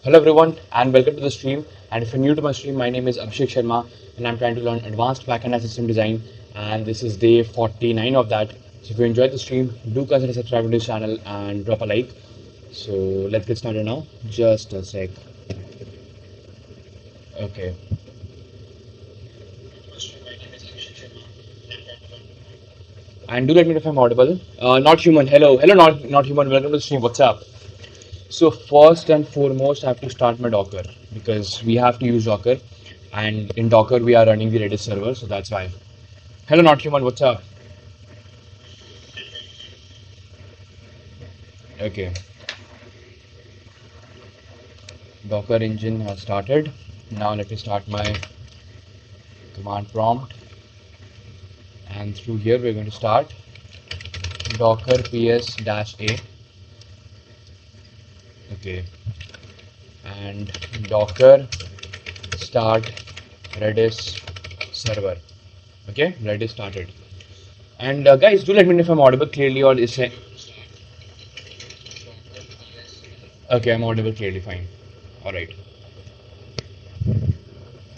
Hello everyone and welcome to the stream. And if you're new to my stream, my name is Abhishek Sharma and I'm trying to learn advanced backend and system design. And this is day 49 of that. So if you enjoyed the stream, do consider subscribing to this channel and drop a like. So let's get started now. Just a sec. Okay. And do let me know if I'm audible. Not human. Hello, not human. Welcome to the stream. What's up? So first and foremost, I have to start my Docker because we have to use Docker, and in Docker we are running the Redis server, so that's why. Hello, not human. What's up? Okay, Docker engine has started. Now let me start my command prompt, and through here we're going to start Docker ps-a. Okay, and Docker start Redis server. Okay, Redis started. And guys, do let me know if I'm audible clearly or is it okay? I'm audible clearly, fine. All right.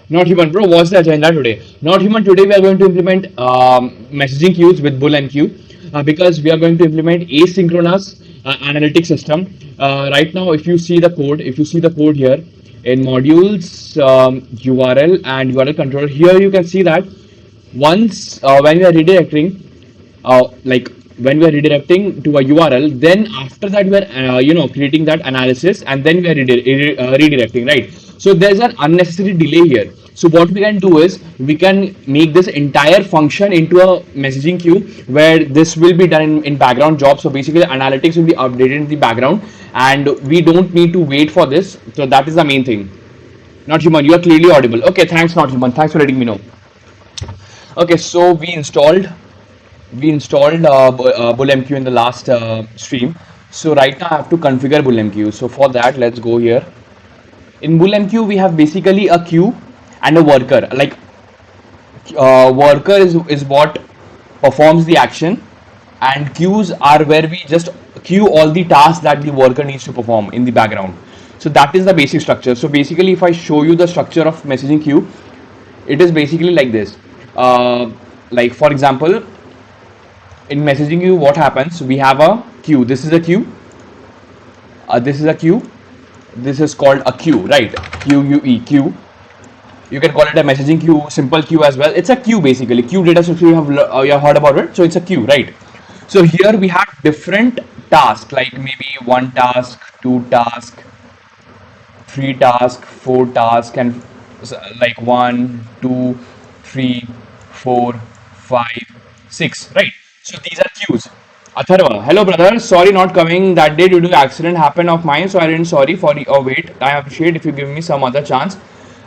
Not human, bro. What's the agenda today? Not human. Today we are going to implement messaging queues with BullMQ because we are going to implement asynchronous analytic system. Right now, if you see the code here in modules, URL and URL controller, here you can see that once when we are redirecting like when we are redirecting to a URL, then after that we are creating that analysis and then we are redirecting, right? So there's an unnecessary delay here. So what we can do is we can make this entire function into a messaging queue where this will be done in background job. So basically analytics will be updated in the background and we don't need to wait for this. So that is the main thing. Not human, you are clearly audible. Okay, thanks, not human. Thanks for letting me know. Okay, so we installed BullMQ in the last stream. So right now I have to configure BullMQ. So for that, let's go here. In BullMQ, we have basically a queue and a worker. Like worker is what performs the action, and queues are where we just queue all the tasks that the worker needs to perform in the background. So that is the basic structure. So basically, if I show you the structure of messaging queue, it is basically like this. Like for example, in messaging queue, what happens? We have a queue. This is a queue. This is a queue. This is called a queue, right? QUE, queue. You can call it a messaging queue, simple queue as well. It's a queue basically. Queue data structure, you have heard about it. So it's a queue, right? So here we have different tasks, like maybe one task, two task, three task, four task, and like 1, 2, 3, 4, 5, 6, right? So these are queues. Atharva, hello brother. Sorry not coming that day due to accident happened of mine. So I didn't sorry for your wait. I appreciate if you give me some other chance.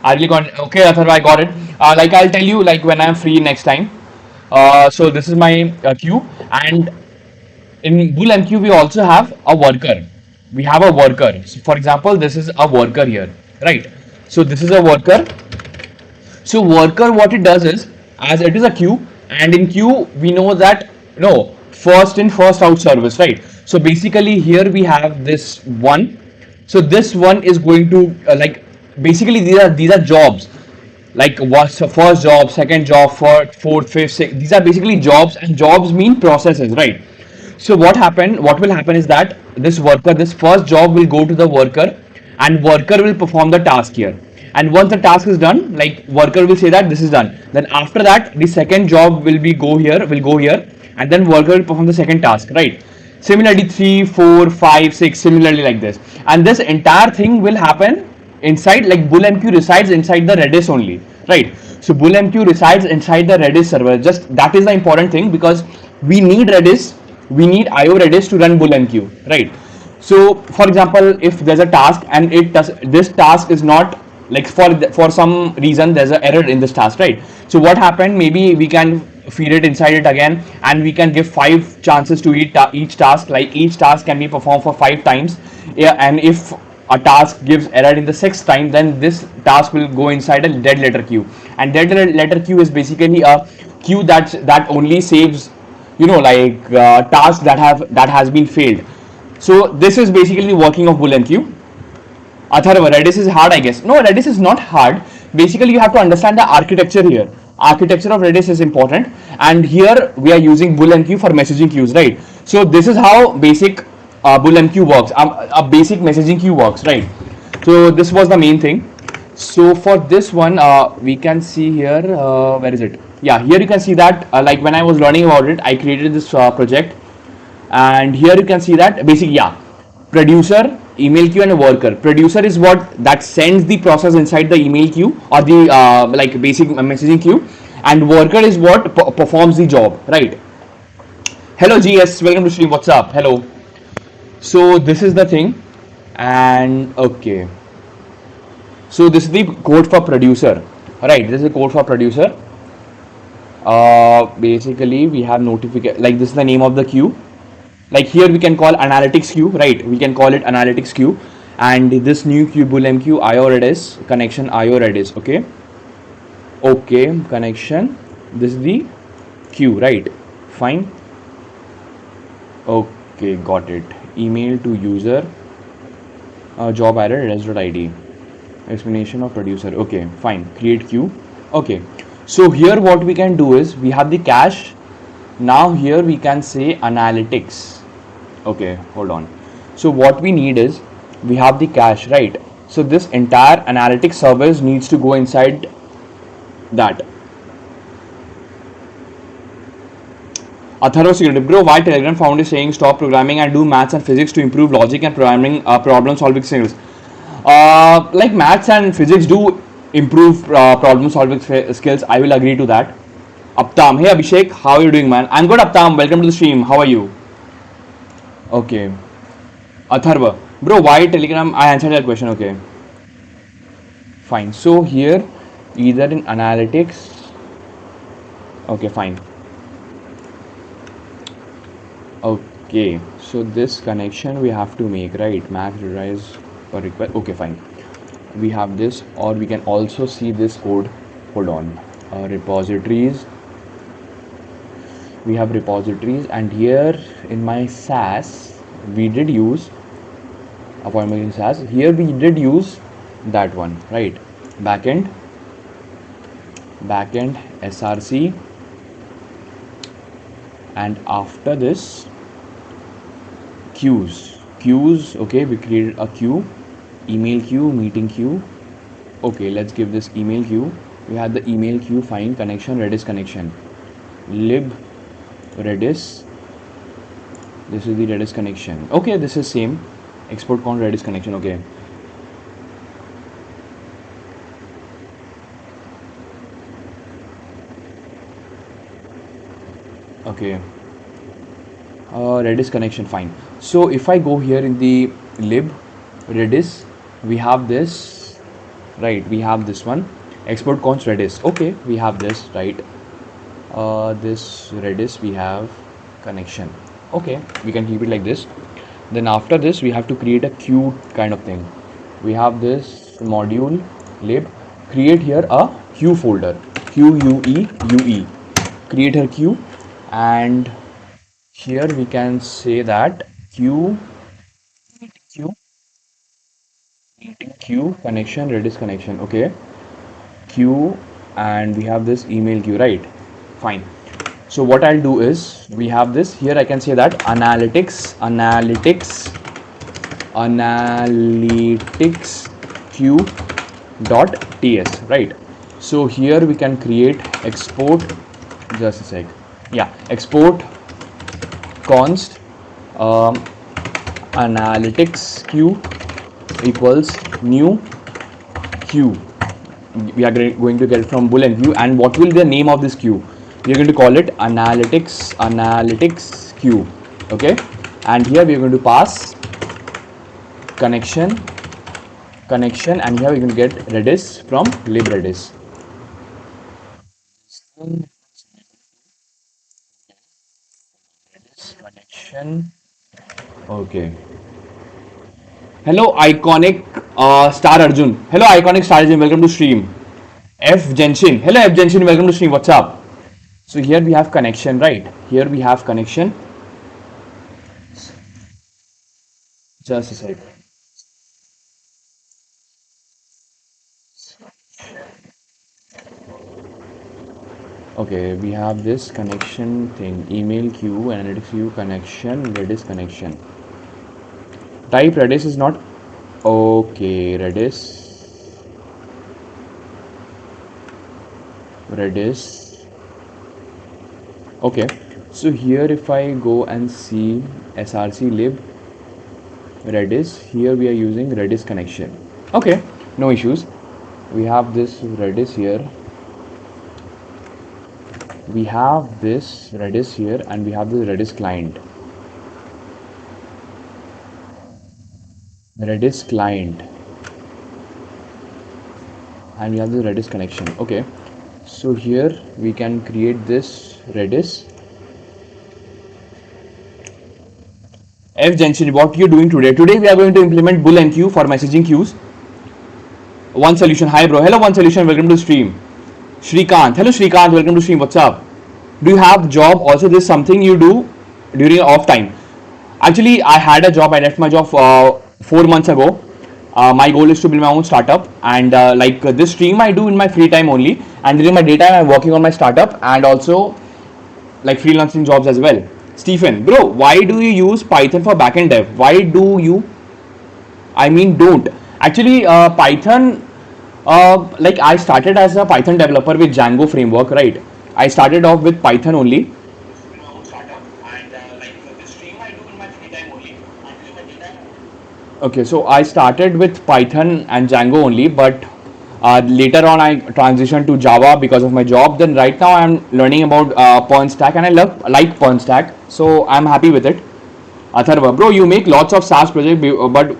I really got okay, Atharva. I got it. Like I'll tell you like when I'm free next time. So this is my queue, and in BullMQ we also have a worker. We have a worker. So for example, this is a worker here, right? So this is a worker. So worker, what it does is, as it is a queue, and in queue we know that no first in first out service, right? So basically here we have this one. So this one is going to like basically these are jobs, like what's the first job, second job, fourth, fifth, sixth. These are basically jobs, and jobs mean processes, right? So what will happen is that this worker, this first job will go to the worker, and worker will perform the task here. And once the task is done, like worker will say that this is done. Then after that, the second job will go here, and then worker will perform the second task, right? Similarly, 3, 4, 5, 6, similarly like this. And this entire thing will happen inside, like BullMQ resides inside the Redis only, right? So BullMQ resides inside the Redis server. Just that is the important thing, because we need Redis, we need IO Redis to run BullMQ, right? So for example, if there's a task and this task is not like for some reason there's an error in this task, right? So what happened? Maybe we can feed it inside it again, and we can give 5 chances to each task. Like each task can be performed for 5 times, yeah, and if a task gives error in the 6th time, then this task will go inside a dead letter queue. And dead letter queue is basically a queue that only saves like tasks that has been failed. So this is basically the working of BullMQ. Atharva, Redis is hard, I guess. No, Redis is not hard. Basically, you have to understand the architecture here. Architecture of Redis is important, and here we are using BullMQ for messaging queues, right? So this is how basic BullMQ works. A basic messaging queue works, right? So this was the main thing. So for this one, we can see here. Where is it? Yeah, here you can see that. Like when I was learning about it, I created this project, and here you can see that basic, yeah, producer, email queue, and a worker. Producer is what that sends the process inside the email queue or the like basic messaging queue, and worker is what performs the job, right? Hello GS, welcome to stream. What's up? Hello. So this is the thing, and okay, so this is the code for producer. All right, this is the code for producer. Basically we have notification, like this is the name of the queue. Like here we can call analytics queue, right? We can call it analytics queue, and this new queue BullMQ IO Redis connection IO Redis. Okay, okay, connection. This is the queue, right? Fine. Okay, got it. Email to user, job error res.id, explanation of producer. Okay, fine. Create queue. Okay, so here what we can do is we have the cache. Now here we can say analytics. Okay, hold on. So what we need is we have the cache, right? So this entire analytics service needs to go inside that. Atharva Security, bro, why Telegram found is saying stop programming and do maths and physics to improve logic and programming problem solving skills? Like maths and physics do improve problem solving skills. I will agree to that. Aptam, hey Abhishek, how are you doing, man? I'm good, Aptam. Welcome to the stream. How are you? Okay. Atharva, bro, why Telegram? I answered that question. Okay, fine. So here, either in analytics. Okay, fine. Okay, so this connection we have to make, right? Max rise or request. Okay, fine. We have this, or we can also see this code. Hold on. Repositories. We have repositories, and here in my SAS we did use appointment in SAS. Here we did use that one, right? Backend src, and after this queues. Okay, we created a queue, email queue, meeting queue. Okay, let's give this email queue. We had the email queue, fine. Connection, Redis connection, lib Redis. This is the Redis connection. Okay, this is same. Export count Redis connection. Okay. Okay. Redis connection, fine. So if I go here in the lib Redis, we have this, right? We have this one. Export const Redis. Okay, we have this, right? This Redis we have connection. Okay, we can keep it like this. Then after this we have to create a queue kind of thing. We have this module lib, create here a queue folder, QUEUE, create a queue, and here we can say that queue connection, Redis connection. Okay, queue, and we have this email queue, right? Fine. So what I'll do is we have this here. I can say that analytics queue dot ts, right? So here we can create export, just a sec, yeah, export const analytics queue equals new queue. We are going to get from BullMQ, and what will be the name of this queue? We are going to call it analytics queue. Okay, and here we are going to pass connection, and here we are going to get Redis from lib Redis. Connection. Okay. Hello, iconic Star Arjun. Hello, iconic Star Arjun. Welcome to stream. F Genshin. Hello, F Genshin. Welcome to stream. What's up? So here we have connection, right? Here we have connection. Just a sec. Okay, we have this connection thing, email queue, analytics queue, connection, Redis connection. Type Redis is not okay. Redis. Okay, so here if I go and see src lib Redis, here we are using Redis connection. Okay, no issues. We have this Redis here. We have this Redis here, and we have this Redis client. Redis client, and we have the Redis connection. Okay, so here we can create this Redis. F Jensen, what you doing today? Today we are going to implement BullMQ for messaging queues. One solution. Hi bro. Hello one solution. Welcome to stream. Shrikant. Hello Shrikant. Welcome to stream. What's up? Do you have job? Also, this is something you do during your off time. Actually, I had a job. I left my job 4 months ago. My goal is to build my own startup, and this stream I do in my free time only. And during my daytime, I'm working on my startup and also like freelancing jobs as well. Stephen, bro, why do you use Python for backend dev? Why do you? I mean, don't. Actually, Python. Like I started as a Python developer with Django framework, right? I started off with Python only. Okay, so I started with Python and Django only, but later on I transitioned to Java because of my job. Then right now I'm learning about Pern Stack, and I like Pern Stack, so I'm happy with it. Atharva, bro, you make lots of SaaS projects, but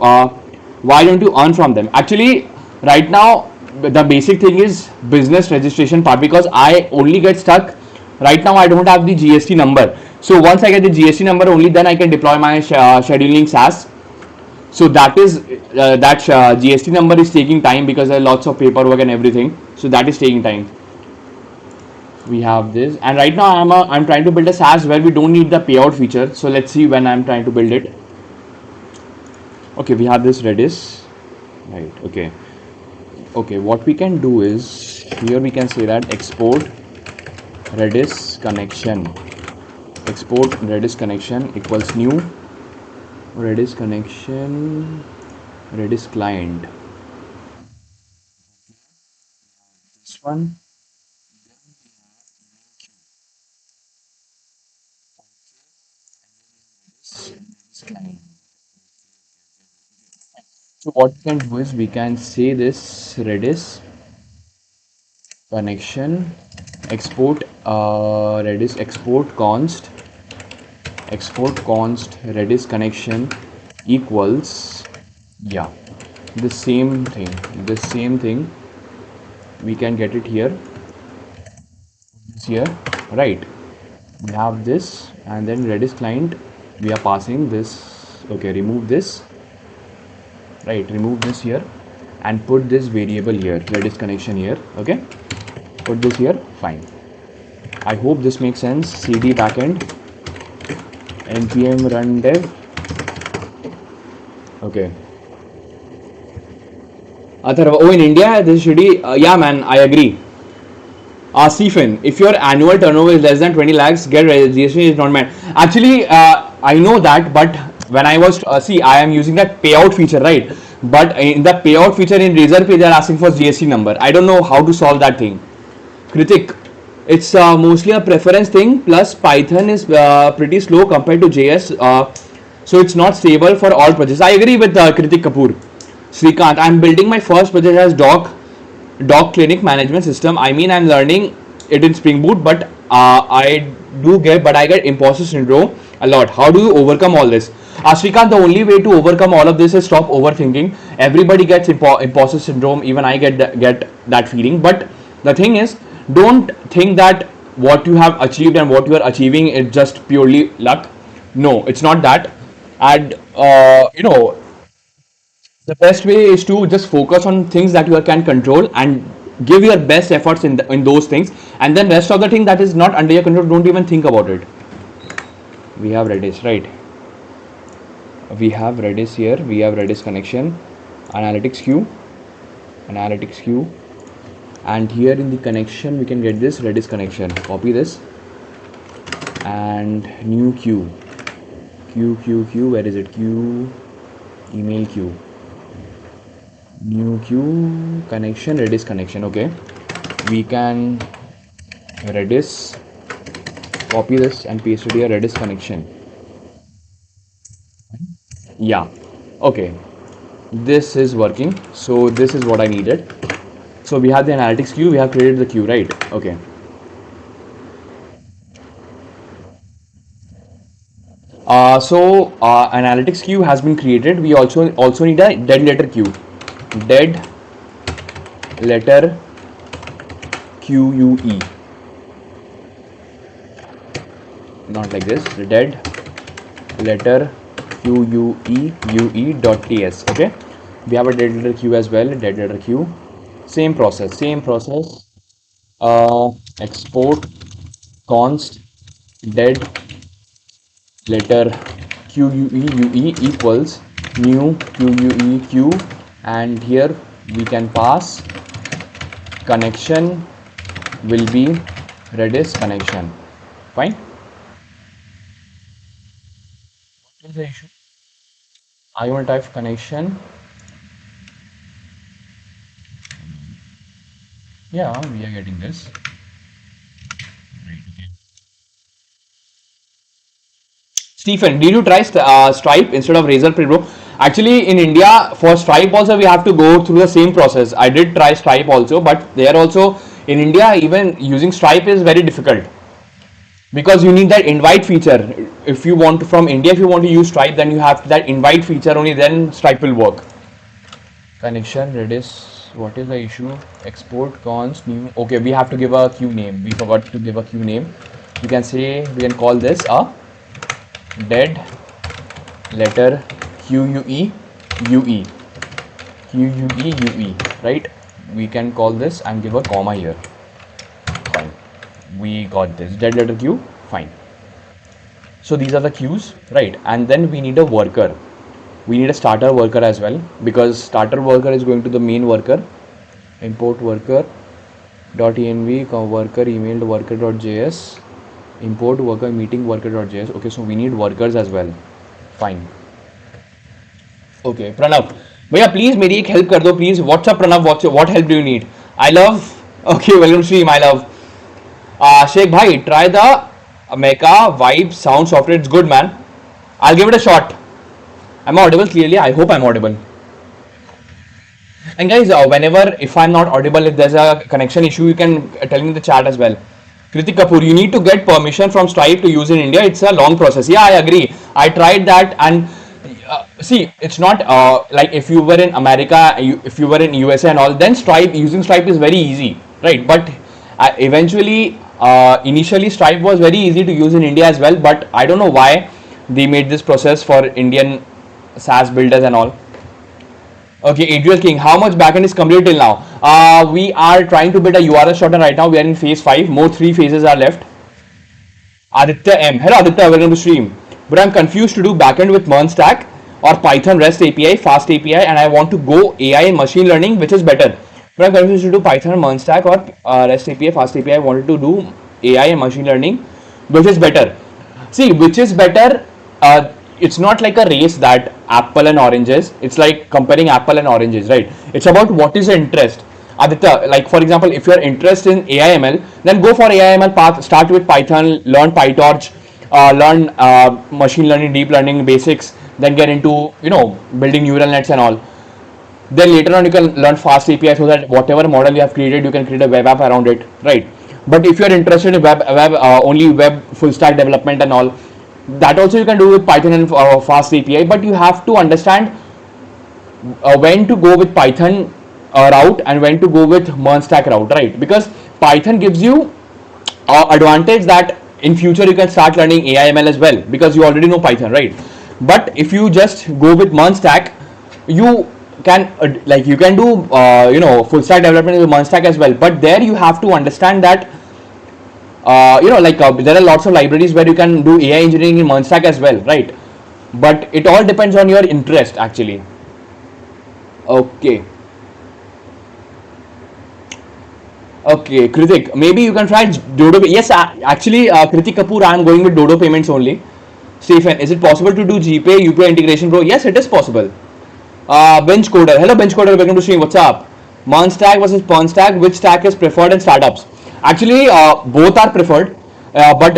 why don't you earn from them? Actually, right now the basic thing is business registration part, because I only get stuck. Right now I don't have the GST number. So once I get the GST number, only then I can deploy my scheduling SaaS. So that is that GST number is taking time because there are lots of paperwork and everything. So that is taking time. We have this, and right now I'm trying to build a SaaS where we don't need the payout feature. So let's see when I'm trying to build it. Okay, we have this Redis, right? Okay, what we can do is here we can say that export Redis connection, export Redis connection equals new Redis connection, Redis client. This one. So what we can do is we can say this Redis connection export Redis export const Redis connection equals, yeah, the same thing we can get it here, right? We have this, and then Redis client we are passing this. Okay, remove this, right? Remove this here and put this variable here, Redis connection here. Okay, put this here. Fine. I hope this makes sense. CD backend npm run dev. Okay. Atharva, oh, in India, this is shitty. Yeah, man, I agree. Stephen, if your annual turnover is less than 20 lakhs, get registration is not met. Actually, I know that, but when I was see, I am using that payout feature, right? But in the payout feature in Razorpay, they are asking for GST number. I don't know how to solve that thing. Kritik, it's mostly a preference thing. Plus, Python is pretty slow compared to JS, so it's not stable for all projects. I agree with Kritik Kapoor. Srikant, I'm building my first project as doc clinic management system. I mean, I'm learning it in Spring Boot, but I get imposter syndrome a lot. How do you overcome all this? Shrikant, the only way to overcome all of this is stop overthinking. Everybody gets imposter syndrome. Even I get that feeling. But the thing is, don't think that what you have achieved and what you are achieving is just purely luck. No, it's not that. And the best way is to just focus on things that you can control and give your best efforts in those things, and then rest of the thing that is not under your control, don't even think about it. We have Redis, right? We have Redis here. We have Redis connection, analytics queue, and here in the connection we can get this Redis connection. Copy this and new queue, where is it? Queue, email queue, new queue connection, Redis connection. Okay, we can Redis, copy this and paste it here, Redis connection. Yeah, okay, this is working. So this is what I needed. So we have the analytics queue, we have created the queue, right? Okay. Analytics queue has been created. We also need a dead letter queue. Dead letter QUE. Not like this. Dead letter QUE .ts. Okay. We have a dead letter queue as well. Dead letter queue. Same process. Same process. Export const dead letter QUE equals new QUE, and here we can pass connection will be Redis connection. Fine. What is the issue? I will type connection. Yeah, we are getting this. Right, okay. Stephen, did you try Stripe instead of Razor Pro? Actually, in India, for Stripe also we have to go through the same process. I did try Stripe also, but there also in India, even using Stripe is very difficult because you need that invite feature. If you want to, from India, if you want to use Stripe, then you have that invite feature only. Then Stripe will work. Connection Redis. What is the issue? Export const new. Okay, we have to give a queue name. We forgot to give a queue name. You can say we can call this a dead letter QUE UE, right? We can call this and give a comma here. Fine, we got this dead letter Q. Fine. So these are the queues, right? And then we need a worker. We need a starter worker as well, because starter worker is going to the main worker. Import worker .env worker emailed worker.js, import worker meeting worker.js. Okay, so we need workers as well. Fine. Okay, Pranav, भैया please मेरी एक help कर दो please. What's up Pranav? What help do you need? I love. Okay, welcome to stream. I love. Sheikh bhai, try the Mecha Vibe sound software. It's good, man. I'll give it a shot. Am I audible clearly? I hope I'm audible. And guys, whenever if I'm not audible, if there's a connection issue, you can tell me in the chat as well. Kritik Kapoor, you need to get permission from Stripe to use in India. It's a long process. Yeah, I agree. I tried that, and see, it's not like if you were in America, if you were in USA and all, then Stripe, using Stripe is very easy, right? But eventually, initially Stripe was very easy to use in India as well. But I don't know why they made this process for Indian SaaS builders and all. Okay, Adriel King, how much backend is completed till now? We are trying to build a URL sorter right now. We are in phase 5. More 3 phases are left. Aditya M. Hello Aditya, welcome to stream. But I'm confused to do backend with MERN stack or Python REST API, fast API, and I want to go AI and machine learning, which is better. But I'm confused to do Python MERN stack or REST API, fast API. I wanted to do AI and machine learning, which is better. See, which is better? It's not like a race that apple and oranges. It's like comparing apple and oranges, right? It's about what is your interest. Aditya, like for example, if you're interested in AI/ML, then go for AI/ML path. Start with Python, learn PyTorch, learn machine learning, deep learning basics. Then get into building neural nets and all. Then later on you can learn fast API so that whatever model you have created, you can create a web app around it, right? But if you're interested in only web full stack development and all, that also you can do with Python and fast API, but you have to understand when to go with Python route and when to go with MERN stack route, right? Because Python gives you advantage that in future you can start learning AI/ML as well because you already know Python, right? But if you just go with MERN stack, you can you can do full stack development with MERN stack as well. But there you have to understand that there are lots of libraries where you can do AI engineering in MERN stack as well, right? But it all depends on your interest actually. Okay. Okay, Kritik, maybe you can try Dodo. Yes, actually, Kritik Kapoor, I'm going with Dodo payments only. Stephen, is it possible to do GPay, UPI integration, bro? Yes, it is possible. Bench Coder. Hello, Bench Coder. Welcome to stream. What's up? Mon stack versus Pawn stack. Which stack is preferred in startups? Actually, both are preferred. But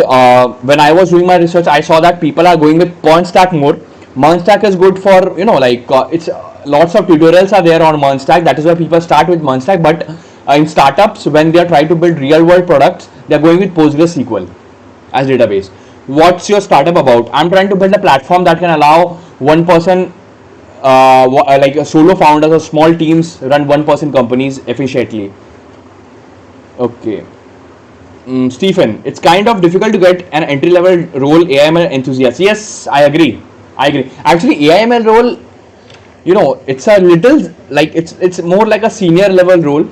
when I was doing my research, I saw that people are going with Pawn stack more. Mon stack is good for it's lots of tutorials are there on Mon stack. That is why people start with Mon stack. But in startups, when they are trying to build real world products, they are going with PostgreSQL as database. What's your startup about? I'm trying to build a platform that can allow one person like a solo founders or small teams run one-person companies efficiently. Okay. Stephen, it's kind of difficult to get an entry-level role AIML enthusiast. Yes, I agree. I agree. Actually, AIML role, it's a little like it's more like a senior level role.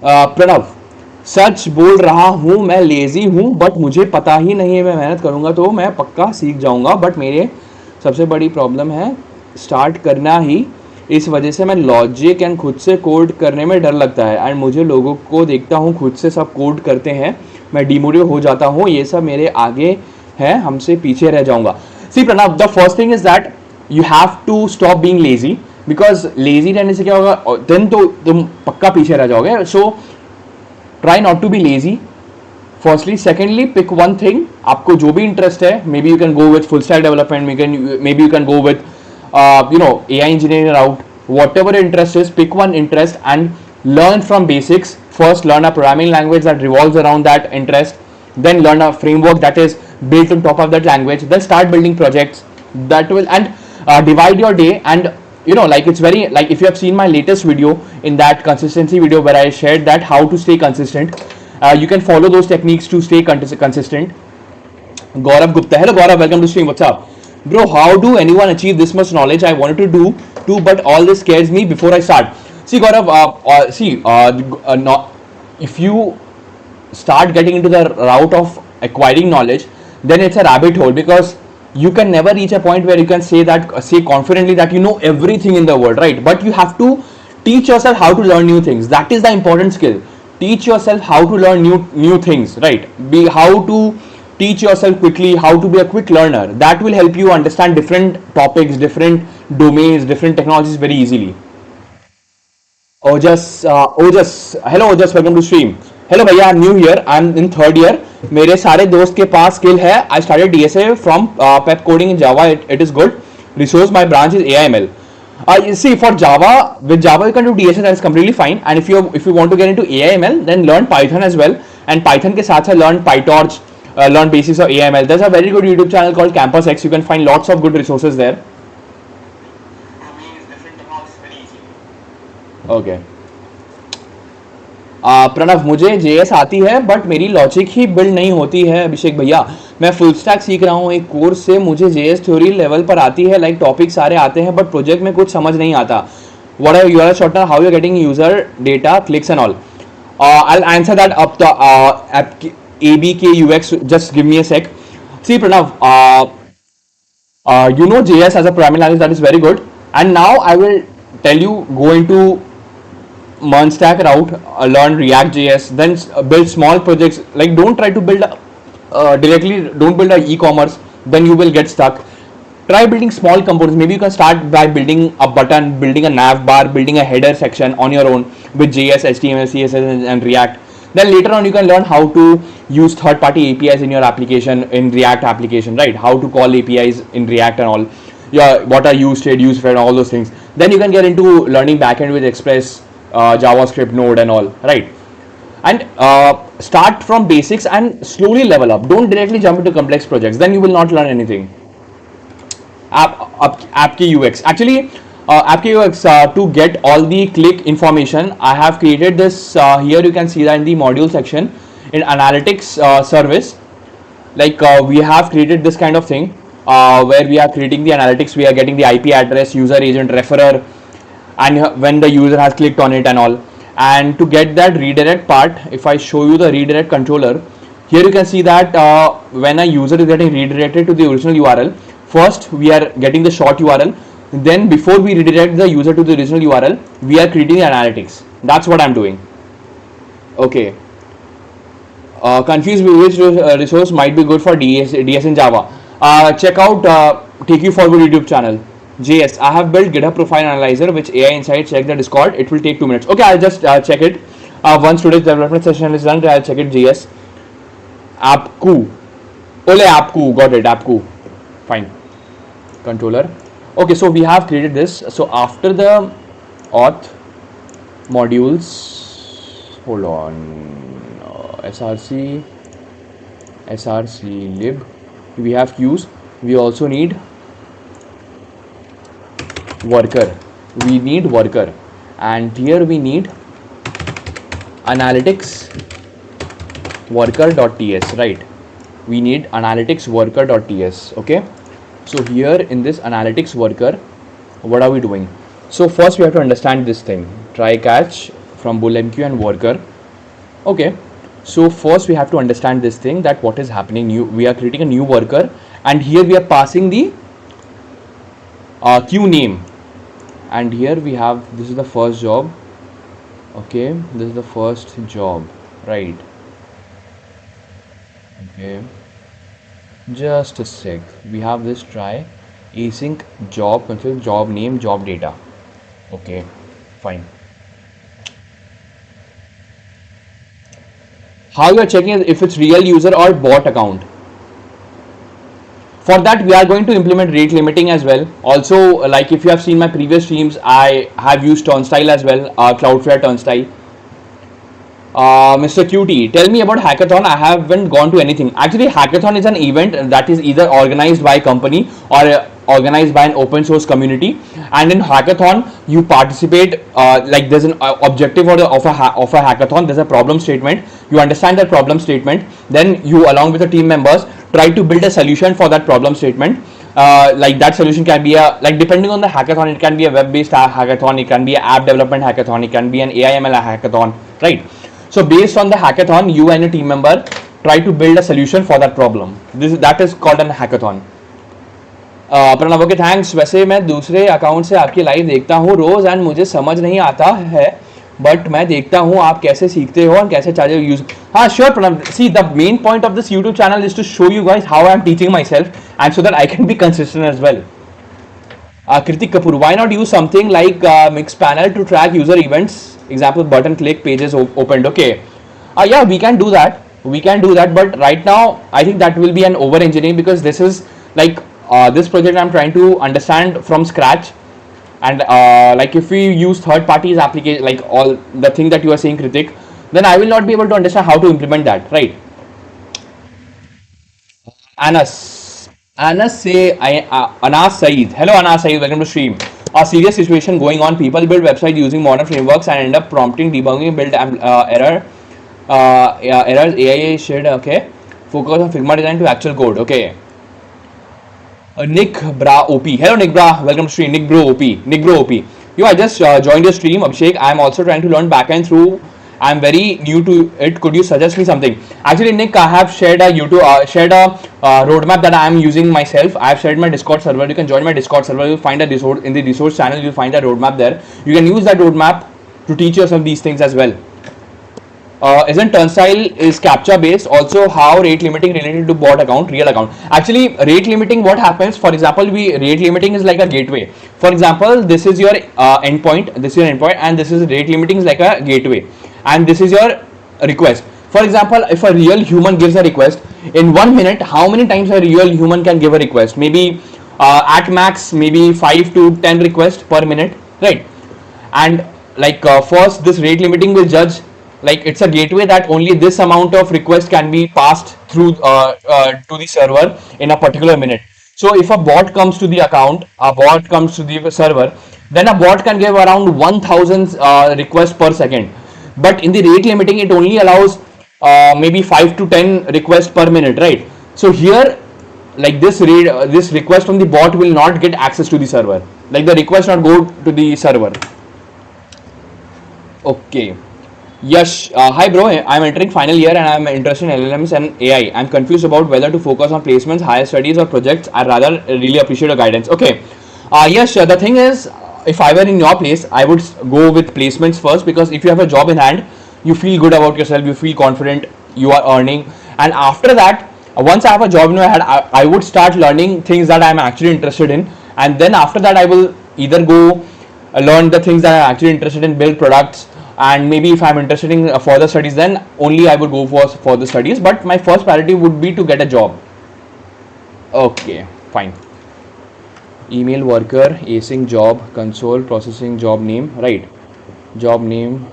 Pranav, सच बोल रहा हूँ मैं lazy हूँ but मुझे पता ही नहीं है मैं मेहनत करूँगा तो मैं पक्का सीख जाऊँगा बट मेरे सबसे बड़ी प्रॉब्लम है स्टार्ट करना ही इस वजह से मैं लॉजिक एंड खुद से कोड करने में डर लगता है एंड मुझे लोगों को देखता हूँ खुद से सब कोड करते हैं मैं डिमोटिवेट हो जाता हूँ ये सब मेरे आगे है हमसे पीछे रह जाऊँगा see Pranav the first thing is that you have to stop being lazy because lazy रहने से क्या होगा देन तो तुम पक्का पीछे रह जाओगे so try not to be lazy firstly secondly pick one thing आपको जो भी इंटरेस्ट है may be you can go with full stack development may be you can go with AI engineering route, whatever interest is, pick one interest and learn from basics. First, learn a programming language that revolves around that interest. Then learn a framework that is built on top of that language. Then start building projects that will and divide your day. And like it's very like if you have seen my latest video in that consistency video where I shared that how to stay consistent. You can follow those techniques to stay consistent. Gaurav Gupta, hello Gaurav, welcome to stream. What's up? Bro, how do anyone achieve this much knowledge? I wanted to do too, but all this scares me before I start. See, Gaurav, if you start getting into the route of acquiring knowledge, then it's a rabbit hole because you can never reach a point where you can say confidently that you know everything in the world, right? But you have to teach yourself how to learn new things. That is the important skill. Teach yourself how to learn new things, right? How to teach yourself quickly, how to be a quick learner. That will help you understand different topics, different domains, different technologies very easily. Ojas, hello Ojas, welcome to stream. Hello भैया, I'm new here, I'm in third year. मेरे सारे दोस्त के पास skill है. I started DSA from pep coding in Java. It is good. Resource my branch is AIML. You see, for Java, with Java you can do DSA, that is completely fine. And if you want to get into AIML, then learn Python as well. And Python के साथ learn PyTorch. Learn basics of AML. There's a very good YouTube channel called Campus X. You can find lots of good resources there. Okay. Pranav, मुझे JS आती है but मेरी logic ही build नहीं होती है. अभिषेक भैया, मैं फुल स्टैक सीख रहा हूँ एक कोर्स से. मुझे JS थ्योरी लेवल पर आती है, लाइक टॉपिक सारे आते हैं बट प्रोजेक्ट में कुछ समझ नहीं आता. What are your short term? How you are getting user data, clicks and all? I'll answer that up the ABK UX, just give me a sec. See Pranav, you know JS as a programming language, that is very good. And now I will tell you, go into Merge stack route, learn React JS, then build small projects. Like don't try to build directly, don't build a e-commerce, then you will get stuck. Try building small components. Maybe you can start by building a button, building a nav bar, building a header section on your own with JS, HTML, CSS and React. Then later on you can learn how to use third-party APIs in your application, in React application, right? How to call APIs in React and all. Yeah, what are use state, use fed, all those things. Then you can get into learning backend with Express, JavaScript, Node and all, right? And start from basics and slowly level up. Don't directly jump into complex projects. Then you will not learn anything. App UX. Actually, App UX, to get all the click information, I have created this. Here you can see that in the module section in analytics service. Like we have created this kind of thing where we are creating the analytics. We are getting the IP address, user agent, referrer, and when the user has clicked on it and all. And to get that redirect part, if I show you the redirect controller, here you can see that when a user is getting redirected to the original URL, first we are getting the short URL. Then before we redirect the user to the original URL, we are creating the analytics. That's what I'm doing. Okay. Confused with which resource might be good for DS in Java. Check out Take You Forward YouTube channel. JS. I have built GitHub profile analyzer which AI inside. Check the Discord. It will take 2 minutes. Okay, I'll just check it. Once today's development session is done, I'll check it. JS. AppQ. Ole AppQ. Got it. AppQ. Fine. Controller. Okay, so we have created this. So after the auth modules, hold on. src lib, we have queues. We also need worker. And here we need analytics worker.ts, right? We need analytics worker.ts. Okay, so here in this analytics worker, what are we doing? So first we have to understand this thing, try catch from BullMQ and worker. Okay, so first we have to understand this thing, that what is happening. We are creating a new worker, and here we are passing the queue name, and here we have, this is the first job. Okay, this is the first job, right? Okay, just a sec. We have this try async job control, job name, job data. Okay, fine. How you are checking if it's real user or bot account? For that we are going to implement rate limiting as well. Also, like if you have seen my previous streams, I have used turnstile as well, Cloudflare turnstile. Mr. QT, tell me about hackathon. I haven't gone to anything. Actually, hackathon is an event that is either organized by a company or organized by an open source community, and in hackathon you participate, like there's an objective of a hackathon. There's a problem statement. You understand that problem statement, then you along with the team members try to build a solution for that problem statement. Like that solution can be a, like depending on the hackathon, it can be a web-based hackathon, it can be an app development hackathon, it can be an AI/ML hackathon, right? So based on the hackathon, you and your team member try to build a solution for that problem. That is called an hackathon. Pranav, okay thanks. वैसे मैं दूसरे account से आपकी live देखता हूँ रोज, and मुझे समझ नहीं आता है, बट मैं देखता हूँ आप कैसे सीखते हो और कैसे चार्ज यूज. हाँ sure Pranav. See the main point of this YouTube channel is to show you guys how I am teaching myself, and so that I can be consistent as well. Kritik Kapoor, why not use something like Mixpanel to track user events? Example, button click, pages opened. Okay, yeah, we can do that. But right now, I think that will be an over engineering, because this is like this project I'm trying to understand from scratch, and like if we use third parties application, like all the thing that you are saying, Kritik, then I will not be able to understand how to implement that, right? Anas Saeed. Hello Anas Saeed, welcome to stream. A serious situation going on. People build website using modern frameworks and end up prompting debugging build errors. AI should, okay, focus on Figma design to actual code. Okay. Nick Bra OP. Hello Nick Bra, welcome to stream. Nick Bro OP. Yo, I just joined your stream, Abhishek. I am also trying to learn backend through. I am very new to it. Could you suggest me something? Actually, Nick, I have shared a roadmap that I am using myself. I have shared my Discord server. You can join my Discord server. You'll find a resource in the resource channel. You'll find a roadmap there. You can use that roadmap to teach yourself these things as well. Isn't turnstile is captcha based? Also, how rate limiting related to bot account, real account? Actually, rate limiting, what happens? For example, rate limiting is like a gateway. For example, this is your endpoint, and this is rate limiting is like a gateway, and this is your request. For example, if a real human gives a request in 1 minute, how many times a real human can give a request? Maybe at max, maybe 5 to 10 requests per minute, right? And like first, this rate limiting will judge, like it's a gateway that only this amount of request can be passed through to the server in a particular minute. So if a bot comes to the account, a bot comes to the server, then a bot can give around 1000 requests per second. But in the rate limiting, it only allows maybe 5 to 10 requests per minute, right? So here, like this request from the bot will not get access to the server. Like the request not go to the server. Okay. Yes, hi bro, I'm entering final year and I'm interested in LLMs and AI. I'm confused about whether to focus on placements, higher studies or projects. I rather really appreciate your guidance. Okay, yes, the thing is, if I were in your place, I would go with placements first, because if you have a job in hand, you feel good about yourself, you feel confident, you are earning. And after that, once I have a job in my head, I would start learning things that I'm actually interested in. And then after that, I will either go learn the things that I'm actually interested in, build products. And maybe if I'm interested in further studies, then only I would go for further studies. But my first priority would be to get a job. Okay, fine. Email worker, async job, console, processing job name, right? Job name,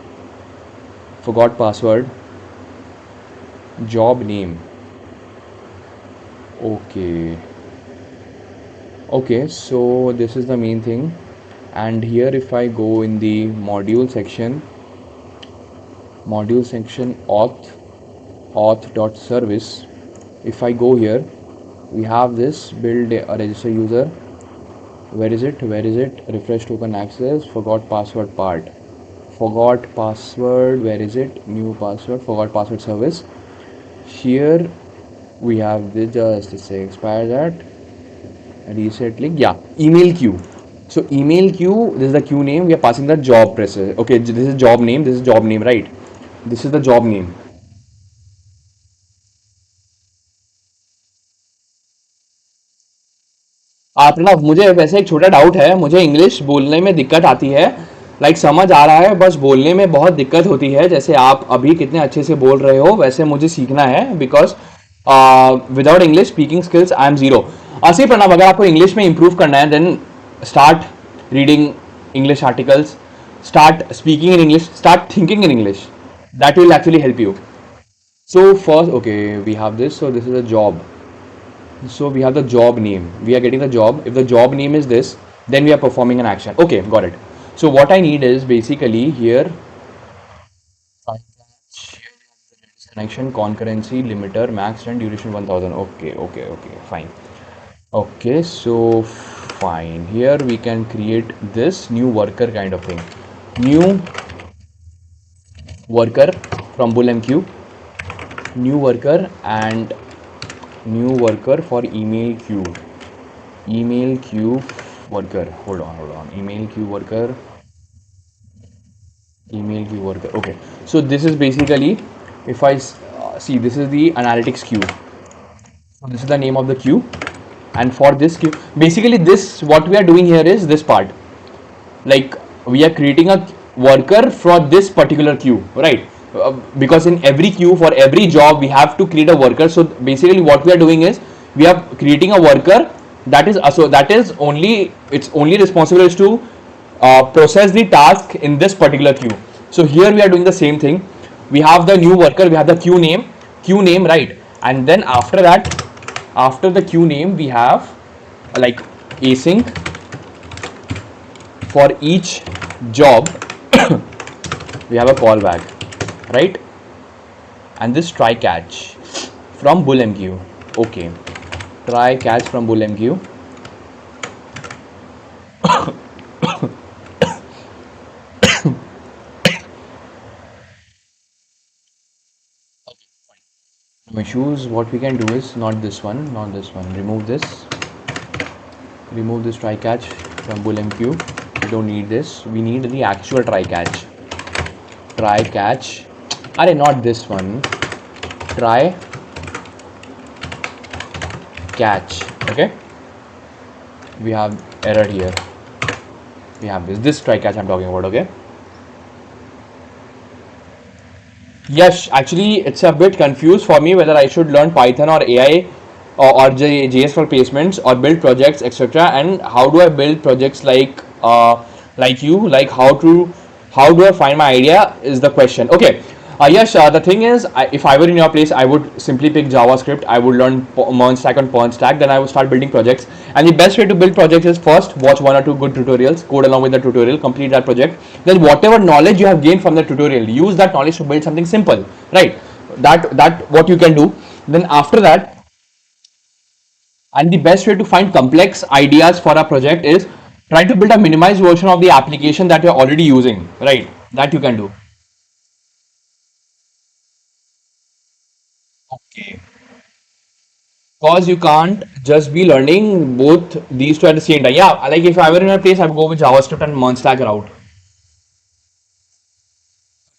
forgot password, job name. Okay. Okay, so this is the main thing. And here if I go in the module section auth.service, if I go here, we have this build a register user. Where is it? Refresh token access, forgot password part. Forgot password, where is it? New password, forgot password service. Here we have this, just to say expire that, reset link, yeah, email queue. So email queue, this is the queue name, we are passing the job process. Okay, this is job name, this is job name, right? This is the job name. Pranav, मुझे वैसे एक छोटा doubt है, मुझे English बोलने में दिक्कत आती है, लाइक समझ आ रहा है, बस बोलने में बहुत दिक्कत होती है। जैसे आप अभी कितने अच्छे से बोल रहे हो, वैसे मुझे सीखना है, because without English speaking skills I am zero. ऐसे ही प्रणव, अगर आपको इंग्लिश में इंप्रूव करना है, then start reading English articles, start speaking in English, start thinking in English. That will actually help you. So first, okay, we have this. So this is a job. So we have the job name. We are getting the job. If the job name is this, then we are performing an action. Okay, got it. So what I need is basically here connection, concurrency, limiter, max and duration 1000. Okay, okay, okay, fine. Okay, so fine. Here we can create this new worker kind of thing. New worker from BullMQ. New worker and new worker for email queue. Email queue worker. Hold on. Email queue worker. Email queue worker. Okay. So this is basically, if I see, this is the analytics queue. So this is the name of the queue. And for this queue, basically this, what we are doing here is this part. Like we are creating a worker for this particular queue, right? Because in every queue for every job we have to create a worker. So basically what we are doing is we are creating a worker that is only, its only responsible is to process the task in this particular queue. So here we are doing the same thing. We have the new worker, we have the queue name, right? And then after that, after the queue name, we have like async for each job. We have a callback, right? And this try catch from BullMQ. Okay, try catch from BullMQ. No issues. What we can do is not this one. Remove this try catch from BullMQ. We don't need this. We need the actual try catch. Try catch. Arey, not this one. Try catch. Okay. We have error here. We have this try catch I'm talking about. Okay. Yes, actually, it's a bit confused for me whether I should learn Python or AI or JS for placements or build projects, etc. And how do I build projects like you? Like how do I find my idea is the question. Okay. Yes, the thing is, if I were in your place, I would simply pick JavaScript. I would learn Merge Stack and Pawn Stack. Then I would start building projects. And the best way to build projects is first watch one or two good tutorials, code along with the tutorial, complete that project. Then whatever knowledge you have gained from the tutorial, use that knowledge to build something simple, right? That what you can do. Then after that, and the best way to find complex ideas for a project is try to build a minimized version of the application that you're already using, right? That you can do. Okay. Because you can't just be learning both these two at the same time. Yeah, like if I were in a place, I would go with JavaScript and Merge Stack route.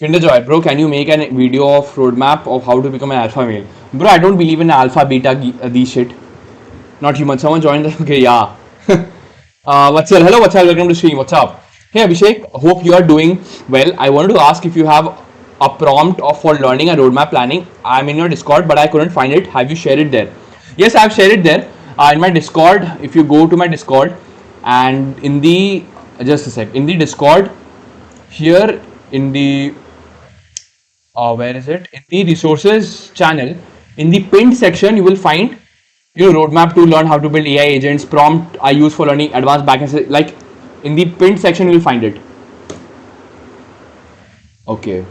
Kinderjoy, bro, can you make a video of roadmap of how to become an alpha male? Bro, I don't believe in alpha, beta, these shit. Not human. Someone joined. Okay, yeah. What's up? Hello, what's up? Welcome to stream. What's up? Hey, Abhishek. Hope you are doing well. I wanted to ask if you have a prompt of for learning a roadmap planning. I'm in your Discord, but I couldn't find it. Have you shared it there? Yes, I've shared it there in my Discord. If you go to my Discord and in the just a sec in the Discord here in the where is it in the resources channel in the pinned section you will find roadmap to learn how to build AI agents prompt I use for learning advanced backend like in the pinned section you will find it. Okay.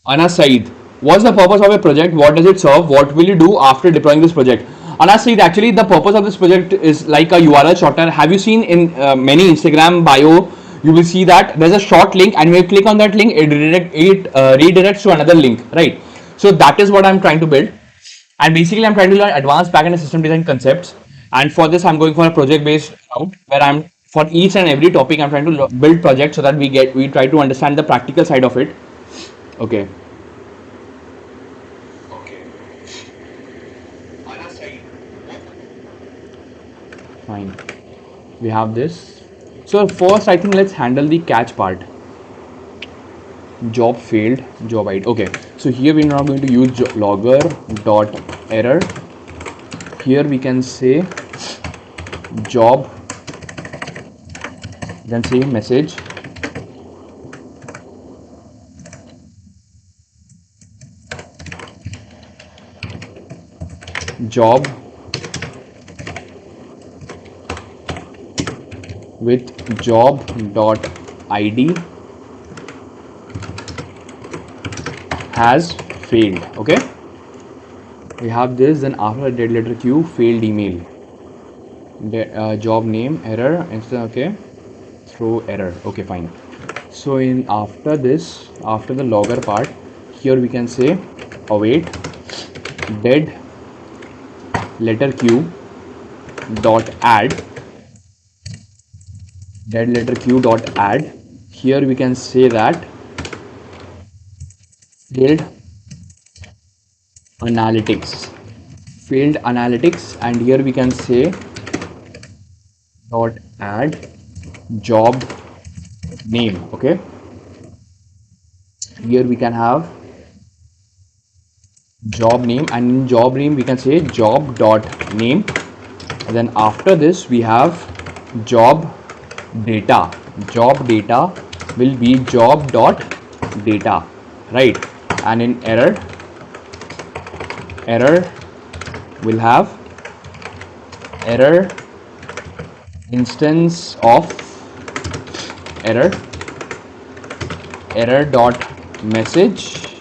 Anas Saeed, what's the purpose of a project? What does it serve? What will you do after deploying this project? Anas Saeed, actually the purpose of this project is like a URL shortener. Have you seen in many Instagram bio? You will see that there's a short link, and when you click on that link, it redirects to another link, right? So that is what I'm trying to build, and basically I'm trying to learn advanced backend and system design concepts. And for this, I'm going for a project-based route where I'm for each and every topic I'm trying to build projects so that we try to understand the practical side of it. Okay. Fine. We have this. So first, I think let's handle the catch part. Job failed, job ID. Okay. So here we're not going to use logger dot error. Here we can say job, then say message. Job with job dot id has failed. Okay, we have this. Then after dead letter q, failed email, job name error instead. Okay, throw error. Okay, fine. So in after this, after the logger part, here we can say await dead letter q dot add dead letter q dot add. Here we can say that failed analytics, and here we can say dot add job name. Okay, here we can have job name, and in job name we can say job dot name, and then after this we have job data will be job dot data, right? And in error will have error instance of error dot message,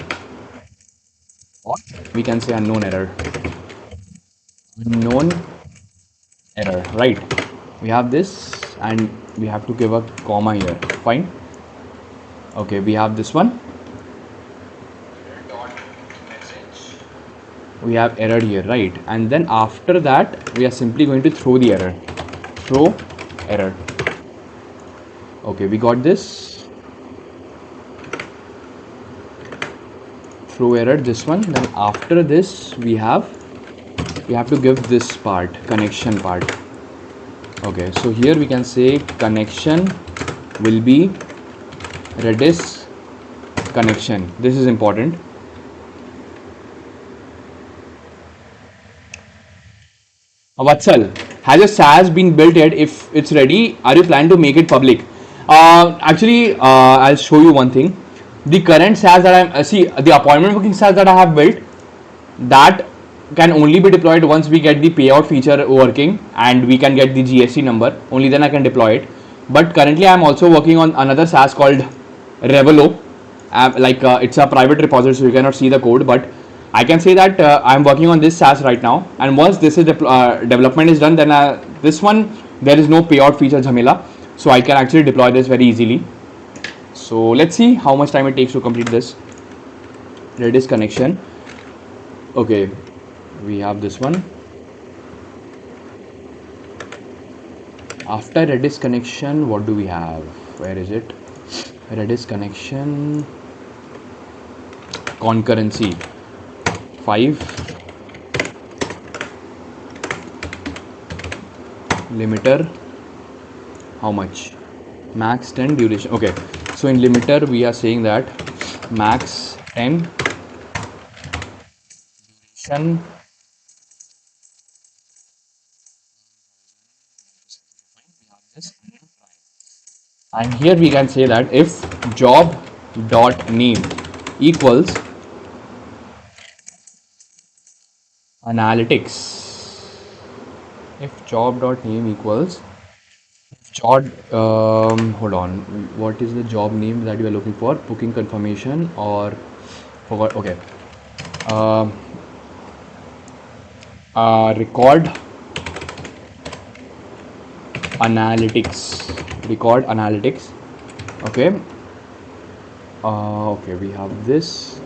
or we can say unknown error, right? We have this, and we have to give a comma here. Fine. Okay, we have this one. We have error here, right? And then after that we are simply going to throw the error, throw error. Okay, we got this, throw error, this one. Then after this we have to give this part, connection part. Okay, so here we can say connection will be Redis connection. This is important. Vatsal, has your SaaS been built yet? If it's ready, are you planning to make it public? Actually, I'll show you one thing. The current SaaS that I'm see the appointment booking SaaS that I have built, that can only be deployed once we get the payout feature working and we can get the GST number. Only then I can deploy it. But currently, I'm also working on another SaaS called Revelo. It's a private repository, so you cannot see the code, but I can say that I'm working on this SaaS right now, and once this is development is done, then this one there is no payout feature jhamela, so I can actually deploy this very easily. So let's see how much time it takes to complete this. Redis connection. Okay, we have this one. After Redis connection, what do we have? Where is it? Redis connection concurrency 5, limiter how much, max 10, duration. Okay, so in limiter we are saying that max 10, duration and here we can say that if job dot name equals analytics, if job dot name equals job, hold on, what is the job name that you are looking for, booking confirmation or forgot, okay, uh, record analytics, okay, okay, we have this.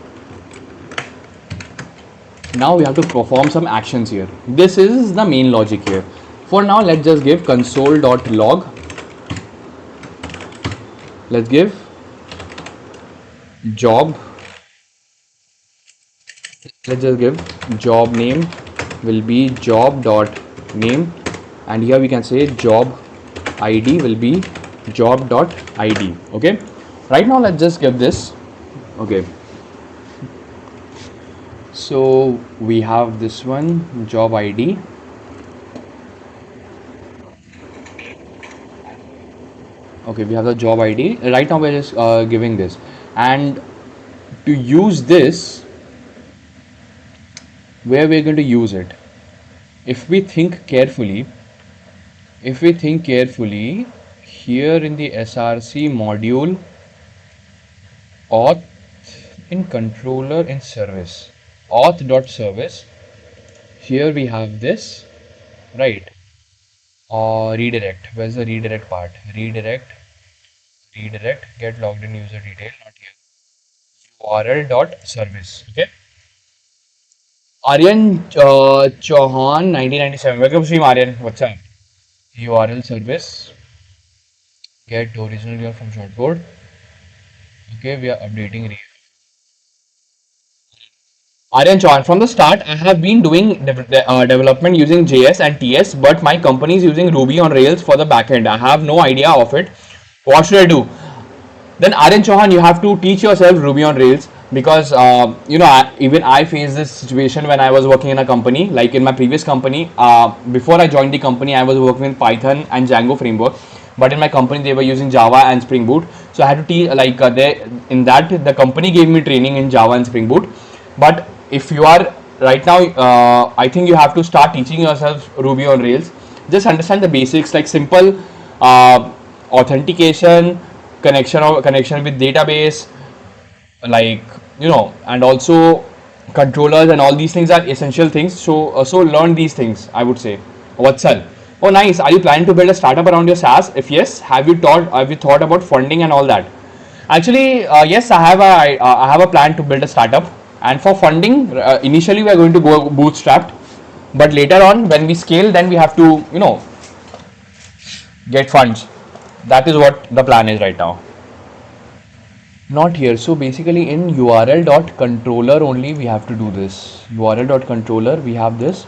Now we have to perform some actions here. This is the main logic here. For now, let's just give console.log. Let's give job. Let's just give job name will be job.name, and here we can say job ID will be job.id. Okay. Right now, let's just give this. Okay. So we have this one job ID. Okay, we have the job ID. Right now we're just giving this, and to use this, where we're going to use it, if we think carefully, here in the src module auth in controller in service, auth.service, here we have this, right, or redirect. Where's the redirect part? Redirect, get logged in user detail, not here, url.service. Okay, Aryan Chauhan 1997, welcome stream Aryan, what's up? URL service, get original URL from shortcode. Okay, we are updating. Aryan Chauhan, from the start, I have been doing development using JS and TS, but my company is using Ruby on Rails for the backend. I have no idea of it. What should I do? Then Aryan Chauhan, you have to teach yourself Ruby on Rails, because even I faced this situation when I was working in a company. Like in my previous company, before I joined the company, I was working with Python and Django framework, but in my company they were using Java and Spring Boot. So I had to teach, like in that the company gave me training in Java and Spring Boot. But if you are right now, I think you have to start teaching yourself Ruby on Rails. Just understand the basics, like simple authentication, connection with database, like and also controllers, and all these things are essential things. So learn these things, I would say. Vatsal, oh nice, are you planning to build a startup around your SaaS? If yes, have you thought about funding and all that? Actually, yes, I have a plan to build a startup, and for funding, initially we are going to go bootstrapped, but later on when we scale, then we have to get funds. That is what the plan is right now. Not here. So basically in url.controller only we have to do this. url.controller, we have this.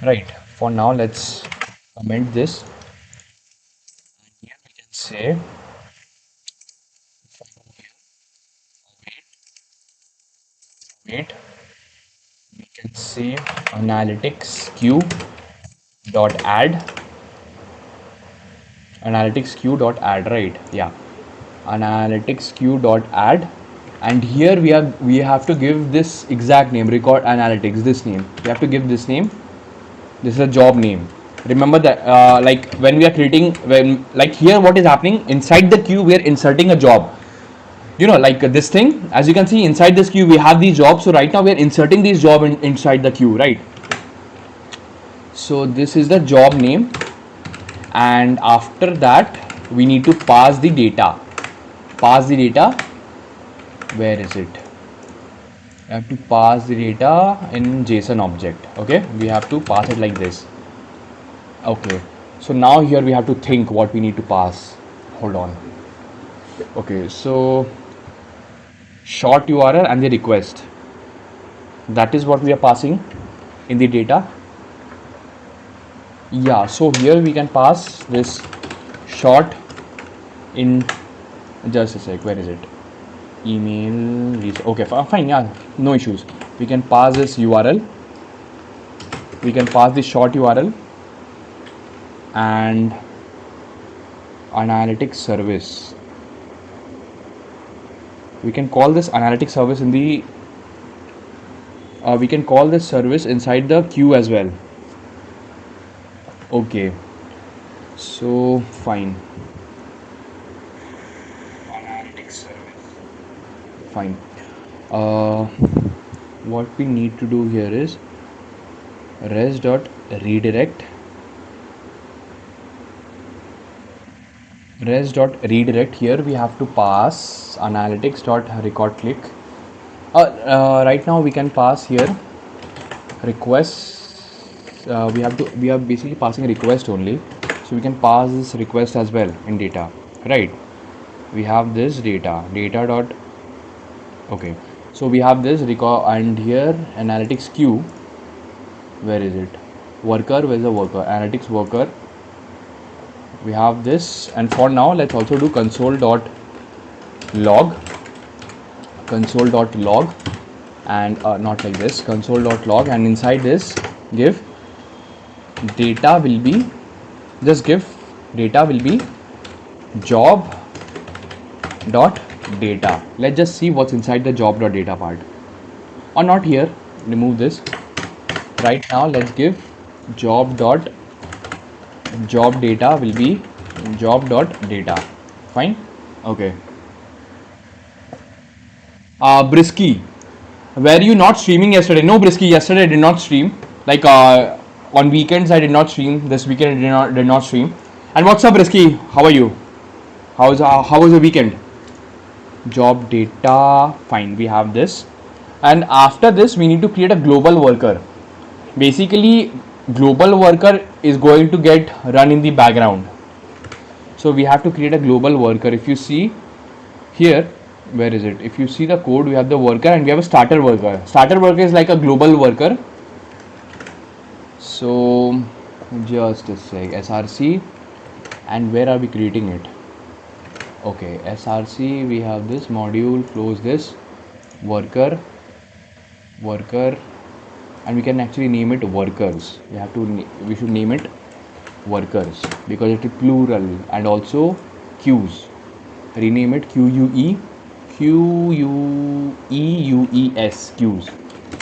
Right. For now, let's comment this. Here we can say, wait, we can say analytics queue dot add, right? Yeah, analytics queue dot add, and here we have to give this exact name, record analytics, this name we have to give this name. This is a job name. Remember that, like when we are creating, when like here what is happening, inside the queue we are inserting a job, like this thing, as you can see inside this queue we have these jobs. So right now we are inserting these job inside the queue, right? So this is the job name, and after that we need to pass the data. Where is it? I have to pass the data in JSON object. Okay, we have to pass it like this. Okay, so now here we have to think what we need to pass. Hold on. Okay, so short URL and the request. That is what we are passing in the data. Yeah, so here we can pass this short in just a sec. Where is it? Email. Okay, fine. Yeah, no issues. We can pass this URL. We can pass the short URL and analytics service. We can call this analytics service in the. We can call this service inside the queue as well. Okay, so fine. Analytics service. Fine. Uh, what we need to do here is res.redirect res.redirect. Here we have to pass analytics.record click. Right now we can pass here requests. We are basically passing request only, so we can pass this request as well in data, right? We have this data dot. Okay, so we have this record, and here analytics queue. Where is it? Worker. Where's the worker? Analytics worker. We have this, and for now let's also do console.log and not like this, console.log, and inside this give data will be, just give data will be job dot data. Let's just see what's inside the job dot data part, or not here, remove this. Right now let's give job data will be job dot data. Fine. Okay. Brisky, were you not streaming yesterday? No, Brisky, yesterday I did not stream. Like on weekends I did not stream. This weekend I did not stream. And what's up, Brisky? How are you? How was the weekend? Job data. Fine, we have this. And after this, we need to create a global worker. Basically, global worker is going to get run in the background. So we have to create a global worker. If you see here, where is it? If you see the code, we have the worker and we have a starter worker. Starter worker is like a global worker. So just a sec, src, and where are we creating it? Okay, src, we have this module, close this, worker, and we can actually name it workers. We should name it workers because it is plural, and also queues. Rename it queues, queues.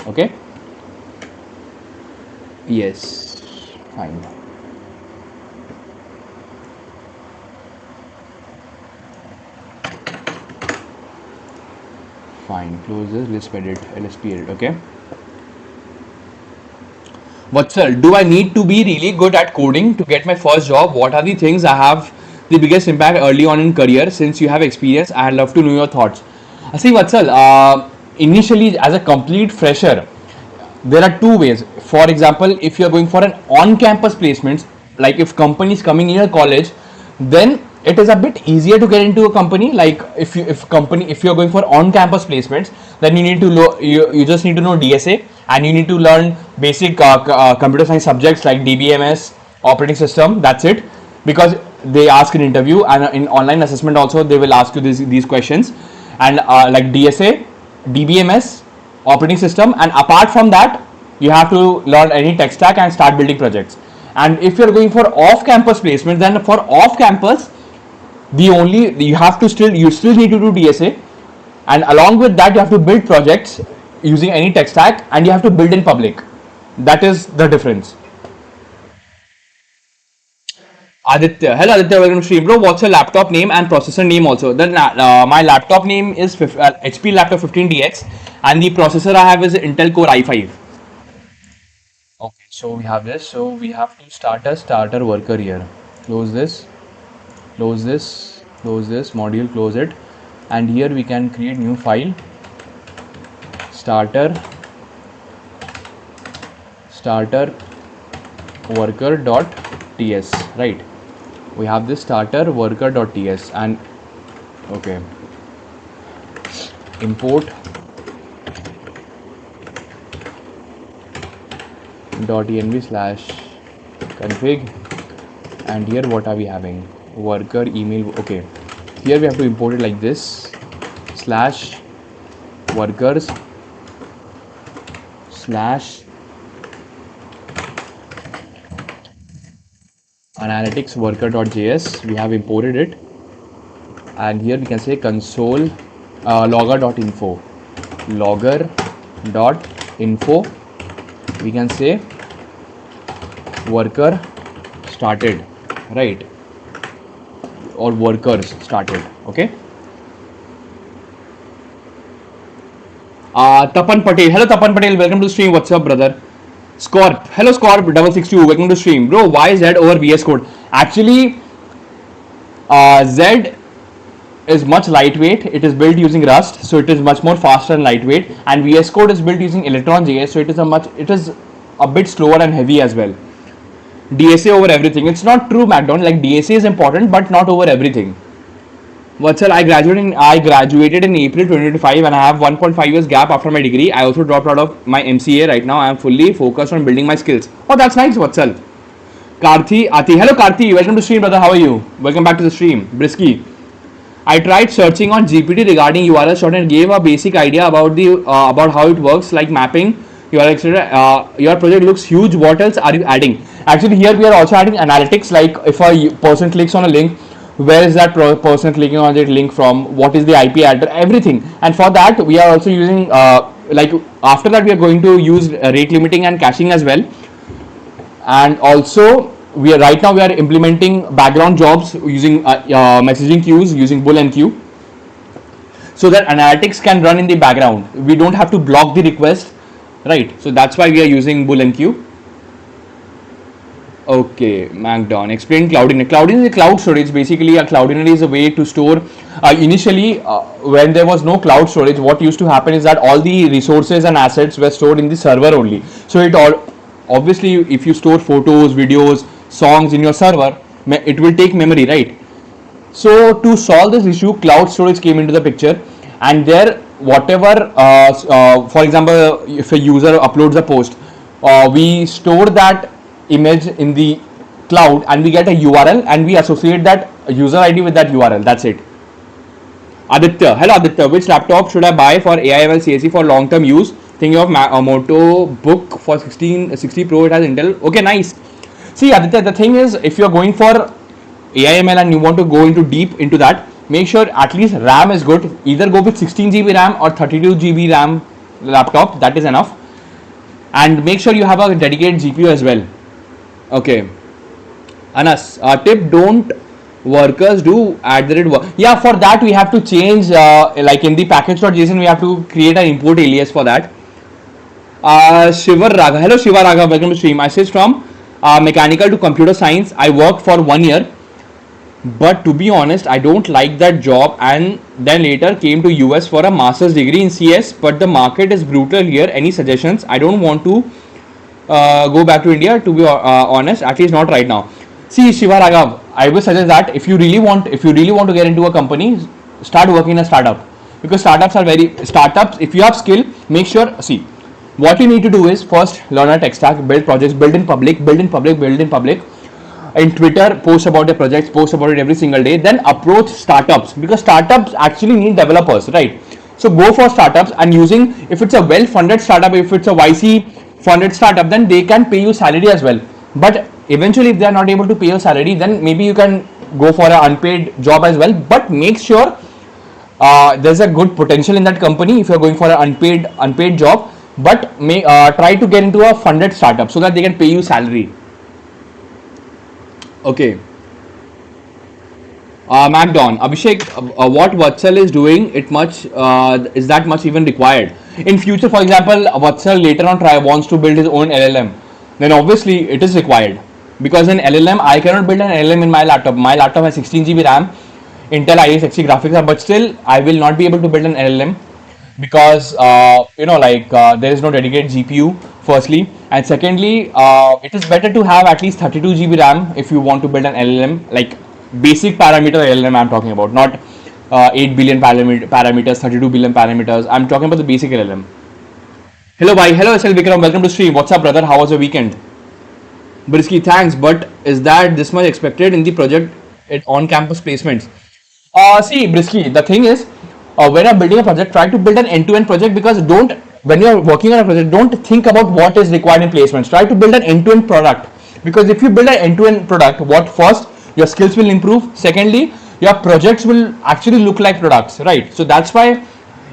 Okay. Yes. Fine. Fine. Close this. LSP edit. Okay. Vatsal, do I need to be really good at coding to get my first job? What are the things I have the biggest impact early on in career? Since you have experience, I'd love to know your thoughts. See, Vatsal, initially as a complete fresher, there are two ways. For example, if you're going for an on-campus placements, like if company is coming in your college, then it is a bit easier to get into a company. Like if you're going for on-campus placements, then you just need to know DSA, and you need to learn basic computer science subjects like DBMS, operating system. That's it, because they ask an interview, and in online assessment also they will ask you these questions, and like DSA, DBMS, operating system, and apart from that you have to learn any tech stack and start building projects. And if you're going for off-campus placement, then for off-campus you still need to do DSA, and along with that you have to build projects using any tech stack, and you have to build in public. That is the difference. Aditya, hello Aditya, welcome to stream, bro. What's your laptop name and processor name also? Then my laptop name is HP laptop 15DX, and the processor I have is Intel Core i5. Okay, so we have this. So we have to start a starter worker here. Close this, close this, close this module, close it, and here we can create new file. Starter worker.ts, right? We have this starter worker.ts, and Okay, import .env slash config, and here what are we having? Worker email. Okay, here we have to import it like this, slash workers slash analytics worker.js. We have imported it, and here we can say console logger.info, logger.info. We can say worker started, right, or workers started. Okay. Tapan Patel. Hello Tapan Patel, welcome to the stream. What's up, brother? Scorp. Hello Scorp 662. Welcome to the stream. Bro, why Z over VS Code? Actually, Z is much lightweight. It is built using Rust, so it is much more faster and lightweight. And VS Code is built using Electron.js, so it is a bit slower and heavy as well. DSA over everything. It's not true, McDonald. Like DSA is important, but not over everything. Vatsal, I graduated in April 2025 and I have 1.5 years gap after my degree. I also dropped out of my MCA right now. I am fully focused on building my skills. Oh, that's nice, Vatsal. Karthi, Ati. Hello, Karthi. Welcome to the stream, brother. How are you? Welcome back to the stream. Brisky. I tried searching on GPT regarding URL short and gave a basic idea about about how it works, like mapping URL, etc. Your project looks huge. What else are you adding? Actually, here we are also adding analytics. Like if a person clicks on a link, where is that person clicking on that link from, what is the IP address, everything. And for that we are also using like after that we are going to use rate limiting and caching as well. And also we are implementing background jobs using messaging queues using BullMQ, so that analytics can run in the background. We don't have to block the request, right? So that's why we are using BullMQ. Okay, Macdon. Explain Cloudinary. Cloudinary is a cloud storage. Basically, a Cloudinary is a way to store. Initially, when there was no cloud storage, what used to happen is that all the resources and assets were stored in the server only. So it all, obviously, if you store photos, videos, songs in your server, it will take memory, right? So to solve this issue, cloud storage came into the picture, and there, whatever, for example, if a user uploads a post, we store that image in the cloud and we get a URL and we associate that user ID with that URL. That's it. Aditya. Hello Aditya. Which laptop should I buy for AIML CSE for long term use? Thinking of Moto Book for 1660 Pro. It has Intel. Okay, nice. See Aditya, the thing is, if you're going for AIML and you want to go into deep into that, make sure at least RAM is good. Either go with 16 GB RAM or 32 GB RAM laptop. That is enough. And make sure you have a dedicated GPU as well. Okay, Anas, tip, don't workers do @work. Yeah, for that we have to change, like in the package.json we have to create an import alias for that. Shiva Raga. Hello Shiva Raga, welcome to stream. I switched from mechanical to computer science. I worked for 1 year, but to be honest, I don't like that job, and then later came to US for a master's degree in CS, but the market is brutal here. Any suggestions? I don't want to go back to India, to be honest, at least not right now. See Shiva Raghav, I will suggest that if you really want to get into a company, start working in a startup, because startups, if you have skill, make sure, see, what you need to do is first learn a tech stack, build projects, build in public. In Twitter, post about your projects, post about it every single day, then approach startups, because startups actually need developers, right? So go for startups, and using, if it's a well funded startup, if it's a YC funded startup, then they can pay you salary as well. But eventually if they are not able to pay you salary, then maybe you can go for an unpaid job as well. But make sure there's a good potential in that company if you're going for an unpaid job, but try to get into a funded startup so that they can pay you salary. Okay. Macdon, Abhishek, what Vatsal is doing, is that much even required? In future, for example, Vatsal later on wants to build his own LLM, then obviously it is required, because in LLM, I cannot build an LLM in my laptop. My laptop has 16 GB RAM, Intel IS Xe graphics, but still I will not be able to build an LLM, because there is no dedicated GPU, firstly, and secondly, it is better to have at least 32 GB RAM if you want to build an LLM, like basic parameter LLM I'm talking about, not 8 billion parameters, 32 billion parameters. I'm talking about the basic LLM. Hello, bhai. Hello, SL Vikram. Welcome to stream. What's up, brother? How was your weekend? Brisky, thanks. But is that this much expected in the project on-campus placements? See, Brisky, the thing is, when you're building a project, try to build an end-to-end project because when you're working on a project, don't think about what is required in placements. Try to build an end-to-end product because if you build an end-to-end product, what first, your skills will improve. Secondly, your projects will actually look like products, right? So that's why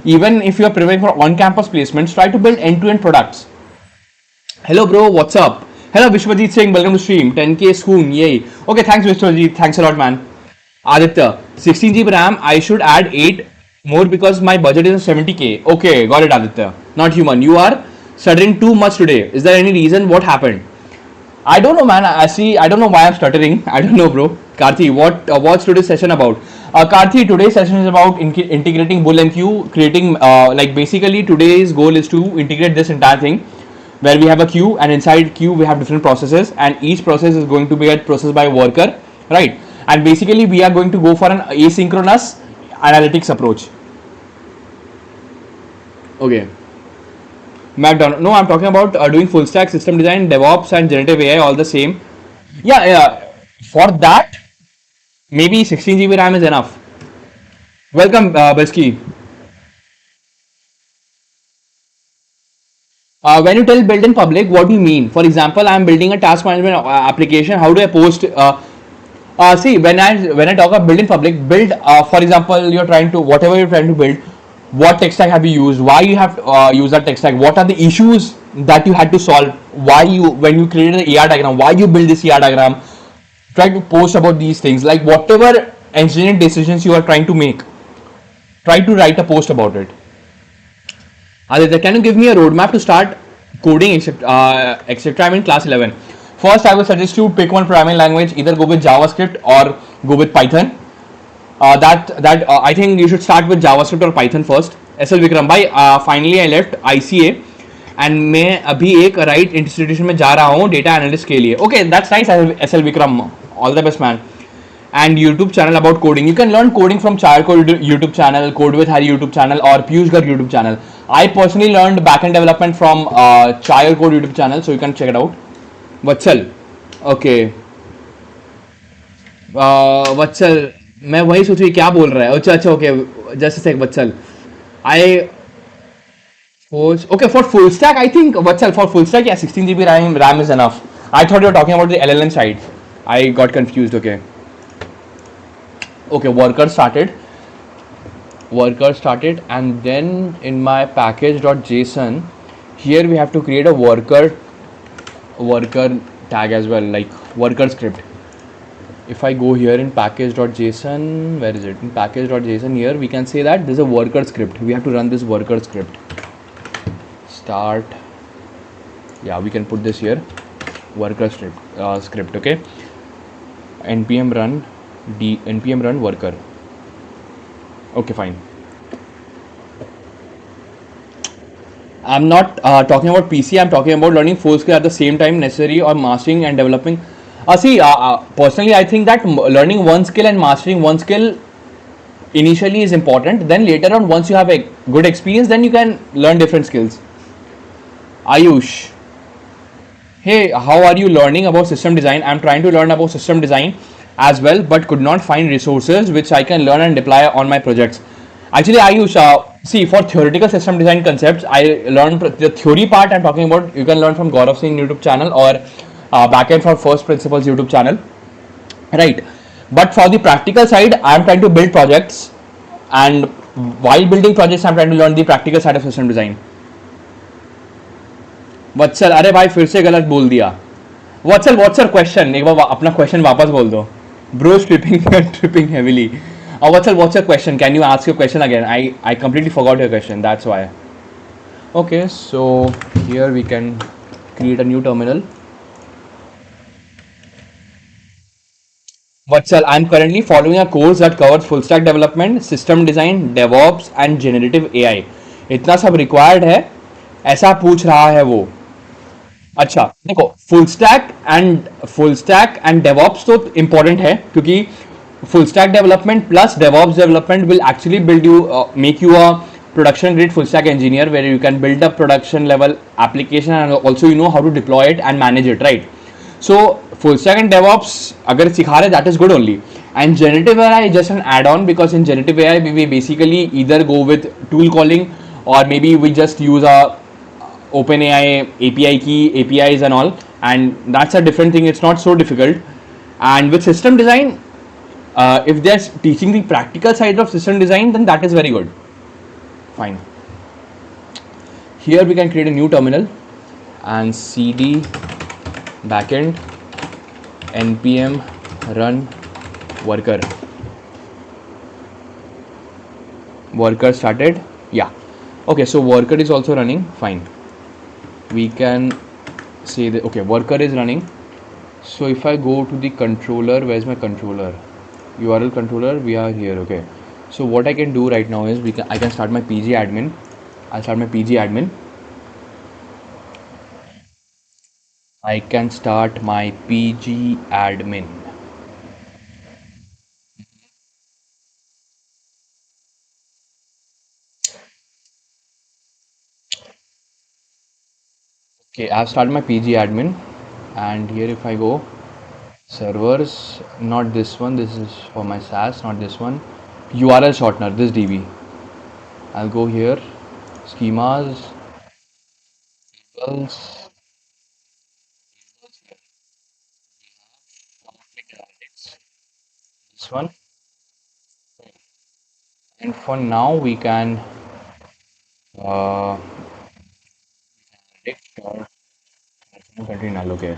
even if you're preparing for on-campus placements, try to build end-to-end products. Hello, bro. What's up? Hello, Vishwajit Singh. Welcome to stream. 10K Schoon. Yay. Okay, thanks, Vishwajit. Thanks a lot, man. Aditya, 16 GB RAM. I should add 8 more because my budget is 70K. Okay, got it, Aditya. Not human. You are stuttering too much today. Is there any reason? What happened? I don't know, man. I don't know why I'm stuttering. I don't know, bro. Karthi, what's today's session about? Karthi, today's session is about integrating BullMQ, creating like basically today's goal is to integrate this entire thing where we have a queue and inside queue we have different processes and each process is going to be processed by a worker, right? And basically we are going to go for an asynchronous analytics approach. Okay. McDonald. No, I'm talking about doing full stack system design, DevOps, and generative AI all the same. Yeah, yeah. For that, maybe 16 GB RAM is enough. Welcome, Brisky. When you tell build in public, what do you mean? For example, I'm building a task management application. How do I post? See, when I talk about build in public, build. For example, whatever you're trying to build. What tech stack have you used? Why you have used that tech stack? What are the issues that you had to solve? When you created the AR diagram, why you build this AR diagram? Try to post about these things. Like whatever engineering decisions you are trying to make, try to write a post about it. Aditya, can you give me a roadmap to start coding, etc.? I'm in class 11. First, I would suggest you pick one programming language. Either go with JavaScript or go with Python. I think you should start with JavaScript or Python first. SL Vikram भाई, finally I left ICA and मैं अभी एक right institution में जा रहा हूँ data analyst के लिए. Okay, that's nice, SL Vikram. All the best, man. And YouTube channel about coding. You can learn coding from Char Code YouTube channel, Code with Harry YouTube channel, or Piyush Garg YouTube channel. I personally learned backend development from Char Code YouTube channel, so you can check it out. Vatsal, okay. Vatsal, मैं वही सोच रही क्या बोल रहा है. अच्छा okay, just sec Vatsal. I okay for full stack. I think Vatsal for full stack, yeah, 16 GB RAM is enough. I thought you were talking about the LLM side. I got confused. Okay, worker started, and then in my package.json, here we have to create a worker tag as well, like worker script. If I go here in package.json, where is it? In package.json, here we can say that there's a worker script. We have to run this worker script. Start. Yeah, we can put this here. Worker script. Okay. npm run worker. Okay, fine. I'm not talking about PC. I'm talking about learning full skill at the same time necessary or mastering and developing. Personally, I think that learning one skill and mastering one skill initially is important. Then later on, once you have a good experience, then you can learn different skills. Ayush, hey, how are you learning about system design? I'm trying to learn about system design as well, but could not find resources which I can learn and deploy on my projects. Actually, Ayush, see, for theoretical system design concepts, I learned the theory part. I'm talking about you can learn from Gaurav Singh YouTube channel or Backend for First Principles YouTube channel, right? But for the practical side, I'm trying to build projects, and while building projects, I'm trying to learn the practical side of system design. वत्सल, अरे भाई फिर से गलत बोल दिया. वत्सल, what's your question? एक बार अपना question वापस बोल दो. Bro, tripping heavily. Vatsal, what's your question? Can you ask your question again? I completely forgot your question. That's why. Okay, so here we can create a new terminal. Vatsal, I'm currently following a course that covers full stack development, system design, DevOps and generative AI. इतना सब required है, ऐसा पूछ रहा है वो. अच्छा देखो, full stack and DevOps तो important है क्योंकि full stack development plus DevOps development will actually build you, make you a production grade full stack engineer where you can build a production level application and also you know how to deploy it and manage it, right? So full stack and DevOps, agar sikha rahe, that is good only. And generative AI is just an add-on because in generative AI we basically either go with tool calling or maybe we just use a OpenAI API key, APIs and all, and that's a different thing. It's not so difficult. And with system design, if they're teaching the practical side of system design, then that is very good. Fine. Here we can create a new terminal and cd backend npm run worker. Worker started. Yeah. Okay, so worker is also running. Fine. We can say that okay, worker is running. So if I go to the controller, where's my controller? URL controller, we are here. Okay, so what I can do right now is I can start my pg admin. I'll start my pg admin. I can start my pg admin. Okay, I've started my pg admin, and here if I go servers, not this one, this is for my SaaS, not this one, URL shortener, this DB. I'll go here, schemas, tables, this one, and for now we can uh, okay.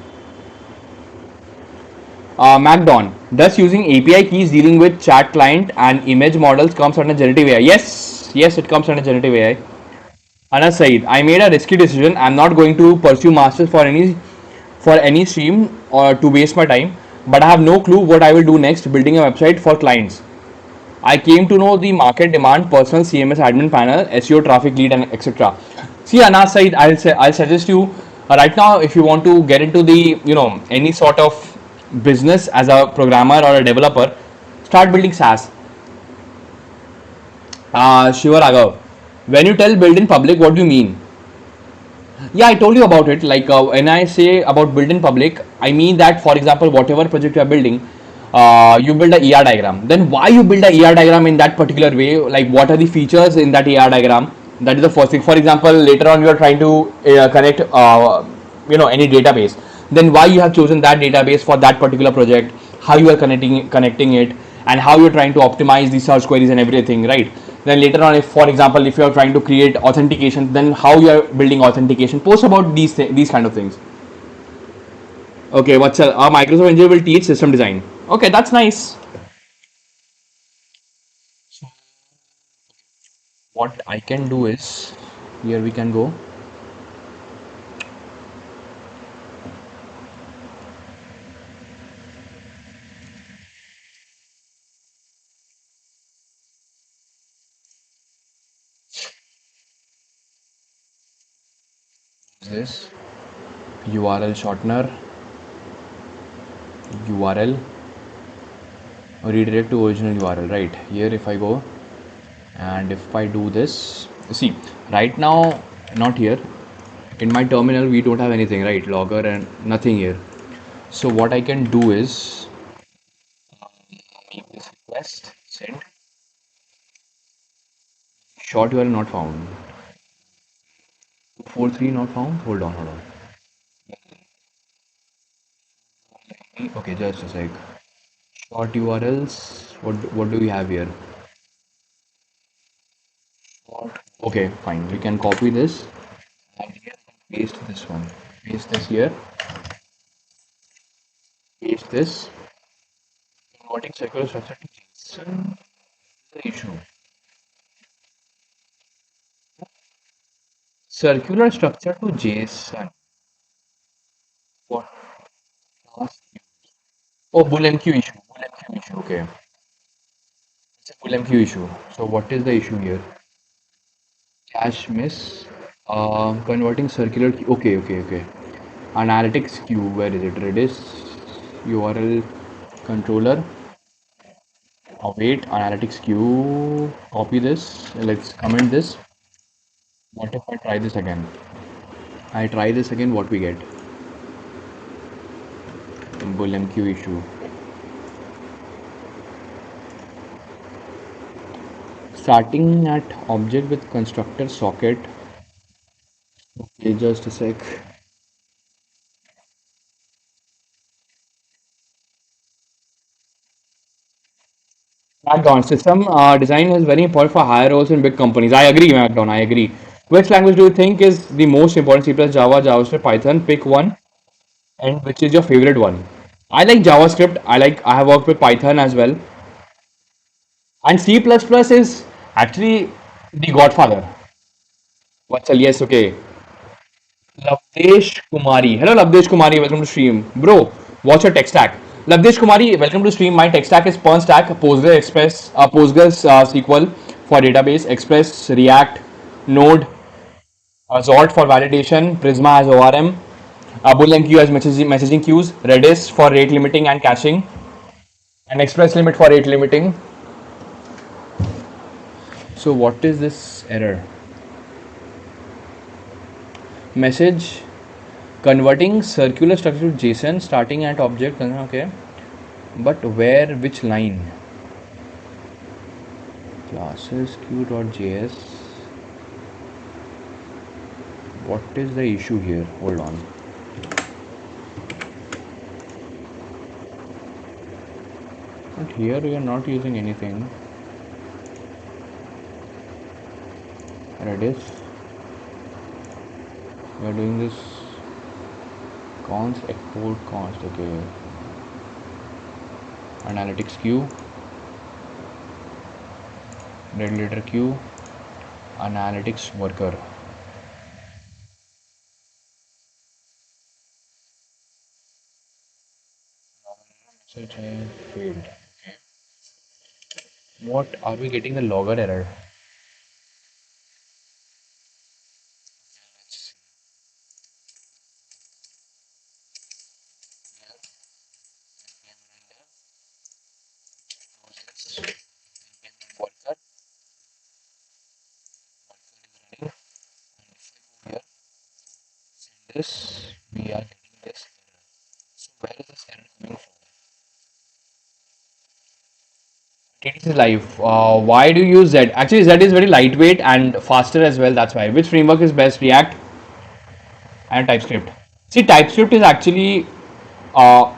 Macdon, thus using API keys dealing with chat client and image models comes under generative AI. Yes, yes, it comes under generative AI. Anas Said, I made a risky decision. I'm not going to pursue masters for any stream or to waste my time. But I have no clue what I will do next. Building a website for clients. I came to know the market demand, personal CMS admin panel, SEO traffic lead, and etc. See, Anas Said, I'll suggest you right now if you want to get into the any sort of business as a programmer or a developer, start building SaaS. Shiva Raghav, when you tell build in public, what do you mean? Yeah, I told you about it. Like when I say about build in public, I mean that for example, whatever project you are building, you build a ER diagram. Then why you build a ER diagram in that particular way? Like what are the features in that ER diagram? That is the first thing. For example, later on you are trying to connect, any database. Then why you have chosen that database for that particular project? How you are connecting it, and how you are trying to optimize the search queries and everything, right? Then later on, if for example if you are trying to create authentication, then how you are building authentication, post about these kind of things. Okay, what's our Microsoft engineer will teach system design. Okay, that's nice. What I can do is, here we can go, this URL shortener, URL redirect to original URL, right? Here if I go and if I do this, see right now, not here in my terminal we don't have anything, right? Logger and nothing here. So what I can do is make this request, send, short URL not found, 43 not found, hold on, okay, just a sec. Short URLs, what do we have here? Okay, fine, we can copy this and here paste this one, paste this here, paste this, converting circular structure to JSON, the issue. Circular structure to JSON. What? Oh, BullMQ issue. BullMQ issue. Okay. It's a BullMQ issue. So what is the issue here? Cache miss. Converting circular. Okay. Analytics queue. Where is it? Redis URL controller. Wait, analytics queue. Copy this. Let's comment this. What if I try this again? I try this again. What we get? BullMQ issue. Starting at object with constructor socket. Okay, just a sec. Background system design is very important for higher roles in big companies. I agree, Background. I agree. Which language do you think is the most important? C plus Java, JavaScript, Python. Pick one, and which is your favorite one? I like JavaScript. I have worked with Python as well, and C plus plus is actually the godfather. What's yes, okay. Lavdesh Kumari. Hello, Lavdesh Kumari. Welcome to stream. Bro, what's your tech stack? Lavdesh Kumari, welcome to stream. My tech stack is Pern Stack, Postgres Express, Postgres SQL for database, Express, React, Node, Zort for validation, Prisma as ORM, BullMQ as messaging queues, Redis for rate limiting and caching, and Express limit for rate limiting. So what is this error? Message converting circular structure to JSON starting at object. Okay, but where, which line? Classes q.js. What is the issue here? Hold on. But here we are not using anything. Redis. We are doing this const export const. Okay. Analytics queue. Red letter queue. Analytics worker. Search failed. What are we getting the logger error? Worker here. This we are getting this error. So where is this error coming from? TTC Live. Why do you use Z? Actually, Z is very lightweight and faster as well. That's why. Which framework is best? React and TypeScript. See, TypeScript is actually uh,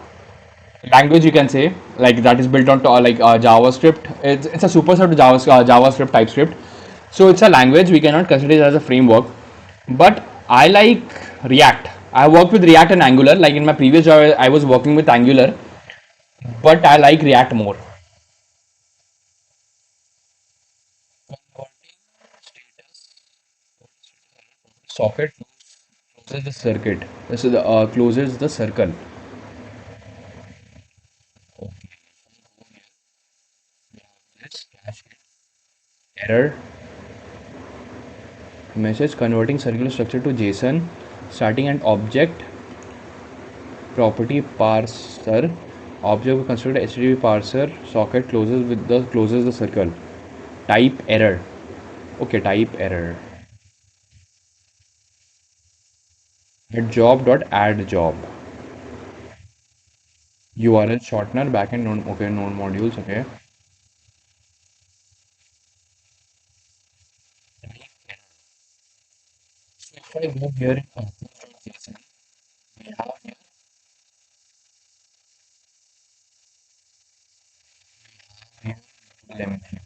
language you can say like that is built on JavaScript. It's a superset of JavaScript TypeScript. So it's a language we cannot consider it as a framework. But I like React. I worked with React and Angular. Like in my previous job, I was working with Angular, but I like React more. Socket closes the circuit. This is the closes the circle. Let's catch error message converting circular structure to JSON starting an object property parser object will construct HTTP parser socket closes the circle type error. Okay, type error at job.add job URL shortener backend node. Okay, node modules. Okay, so if I go here in compose.json we have here BullMQ.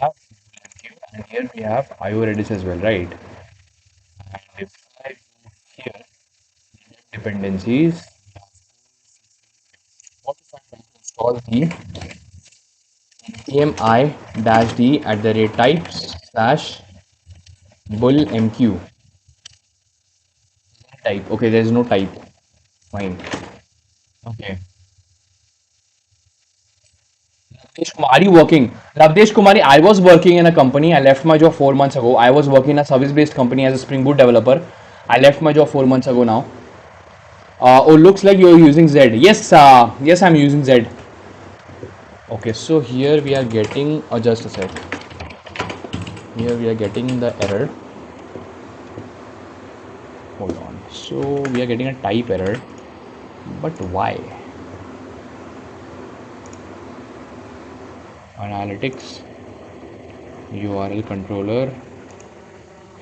Have BullMQ and here we have IO Redis as well, right? And if I go here dependencies, what if I try to install the ami-d at the rate types slash BullMQ type? Okay, there is no type. Fine. Okay. Lavdesh Kumar, are you working? Lavdesh Kumari, I was working in a company. I left my job 4 months ago. I was working in a service-based company as a Spring Boot developer. I left my job 4 months ago now. Oh, looks like you're using Z. Yes, yes, I'm using Z. Okay, so here we are getting, just a sec. Here we are getting the error. Hold on. So we are getting a type error, but why? Analytics, URL controller,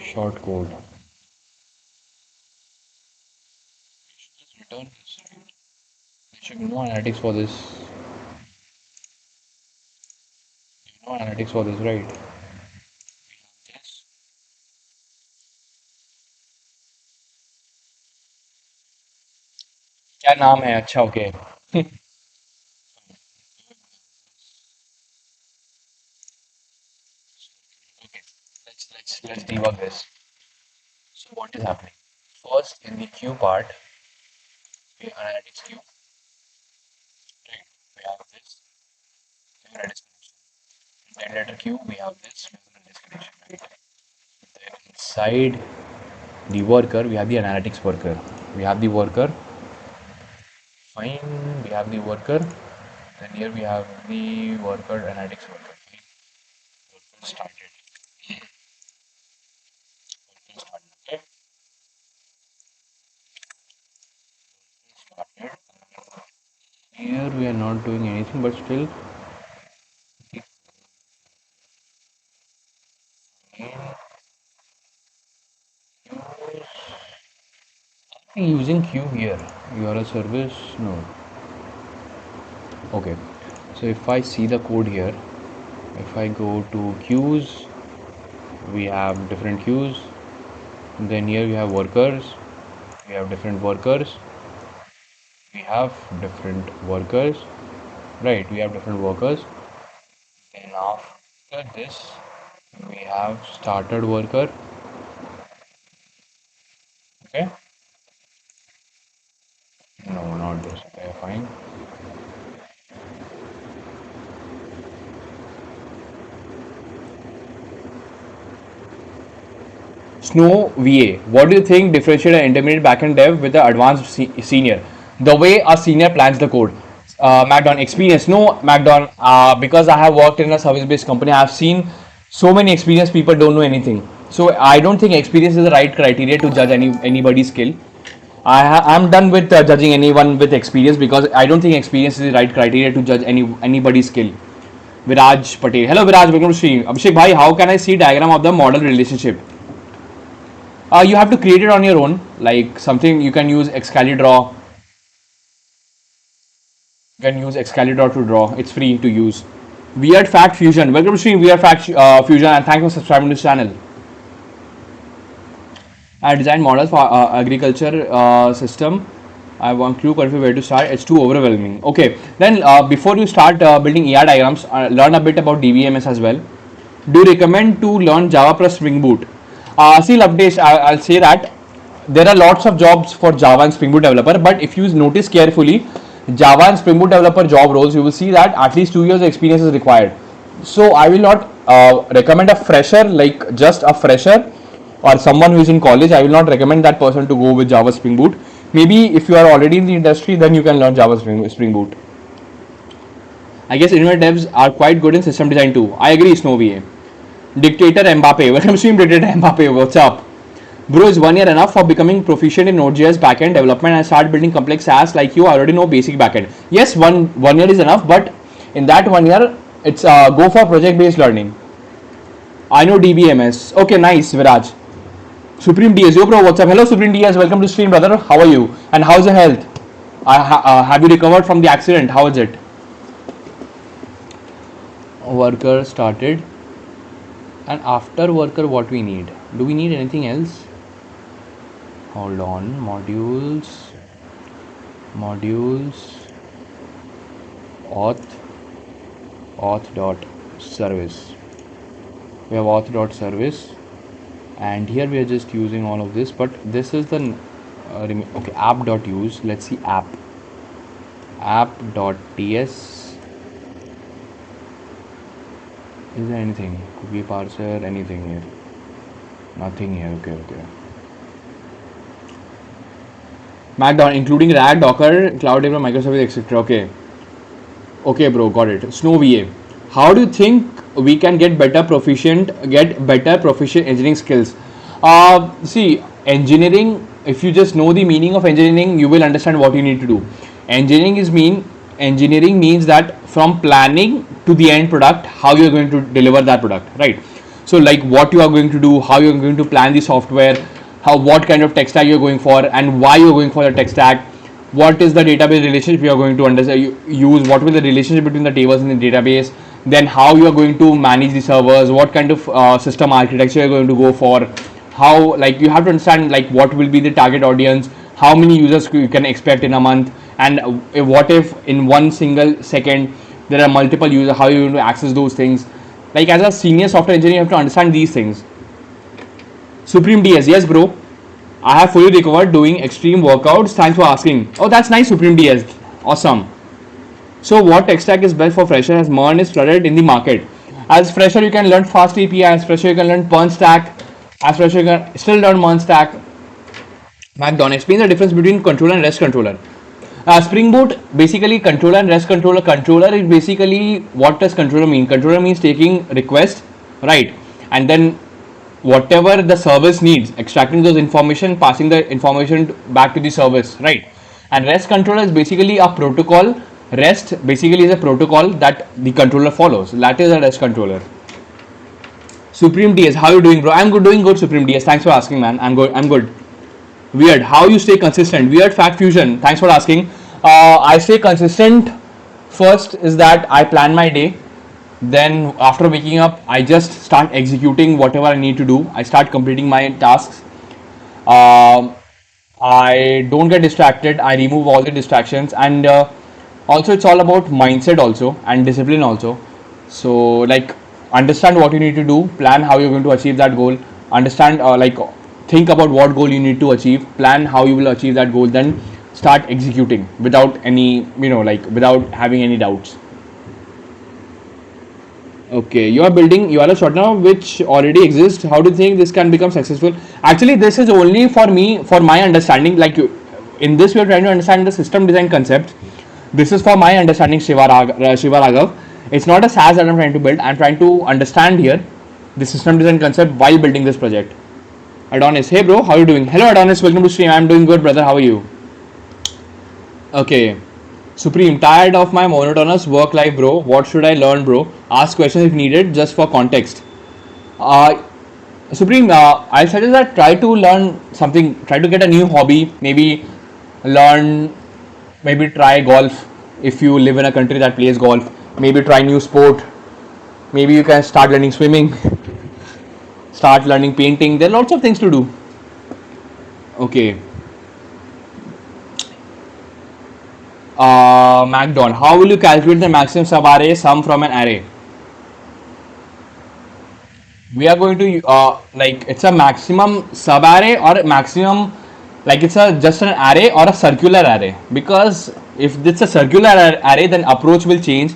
short code. Return this, right? There should be no analytics for this. No analytics for this, right? Yes. क्या नाम है अच्छा okay okay let's debug this. So what is happening? First in the queue part, we analytics queue, right? We have this Redis connection. Then later queue we have this Redis connection, right? Then inside the worker we have the analytics worker. We have the worker. Fine. We have the worker. Then here we have the worker analytics worker. Fine. Worker started. Worker started. Okay. Started. Here we are not doing anything, but still using queue here. URL service, no. Okay. So if I see the code here, if I go to queues, we have different queues. Then here we have workers. We have different workers. We have different workers. Right, we have different workers. Then after this, we have started worker. Okay. No, not this. Okay, fine. Snow VA. What do you think differentiate an intermediate backend dev with the advanced senior? The way a senior plans the code. Macdon experience. No, Macdon. Because I have worked in a service-based company, I have seen so many experienced people don't know anything. So I don't think experience is the right criteria to judge anybody's skill. I'm done with judging anyone with experience because I don't think experience is the right criteria to judge anybody's skill. Viraj Patel. Hello Viraj, welcome to stream. Abhishek bhai, how can I see diagram of the model relationship? You have to create it on your own, like something you can use Excalidraw. You can use Excalidraw to draw. It's free to use. Weird Fact Fusion. Welcome to stream Weird Fact Fusion, and thanks for subscribing to this channel. I design models for agriculture system. I want clue confirm where to start. It's too overwhelming. Okay, then before you start building ER diagrams, learn a bit about DBMS as well. Do you recommend to learn Java plus Spring Boot? See, Lovedays, I'll say that there are lots of jobs for Java and Spring Boot developer, but if you notice carefully, Java and Spring Boot developer job roles, you will see that at least 2 years experience is required. So I will not recommend a fresher, like just a fresher or someone who is in college. I will not recommend that person to go with Java Spring Boot. Maybe if you are already in the industry, then you can learn Java Spring Boot. I guess internet devs are quite good in system design too. I agree, Snowy. Dictator Mbappe. Welcome to stream, Dictator Mbappe. What's up? Bro, is 1 year enough for becoming proficient in Node.js backend development and start building complex SaaS like you already know basic backend? Yes, one year is enough, but in that 1 year, it's go for project based learning. I know DBMS. Okay, nice, Viraj. Supreme DS, yo bro, what's up? Hello, Supreme DS. Welcome to stream, brother. How are you? And how's your health? Have you recovered from the accident? How is it? Worker started. And after worker, what we need? Do we need anything else? Hold on. Modules. Auth dot service. We have auth dot service. And here we are just using all of this, but this is the okay, app.use. Let's see app.ts. Is there anything? Cookie parser, anything here? Nothing here. Okay. Markdown, including RAG, Docker, Cloud Development, Microservice, etc. Okay. Okay, bro, got it. Snow VA. How do you think we can get better proficient engineering skills? See, engineering. If you just know the meaning of engineering, you will understand what you need to do. Engineering is mean. Engineering means that from planning to the end product, how you are going to deliver that product, right? So, like what you are going to do, how you are going to plan the software, how what kind of tech stack you are going for, and why you are going for the tech stack, what is the database relationship you are going to understand use, what will the relationship between the tables in the database, then how you are going to manage the servers, what kind of system architecture you are going to go for, how, like, you have to understand like what will be the target audience, how many users you can expect in a month, and what if in one single second there are multiple users, how you are going to access those things. Like, as a senior software engineer, you have to understand these things. Supreme DS, yes, bro. I have fully recovered doing extreme workouts. Thanks for asking. Oh, that's nice, Supreme DS. Awesome. So, what tech stack is best for fresher as MERN is flooded in the market? As fresher, you can learn Fast API. As fresher, you can learn Pern stack. As fresher, you can still learn MERN stack. McDon, explain the difference between controller and REST controller. Spring Boot, basically controller and REST controller. Controller is basically, what does controller mean? Controller means taking request, right? And then whatever the service needs, extracting those information, passing the information back to the service, right? And REST controller is basically a protocol. REST basically is a protocol that the controller follows. That is a REST controller. Supreme DS, how are you doing, bro? I'm good, doing good, Supreme DS. Thanks for asking, man. I'm good. I'm good. Weird, how you stay consistent? Weird Fact Fusion, thanks for asking. I stay consistent. First is that I plan my day. Then after waking up, I just start executing whatever I need to do. I start completing my tasks. Um I don't get distracted. I remove all the distractions, and also it's all about mindset also and discipline also. So, like, understand what you need to do, plan how you're going to achieve that goal, understand, like, think about what goal you need to achieve, plan how you will achieve that goal, then start executing without any, like, without having any doubts. Okay, you are a short now which already exists. How do you think this can become successful? Actually, this is only for me, for my understanding. Like, in this, we are trying to understand the system design concept. This is for my understanding, Shiva Raghav. It's not a SaaS that I'm trying to build. I'm trying to understand here the system design concept while building this project. Adonis, hey bro, how are you doing? Hello Adonis, welcome to stream. I'm doing good, brother. How are you? Okay. Supreme, tired of my monotonous work life, bro. What should I learn, bro? Ask questions if needed, just for context. Uh, Supreme, I suggest that try to learn something, try to get a new hobby, maybe learn, maybe try golf if you live in a country that plays golf, maybe try new sport, maybe you can start learning swimming, start learning painting. There are lots of things to do. Okay. MacDon, how will you calculate the maximum subarray sum from an array? We are going to, like, it's a maximum subarray or maximum, like, it's a just an array or a circular array, because if it's a circular array, then approach will change.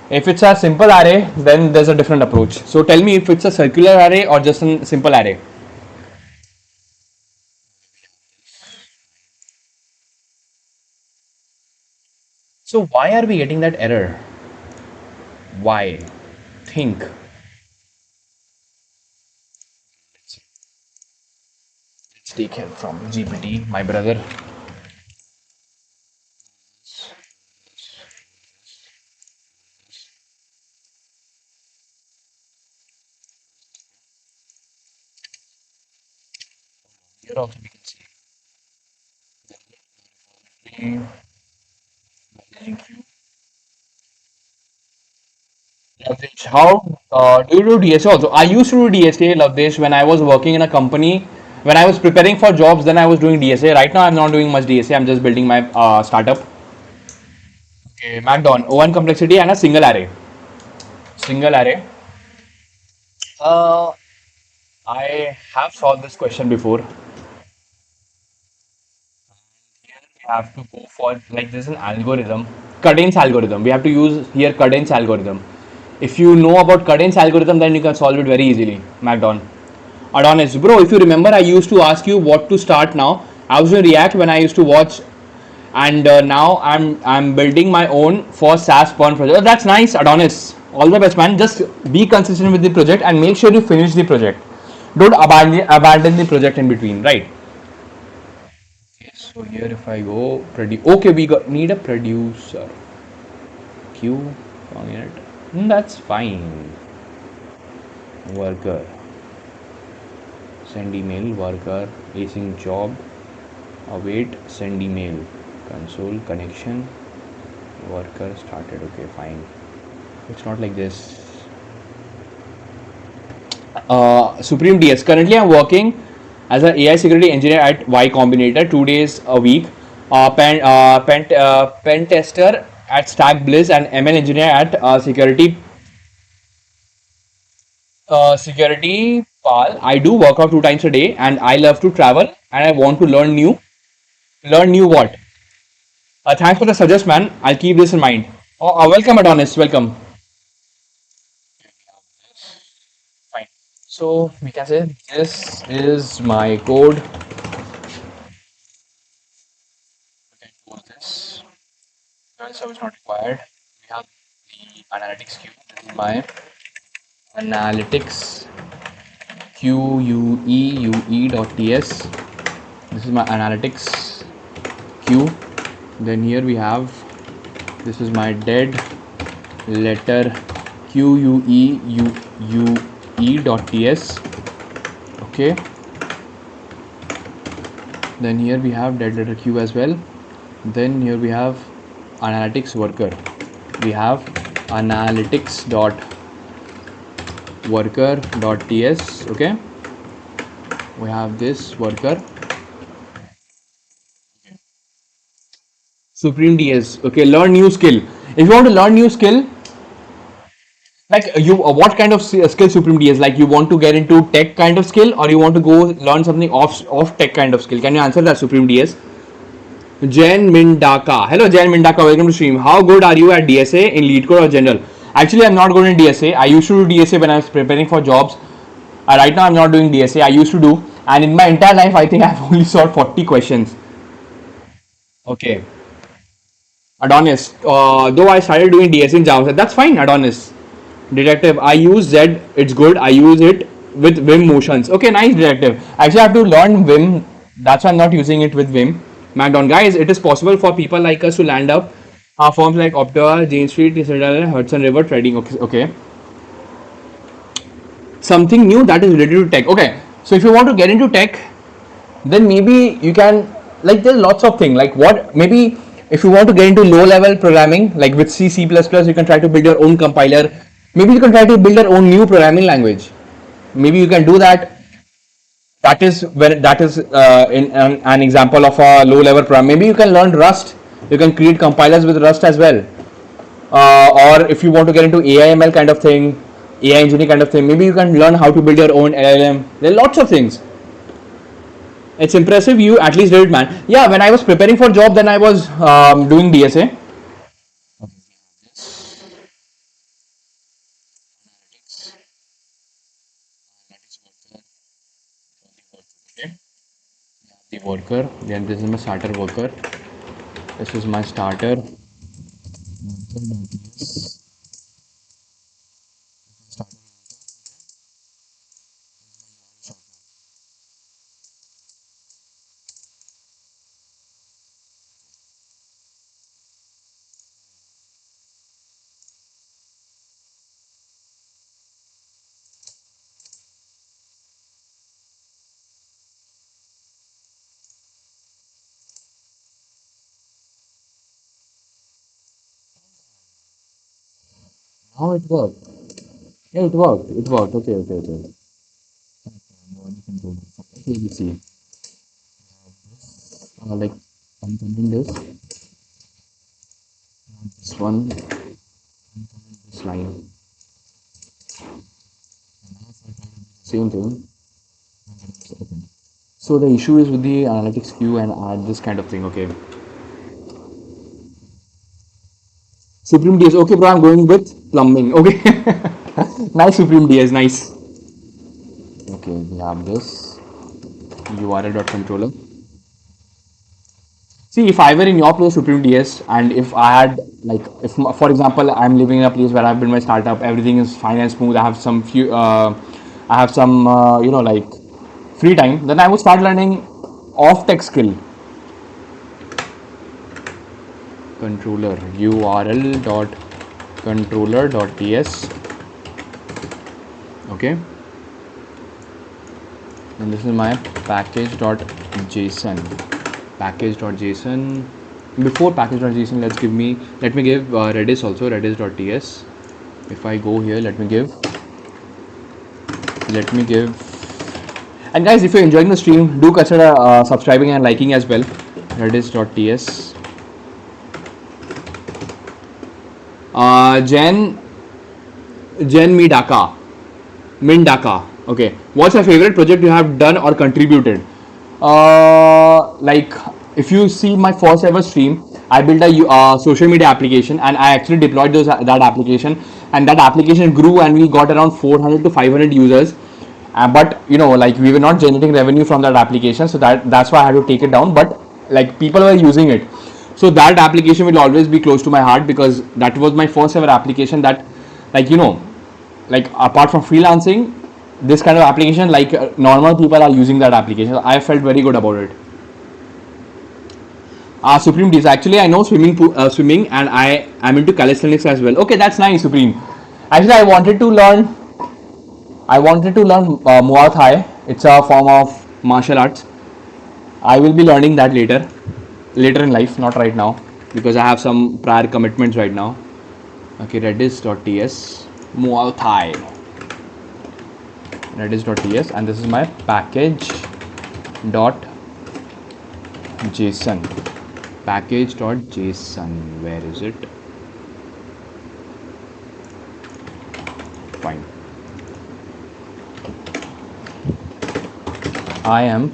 If it's a simple array, then there's a different approach. So tell me if it's a circular array or just a simple array. So why are we getting that error? Why? Think. Let's take help from GPT, my brother. Here also we can see. Thank you. Lavdesh, how do you do DSA also? I used to do DSA, Lavdesh, when I was working in a company. When I was preparing for jobs, then I was doing DSA. Right now, I'm not doing much DSA. I'm just building my startup. Okay, MacDon, O1 complexity and a single array. Single array. Uh, I have solved this question before. Here we have to go for, like, this is an algorithm, cadence algorithm. We have to use here cadence algorithm. If you know about cadence algorithm, then you can solve it very easily. MacDon. Adonis, bro, if you remember, I used to ask you what to start now I was doing React when I used to watch, and now I'm building my own for SaaS Pwn project. Oh, that's nice, Adonis. All the best, man. Just be consistent with the project and make sure you finish the project. Don't abandon the project in between, right? Okay, so here if I go produce, okay, we got need a producer. Q, 1 minute. That's fine. Worker, send email. Worker, async job. Await, send email. Console connection. Worker started. Okay, fine. It's not like this. Supreme DS. Currently, I'm working as an AI security engineer at Y Combinator, 2 days a week. Pen tester at Stack Bliss, and ML engineer at Security Pal. I do work out 2 times a day, and I love to travel, and I want to learn new. Learn new what? Thanks for the suggest, man. I'll keep this in mind. Welcome, Adonis. Welcome. Fine. So we can say this is my code. We can close this. Current service not required. We have the analytics queue. This is my analytics queueue.ts. This is my analytics queue. Then here we have, this is my dead letter queueue.ts. Okay. Then here we have dead letter queue as well. Then here we have analytics worker. We have analytics.worker.ts. Okay. We have this worker. Supreme DS. Okay, learn new skill. If you want to learn new skill, like you, what kind of skill Supreme DS? Like you want to get into tech kind of skill, or you want to go learn something off tech kind of skill? Can you answer that, Supreme DS? Jen Mindaka. Hello, Jen Mindaka. Welcome to stream. How good are you at DSA in lead code or general? Actually, I'm not good in DSA. I used to do DSA when I was preparing for jobs. Right now, I'm not doing DSA. I used to do, and in my entire life, I think I've only solved 40 questions. Okay. Adonis, though I started doing DS in Java, that's fine. Adonis, detective, I use Z. It's good. I use it with Vim motions. Okay, nice, detective. Actually, I have to learn Vim. That's why I'm not using it with Vim. Macdon, guys, it is possible for people like us to land up firms like Optiva, Jane Street, Hudson River Trading. Okay, okay. Something new that is related to tech. Okay, so if you want to get into tech, then maybe you can, like, there's lots of things, like what maybe if you want to get into low level programming, like with C++, you can try to build your own compiler. Maybe you can try to build your own new programming language. Maybe you can do that. That is in an example of a low level program. Maybe you can learn Rust. You can create compilers with Rust as well. Or if you want to get into AI/ML kind of thing, AI engineering kind of thing, maybe you can learn how to build your own LLM. There are lots of things. It's impressive you at least did it, man. Yeah, when I was preparing for job, then I was doing DSA. The worker. Then this is my starter worker. This is my starter. How it worked? Yeah, it worked. It worked. Okay, okay, okay. Okay, you see, like I'm coming this one, this line, same thing. So the issue is with the analytics queue and this kind of thing. Okay. Supreme DS. Okay, bro. I'm going with plumbing. Okay. Nice, Supreme DS. Nice. Okay, we have this URL.controller. See, if I were in your place, Supreme DS, and if I had like, if for example, I'm living in a place where I've built my startup, everything is fine and smooth. I have some, like free time. Then I would start learning off tech skill. Controller URL dot controller dot ts. Okay, and this is my package.json. Package.json. Before package.json, let me give redis also, redis.ts. If I go here, let me give, and guys, if you're enjoying the stream, do consider subscribing and liking as well. Redis.ts. Jen Midaka. Mindaka. Okay. What's your favorite project you have done or contributed? Like, if you see my first ever stream, I built a social media application and I actually deployed that application, and that application grew and we got around 400 to 500 users. But like we were not generating revenue from that application, so that's why I had to take it down. But like people were using it, so that application will always be close to my heart because that was my first ever application that, like like apart from freelancing, this kind of application, like normal people are using that application. I felt very good about it. Supreme D's. Actually, I know swimming, and I am into calisthenics as well. Okay, that's nice, Supreme. Actually, I wanted to learn Muay Thai. It's a form of martial arts. I will be learning that later in life, not right now, because I have some prior commitments right now. Okay, redis.ts, Muay Thai, redis.ts, and this is my package.json. Package.json. Where is it? Fine. I am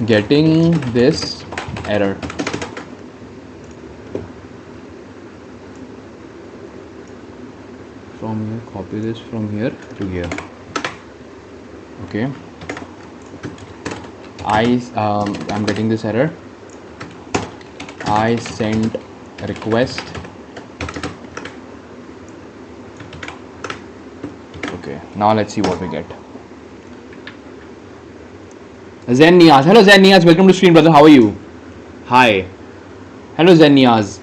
getting this error. From here, copy this from here to here. Okay. I'm getting this error. I sent request. Okay. Now let's see what we get. Zen Niaz. Hello Zen Niaz. Welcome to stream, brother. How are you? Hi. Hello Zen Niaz.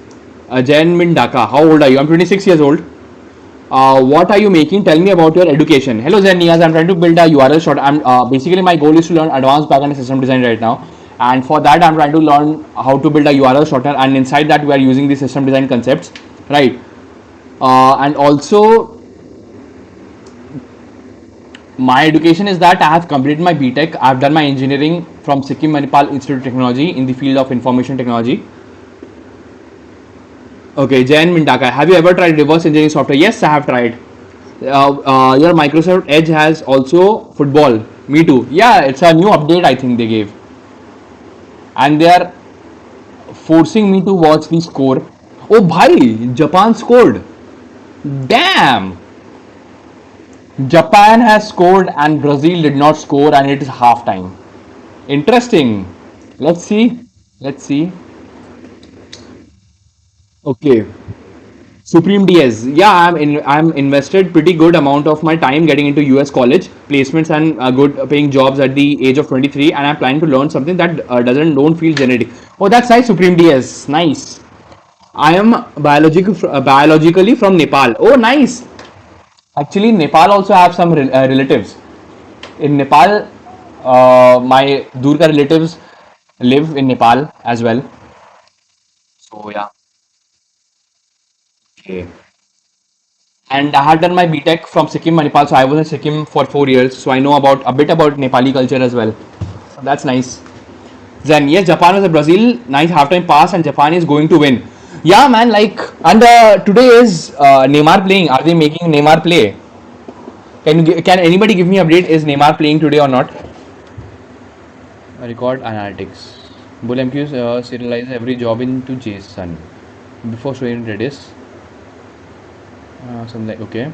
Jen Mindaka. How old are you? I'm 26 years old. What are you making? Tell me about your education. Hello Zen Niaz. I'm trying to build a URL short. Basically my goal is to learn advanced backend system design right now. And for that I'm trying to learn how to build a URL shortener, and inside that we are using the system design concepts, right? And also my education is that I have completed my BTech. I've done my engineering from Sikkim Manipal Institute of Technology in the field of information technology. Okay, Jayan Mindaka, have you ever tried reverse engineering software? Yes, I have tried. Your Microsoft Edge has also football. Me too. Yeah, it's a new update I think they gave, and they are forcing me to watch the score. Oh, bhai, Japan scored. Damn. Japan has scored and Brazil did not score, and it is half time. Interesting. Let's see. Let's see. Okay. Supreme DS. Yeah, I'm invested pretty good amount of my time getting into US college placements and good paying jobs at the age of 23, and I'm planning to learn something that don't feel generic. Oh, that's nice, Supreme DS. Nice. I am biologically from Nepal. Oh, nice. Actually, Nepal also have some relatives. In Nepal, my Durga relatives live in Nepal as well. So yeah. Okay. And I had done my BTech from Sikkim, Manipal. So I was in Sikkim for 4 years. So I know about a bit about Nepali culture as well. So that's nice. Then yes, Japan was a Brazil. Nice halftime pass, and Japan is going to win. Yeah, man. Like, and today is Neymar playing. Are they making Neymar play? Can anybody give me update? Is Neymar playing today or not? Record analytics. BullMQ serializes every job into JSON before showing Redis. Something okay.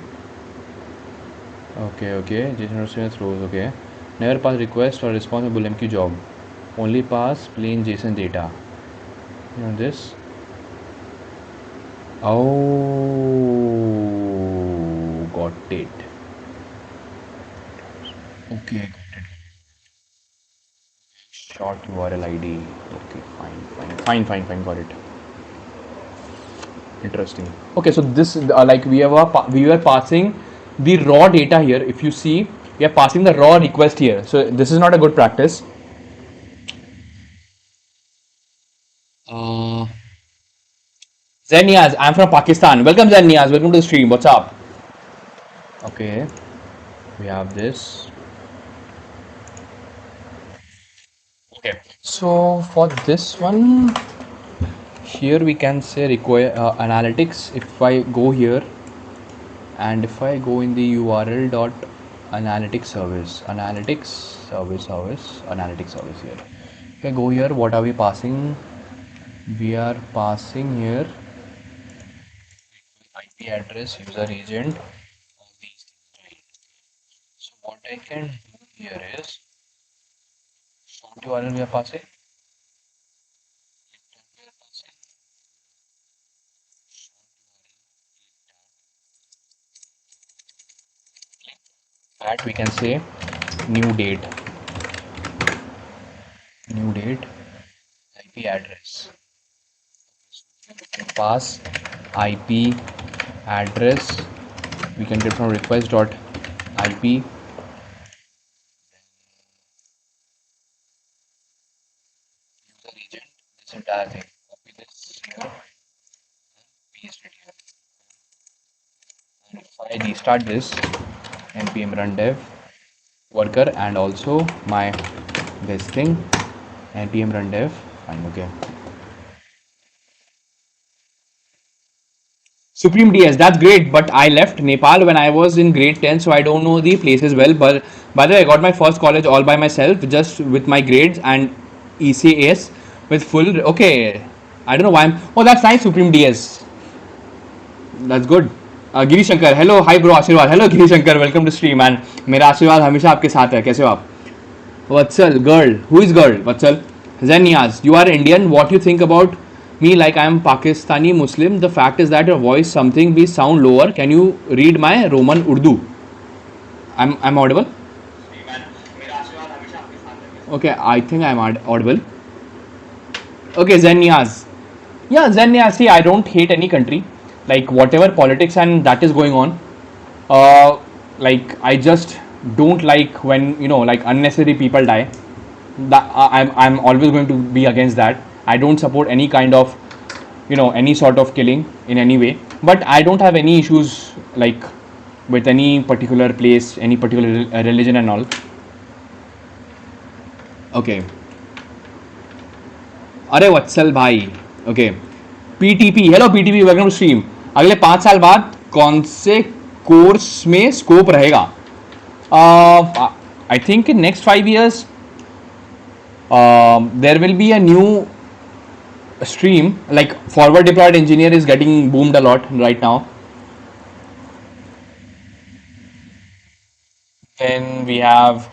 Okay. JSON throws. Okay. Never pass request or response to BullMQ job. Only pass plain JSON data. This. Oh, got it. Okay, got it. Short URL ID. Okay, fine. Got it. Interesting. Okay, so this like we were passing the raw data here. If you see, we are passing the raw request here. So this is not a good practice. Uh, Zeniaz, I'm from Pakistan. Welcome, Zeniaz. Welcome to the stream. What's up? Okay, we have this. Okay, so for this one, here we can say require analytics. If I go here and if I go in the URL dot analytics service here. If I go here, what are we passing? We are passing here IP address, user agent, all these things, right? So what I can do here is short URL we are passing. That we can say new date, IP address. We can pass IP address. We can get from request dot IP. User agent. This entire thing. Copy this here. Paste it here. And if I restart this, npm run dev worker and also my this thing npm run dev. Fine. Okay. Supreme DS, that's great, but I left Nepal when I was in grade 10, so I don't know the places well. But by the way, I got my first college all by myself, just with my grades and ECAS with full. Okay, I don't know why I'm. Oh, that's nice, Supreme DS. That's good. Giri Shankar hello hi bro Ashirwad hello Giri Shankar welcome to stream and मेरा आशीर्वाद हमेशा आपके साथ है कैसे हो आप Vatsal girl who is girl Vatsal Zen Niyaz, you are Indian. What you think about me? Like I am Pakistani Muslim. The fact is that your voice something we sound lower. Can you read my Roman Urdu? I'm audible. Okay, I think I'm audible. Okay, Zen Niyaz. Yeah, Zen Niyaz. See, I don't hate any country. Like whatever politics and that is going on. Like I just don't like when like unnecessary people die. That I'm always going to be against that. I don't support any kind of any sort of killing in any way. But I don't have any issues like with any particular place, any particular religion and all. Okay. अरे वत्सल भाई okay PTP hello PTP welcome to stream अगले 5 साल बाद कौन से course में scope रहेगा I think in next 5 years there will be a new stream like forward deployed engineer is getting boomed a lot right now. Then we have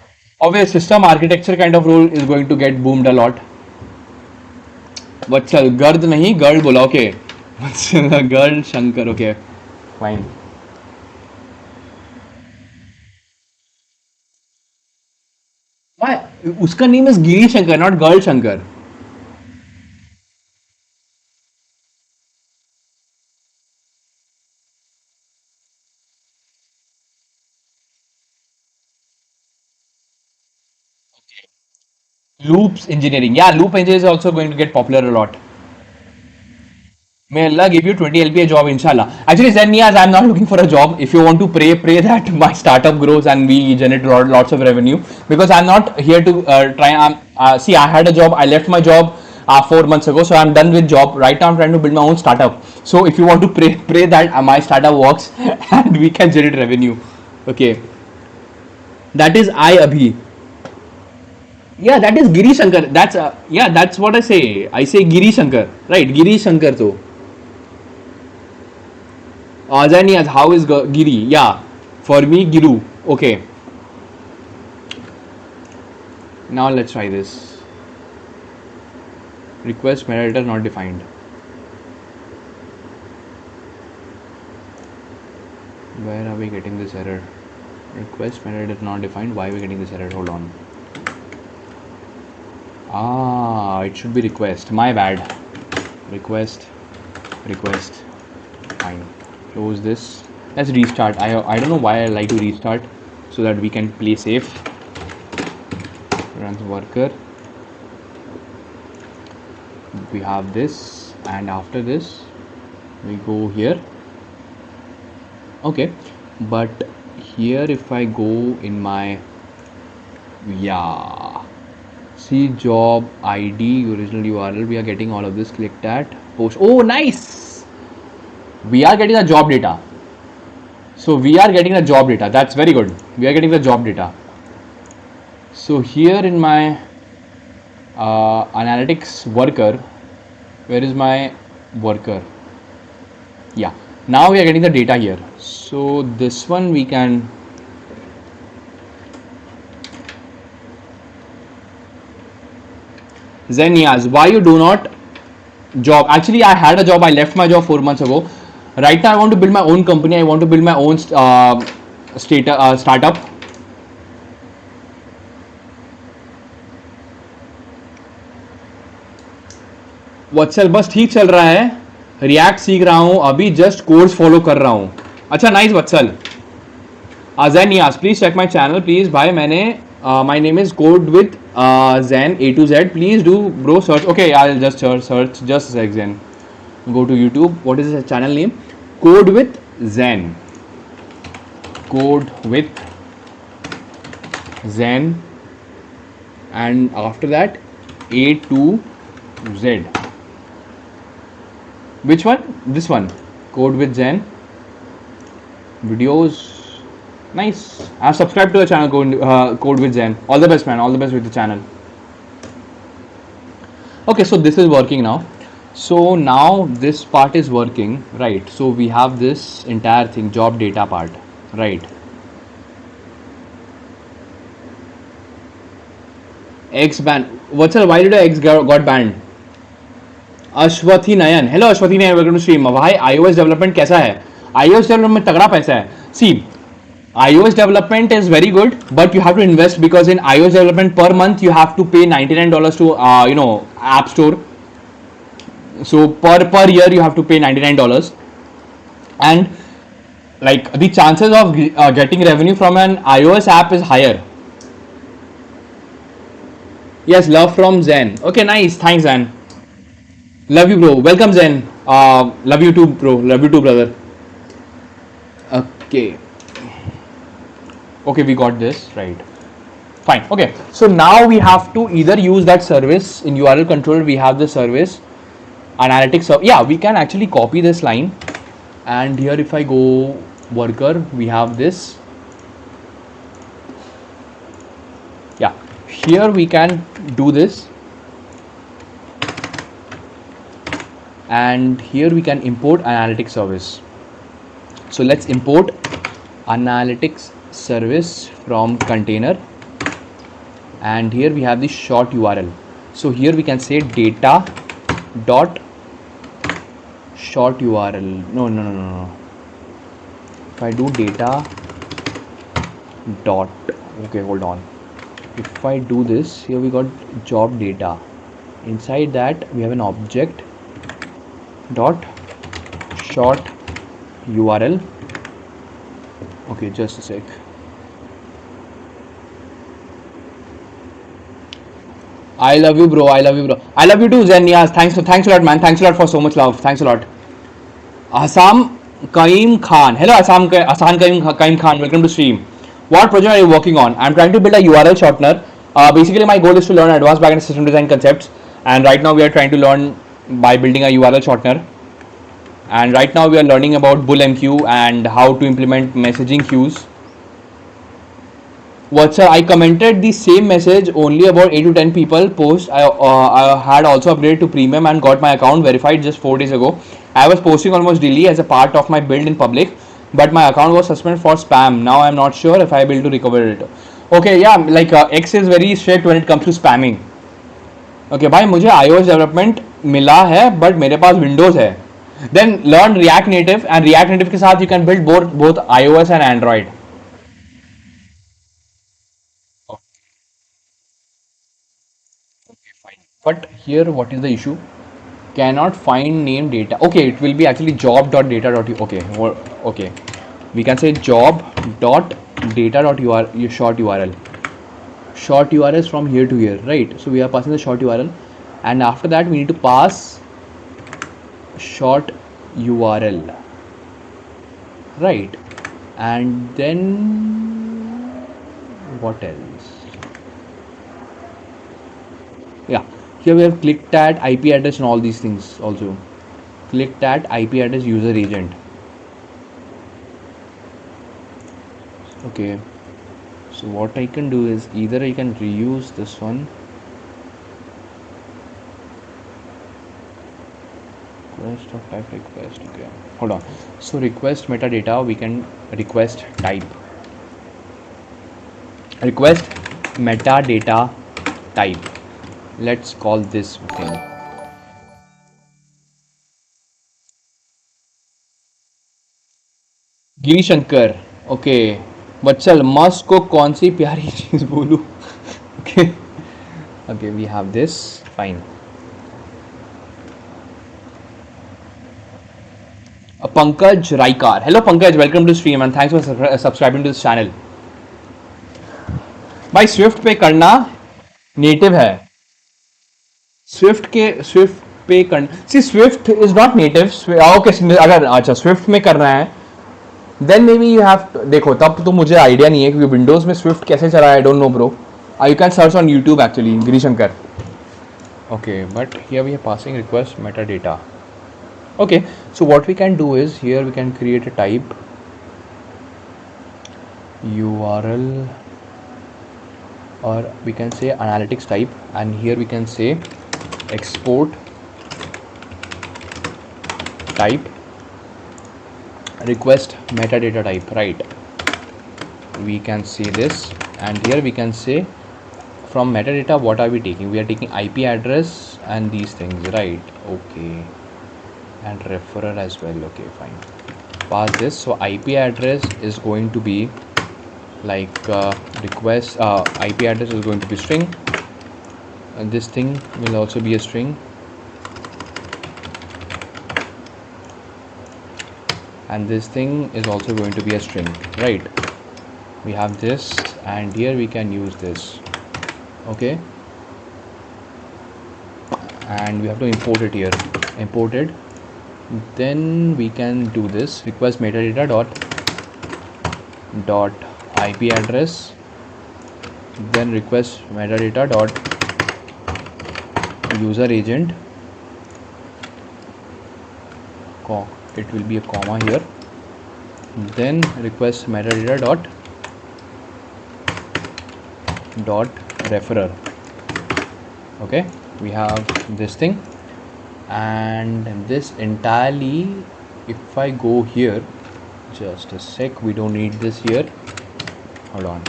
obvious system architecture kind of role is going to get boomed a lot. Vatsal गर्द नहीं girl बोला okay girl Shankar okay fine उसका name is Giri Shankar not girl Shankar loops engineering yeah loop engineering is also going to get popular a lot. May Allah give you 20 LPA job inshallah. Actually Zen Niyaz, I'm not looking for a job. If you want to pray that my startup grows and we generate lots of revenue, because I'm not here to try. See, I had a job. I left my job 4 months ago, so I'm done with job. Right now I'm trying to build my own startup. So if you want to pray that my startup works and we can generate revenue. Okay. That is I Abhi. Yeah, that is Giri Shankar. That's yeah, that's what I say. I say Giri Shankar, right? Giri Shankar though. Azanias, how is Giri? Yeah, for me Giru. Okay. Now let's try this. request metadata not defined. Where are we getting this error? Request metadata not defined. Why are we getting this error? Hold on. It should be request. My bad. Request. Fine. Close this. Let's restart. I don't know why I like to restart, so that we can play safe. Runs worker. We have this, and after this we go here. Okay, but here if I go in my see job ID original URL, we are getting all of this. Click that, post. Oh, nice, we are getting the job data. So we are getting the job data. That's very good. We are getting the job data. So here in my analytics worker, where is my worker? Yeah, now we are getting the data here. So this one we can Zenias, why you do not job? Actually, I had a job. I left my job 4 months ago. Right now I want to build my own company. I want to build my own startup. वत्सल बस ठीक चल रहा है, react सीख रहा हूँ अभी, just course follow कर रहा हूँ. अच्छा, nice Vatsal. Zenias, please check my channel please भाई. मैंने my name is code with Zen A to Z. Please do bro search. Okay, I'll just search just a sec. Zen, go to YouTube. What is the channel name? Code with Zen. Code with Zen, and after that A to Z. Which one? This one. Code with Zen. Videos. Nice. I've subscribed to the channel. Code with Zen. All the best, man. All the best with the channel. Okay, so this is working now. So now this part is working, right? So we have this entire thing, job data part, right? X ban. What's up? Why did the X got banned? Ashwathi Nayan. Hello Ashwathi Nayan, welcome to stream. भाई iOS development कैसा है? iOS development में तगड़ा पैसा है. See, iOS development is very good, but you have to invest, because in iOS development per month you have to pay $99 to App Store. So per year you have to pay $99, and like the chances of getting revenue from an iOS app is higher. Yes, love from Zen. Okay, nice. Thanks, Zen. Love you, bro. Welcome, Zen. Love you too, bro. Love you too, brother. Okay. Okay, we got this right. Fine. Okay, so now we have to either use that service in URL controller. We have the service analytics. Yeah, we can actually copy this line, and here if I go worker, we have this. Yeah, here we can do this, and here we can import analytics service. So let's import analytics service from container, and here we have the short URL. So here we can say data dot short URL. No. If I do data dot, okay, hold on. If I do this, here we got job data. Inside that we have an object dot short URL. Okay, just a sec. I love you, bro. I love you, bro. I love you too, Zen. Yes, thanks a lot, man. Thanks a lot for so much love. Thanks a lot. Assam Kaim Khan. Hello, Assam Kaim Khan. Welcome to stream. What project are you working on? I'm trying to build a URL shortener. Basically, my goal is to learn advanced backend system design concepts, and right now we are trying to learn by building a URL shortener. And right now we are learning about BullMQ and how to implement messaging queues. What's I commented the same message, only about 8 to 10 people post. I had also upgraded to premium and got my account verified just 4 days ago. I was posting almost daily as a part of my build in public, but my account was suspended for spam. Now I'm not sure if I'm able to recover it. Okay, yeah, like X is very strict when it comes to spamming. Okay भाई, मुझे iOS development मिला है but मेरे पास Windows है. Then learn React Native, and React Native के साथ you can build both both iOS and Android. But here, what is the issue? Cannot find name data. Okay, it will be actually job.data. Okay, okay. We can say job.data.ur short URL. Short URL is from here to here, right? So we are passing the short URL, and after that we need to pass short URL, right? And then what else? Yeah, here we have clicked at IP address and all these things also. Clicked at IP address user agent. Okay, so what I can do is either I can reuse this one. Request of type request. Okay, hold on. So request metadata, we can request type. Request metadata type. Let's call this thing. Giri Shankar. Okay, Vatsal Musk को कौन सी प्यारी चीज बोलूं? Okay, okay, we have this. Fine. Pankaj Raikar. Hello Pankaj, welcome to stream and thanks for subscribing to this channel. भाई Swift पे करना native है. स्विफ्ट पे करना, see Swift is not native. Okay, अगर अच्छा स्विफ्ट में करना है then may B you have, देखो तब तो मुझे आइडिया नहीं है कि विंडोज में स्विफ्ट कैसे चला है. I don't know bro. You can search on YouTube actually, Girishankar. Okay, but here we are passing request meta data. Okay, so what we can do is here we can create a type URL, or we can say analytics type, and here we can say export type request metadata type, right? We can see this, and here we can say from metadata what are we taking. We are taking IP address and these things, right? Okay, and referrer as well. Okay, fine. Pass this. So IP address is going to be like request. IP address is going to be string, and this thing will also be a string, and this thing is also going to be a string, right? We have this, and here we can use this. Okay, and we have to import it here. Imported. Then we can do this request metadata dot IP address, then request metadata dot user agent. It will be a comma here. Then request metadata dot referrer. Okay, we have this thing. And this entirely, if I go here, just a sec, we don't need this here, hold on.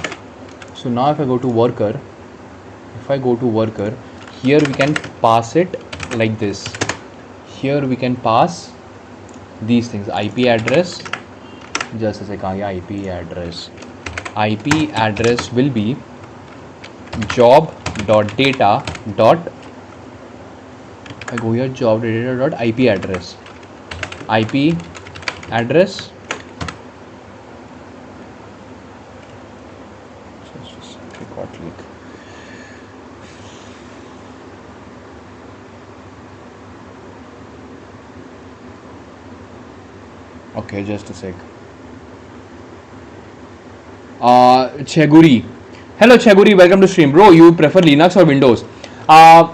So now if I go to worker, here we can pass it like this. Here we can pass these things. IP address, just a sec, IP address will be job.data. I go here, job data dot IP address. IP address. Just got leak. Okay, just a sec. Cheguri. Hello Cheguri, welcome to stream. Bro, you prefer Linux or Windows?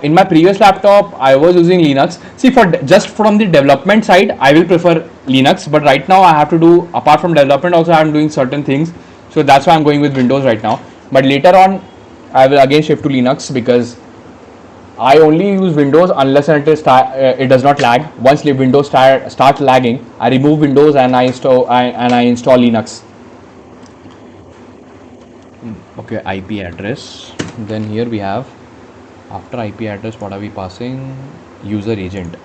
In my previous laptop, I was using Linux. See, for just from the development side, I will prefer Linux. But right now, I have to do, apart from development, also I am doing certain things. So that's why I'm going with Windows right now. But later on, I will again shift to Linux because I only use Windows unless and until it does not lag. Once Windows start lagging, I remove Windows and I install Linux. Okay, IP address. Then here we have After IP address, what are we passing? User agent.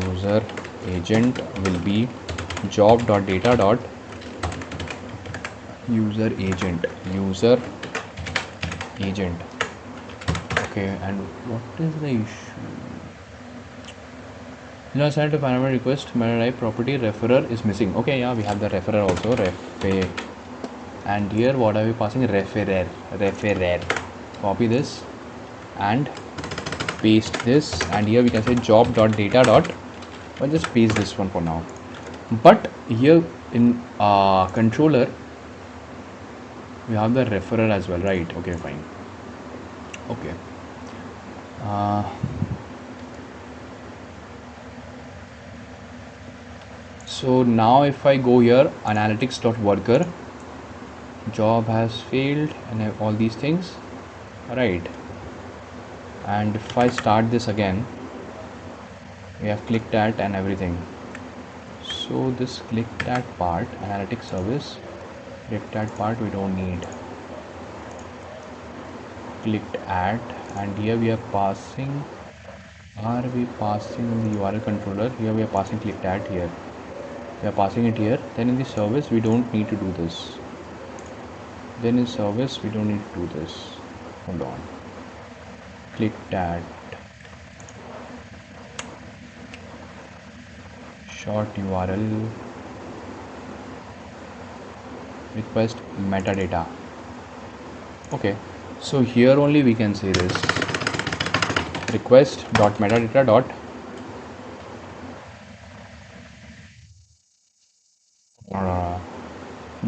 User agent will be job.data dot user agent. User agent. Okay, and what is the issue? Send to parameter request meta type property referrer is missing. Okay, yeah, we have the referrer also. And here what are we passing? Referrer. Copy this and paste this, and here we can say job.data dot. I'll just paste this one for now. But here in controller we have the referrer as well, right? Okay, fine. Okay. So now if I go here, analytics.worker, job has failed, and all these things, right? And if I start this again, we have clicked at and everything. So this clicked at part, analytics service, clicked at part we don't need. Clicked at, and here we are passing. Are we passing the URL controller? Here we are passing clicked at here. We are passing it here. Then in the service we don't need to do this. Then in service we don't need to do this. Hold on. Clicked at. Short URL. Request metadata. Okay. So here only we can say this. Request dot metadata dot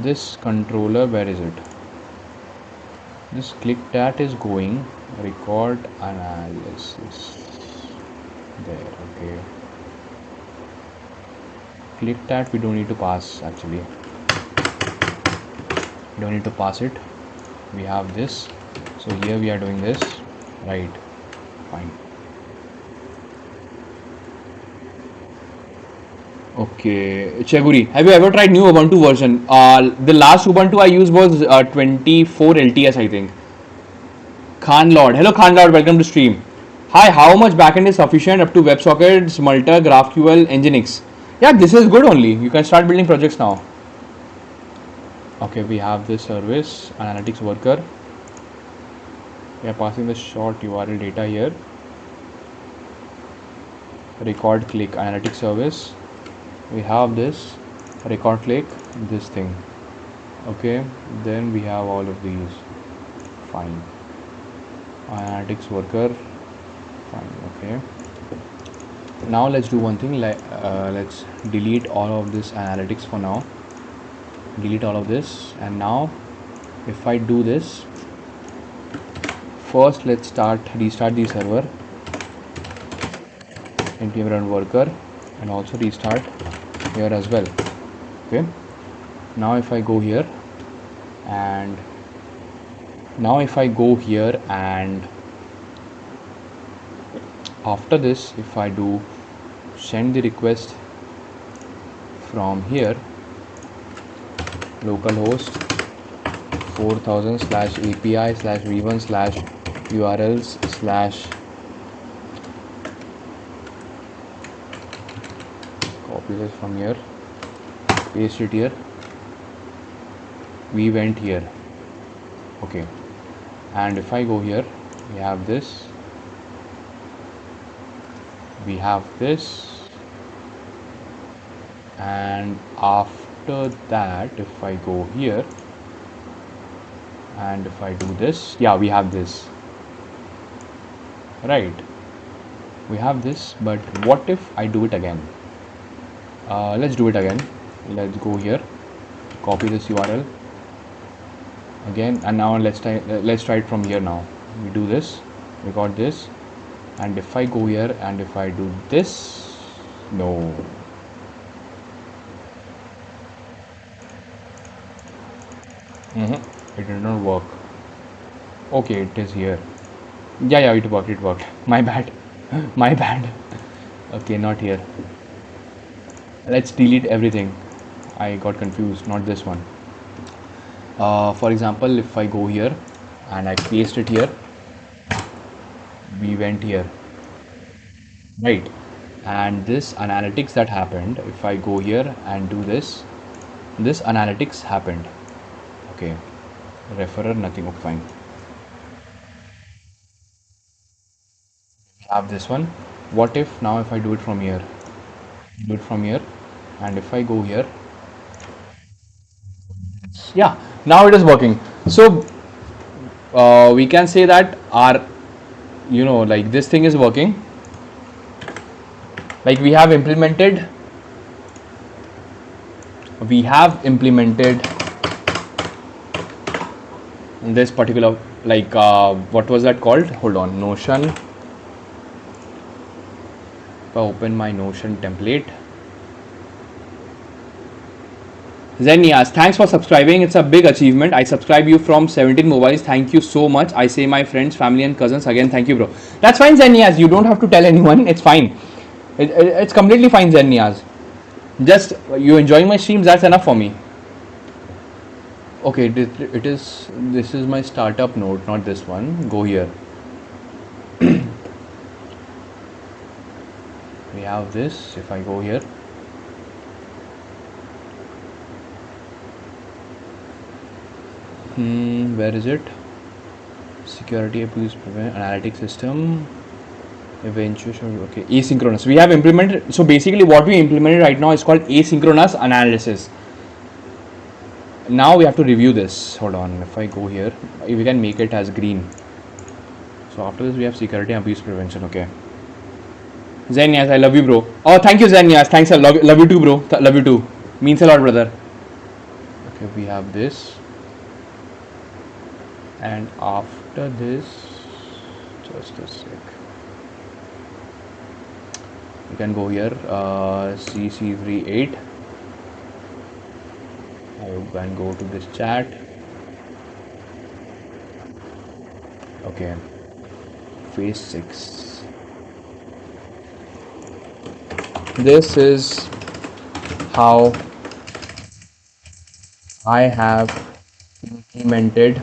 this controller, where is it? This clicked at is going record analysis there. Okay, clicked at we don't need to pass, actually don't need to pass it. We have this, so here we are doing this, right? Fine. Okay, Cheguri, have you ever tried new Ubuntu version? The last Ubuntu I used was 24 LTS, I think. Khan Lord, hello Khan Lord, welcome to stream. Hi, how much backend is sufficient up to WebSockets, Malta, GraphQL, Nginx? Yeah, this is good only. You can start building projects now. Okay, we have this service, analytics worker. We are passing the short URL data here. Record click analytics service. We have this record click, this thing. Okay, then we have all of these. Fine. Analytics worker. Fine. Okay. Now let's do one thing. Let's delete all of this analytics for now. Delete all of this, and now if I do this, first let's restart the server, npm run worker, and also restart here as well. Okay, now if I go here and after this, if I do send the request from here, localhost 4000 /API /v1 /URLs copy this from here, paste it here, we went here. Okay, and if I go here, we have this, and after that if I go here and if I do this, yeah, we have this, right? We have this, but what if I do it again? Let's do it again. Let's go here, copy this URL again, and now let's try it from here. Now we do this, we got this, and if I go here and if I do this, no, it did not work. Okay, it is here. Yeah, it worked. My bad. My bad. Okay, not here. Let's delete everything. I got confused, not this one. For example, if I go here and I paste it here, we went here, right? And this analytics that happened, if I go here and do this analytics happened. Okay, referrer nothing. Okay, fine. We have this one. What if now if I do it from here, and if I go here, yeah, now it is working. So we can say that our, like this thing is working. Like we have implemented this particular, like what was that called? Hold on, Notion. If I open my Notion template. Zenias, thanks for subscribing. It's a big achievement. I subscribe you from 17 mobiles. Thank you so much. I say my friends, family, and cousins again. Thank you, bro. That's fine, Zenias. You don't have to tell anyone. It's fine. It's completely fine, Zenias. Just you enjoying my streams. That's enough for me. Okay, it is. This is my startup node, not this one. Go here. We have this. If I go here. Where is it? Security abuse prevent analytics system. Eventually, okay, asynchronous. We have implemented. So basically, what we implemented right now is called asynchronous analysis. Now we have to review this. Hold on. If I go here, we can make it as green. So after this, we have security and abuse prevention. Okay. Zenias, I love you, bro. Oh, thank you, Zenias. Thanks. I love you too, bro. Love you too. Means a lot, brother. Okay, we have this. And after this, just a sec. You can go here, CC38. You can go to this chat. Okay, phase 6. This is how I have implemented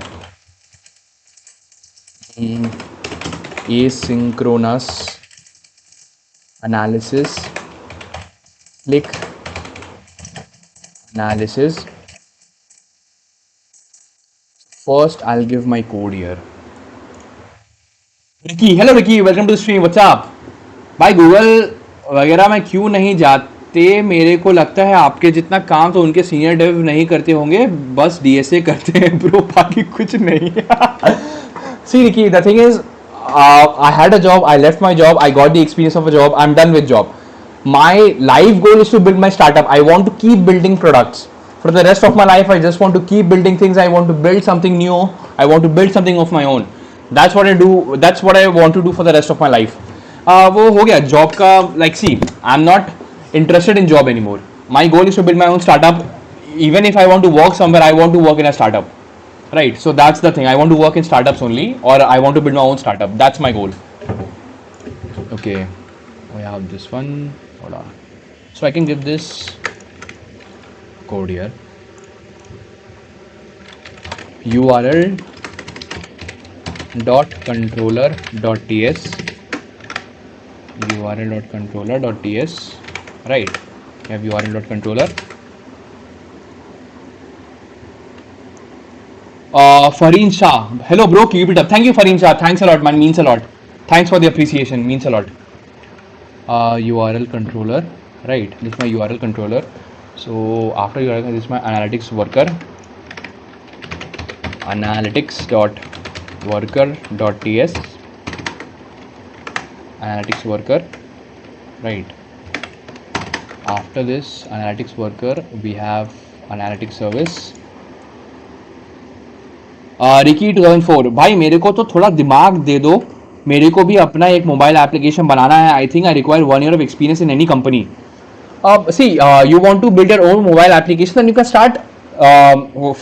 asynchronous analysis. Click analysis. First, I'll give my code here. Ricky, hello Ricky, welcome to the stream. What's up? भाई Google वगैरह में क्यों नहीं जाते? मेरे को लगता है आपके जितना काम तो उनके सीनियर डेव नहीं करते होंगे, बस डीएसए करते हैं ब्रो, बाकी कुछ नहीं. See Ricky, the thing is, I had a job, I left my job, I got the experience of a job, I'm done with job. My life goal is to build my startup. I want to keep building products. For the rest of my life, I just want to keep building things. I want to build something new. I want to build something of my own. That's what I do. That's what I want to do for the rest of my life. वो हो गया job का, like see, I'm not interested in job anymore. My goal is to build my own startup. Even if I want to work somewhere, I want to work in a startup. Right, so that's the thing. I want to work in startups only, or I want to build my own startup. That's my goal. Okay, we have this one. Hold on. So I can give this code here. URL dot controller dot ts. URL dot controller dot ts. Right. We have URL dot controller. Fareen Shah, hello bro, keep it up. Thank you Fareen Shah, thanks a lot man, means a lot. Thanks for the appreciation, means a lot. URL controller, right, this is my URL controller. So after URL, this is my analytics worker. Analytics.worker.ts. Analytics worker, right. After this analytics worker, we have analytics service. Ricky 2004, भाई मेरे को तो थोड़ा दिमाग दे दो, मेरे को भी अपना एक मोबाइल एप्लीकेशन बनाना है. I think I require 1 year of experience in any company. See, you want to build your own mobile application, then you can start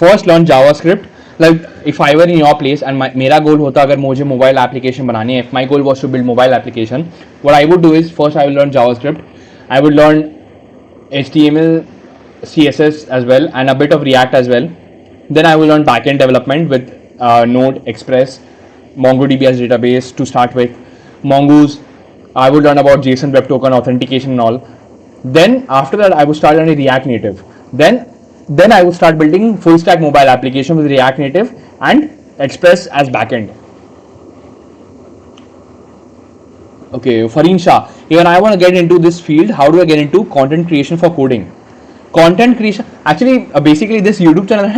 first learn JavaScript. Like if I were in your place and मेरा गोल होता अगर मुझे mobile application बनानी है, if my goal was to build mobile application, what I would do is first I will learn JavaScript, I would learn HTML, CSS as well, and a bit of React as well. Then I will learn backend development with Node, Express, MongoDB as database to start with. Mongoose. I would learn about JSON Web Token authentication and all. Then after that, I would start learning React Native. Then I would start building full stack mobile application with React Native and Express as backend. Okay, Fareen Shah. Even I want to get into this field. How do I get into content creation for coding? Content creation. Actually, basically, this YouTube channel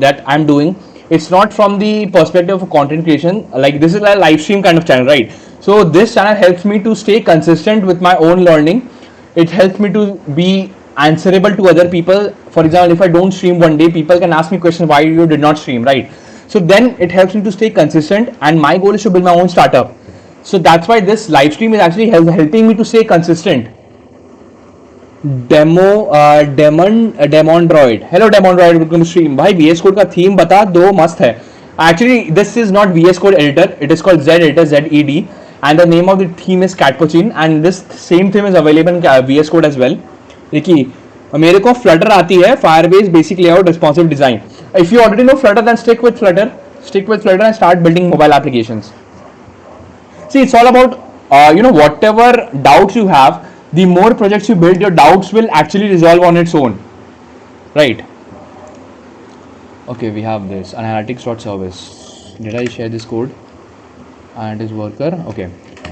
that I'm doing, it's not from the perspective of content creation. Like this is a live stream kind of channel, right? So this channel helps me to stay consistent with my own learning. It helps me to be answerable to other people. For example, if I don't stream one day, people can ask me questions why you did not stream, right? So then it helps me to stay consistent, and my goal is to build my own startup. So that's why this live stream is actually helping me to stay consistent. Demondroid. Hello Demondroid, welcome to stream. भाई VS Code का theme बता दो, मस्त है. Actually, this is not VS Code editor. It is called Z editor, ZED, and the name of the theme is Catpuccine, and this same theme is available in VS Code as well. देखिए, मेरे को Flutter आती है, Firebase, basic layout, responsive design. If you already know Flutter, then stick with Flutter. Stick with Flutter and start building mobile applications. See, it's all about whatever doubts you have. The more projects you build, your doubts will actually resolve on its own, right? Okay, we have this analytics.service. Did I share this code? And is worker. Okay,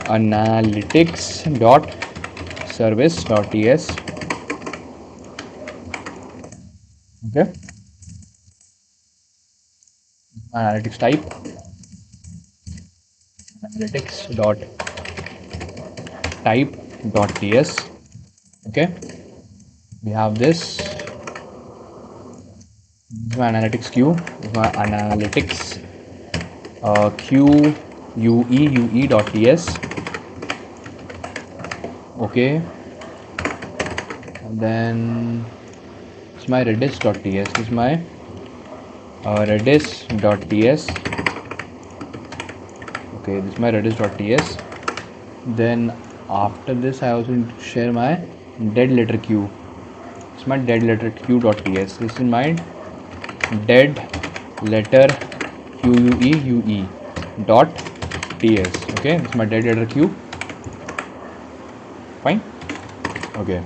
analytics.service.ts. Okay, analytics type analytics.type.ts. Okay, we have this. My analytics queue, my analytics QUE.ts. Okay, and then it's my redis.ts. This is my redis.ts. Okay, this is my redis.ts. Then after this, I also need to share my dead letter queue. It's my dead letter queue.ts. This is my dead letter QUE.ts. Okay, this is my dead letter queue. Fine. Okay.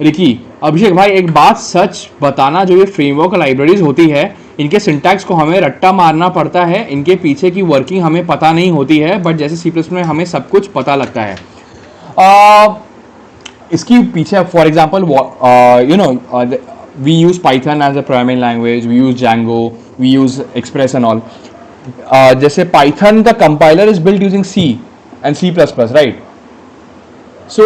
Ricky, Abhishek भाई एक बात सच बताना, जो ये framework libraries होती है, इनके syntax को हमें रट्टा मारना पड़ता है, इनके पीछे की वर्किंग हमें पता नहीं होती है, बट जैसे C++ में हमें सब कुछ पता लगता है. इसकी पीछे for example we use Python as a programming language, we use Django, we use Express and all. जैसे Python का compiler is built using C and C++, right? So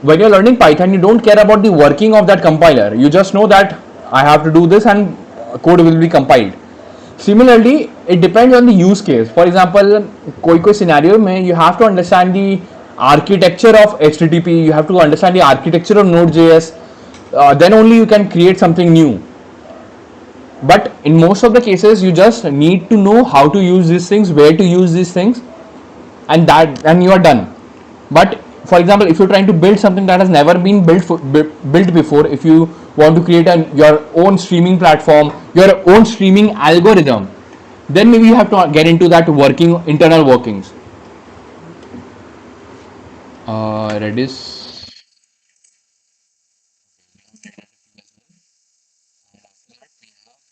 when you're learning Python, you don't care about the working of that compiler. You just know that I have to do this and code will be compiled. Similarly, it depends on the use case. For example, कोई scenario में you have to understand the architecture of HTTP, you have to understand the architecture of Node.js, then only you can create something new. But in most of the cases, you just need to know how to use these things, where to use these things, and you are done. But for example, if you're trying to build something that has never been built before, if you want to create your own streaming platform, your own streaming algorithm, then maybe you have to get into that internal workings. Redis.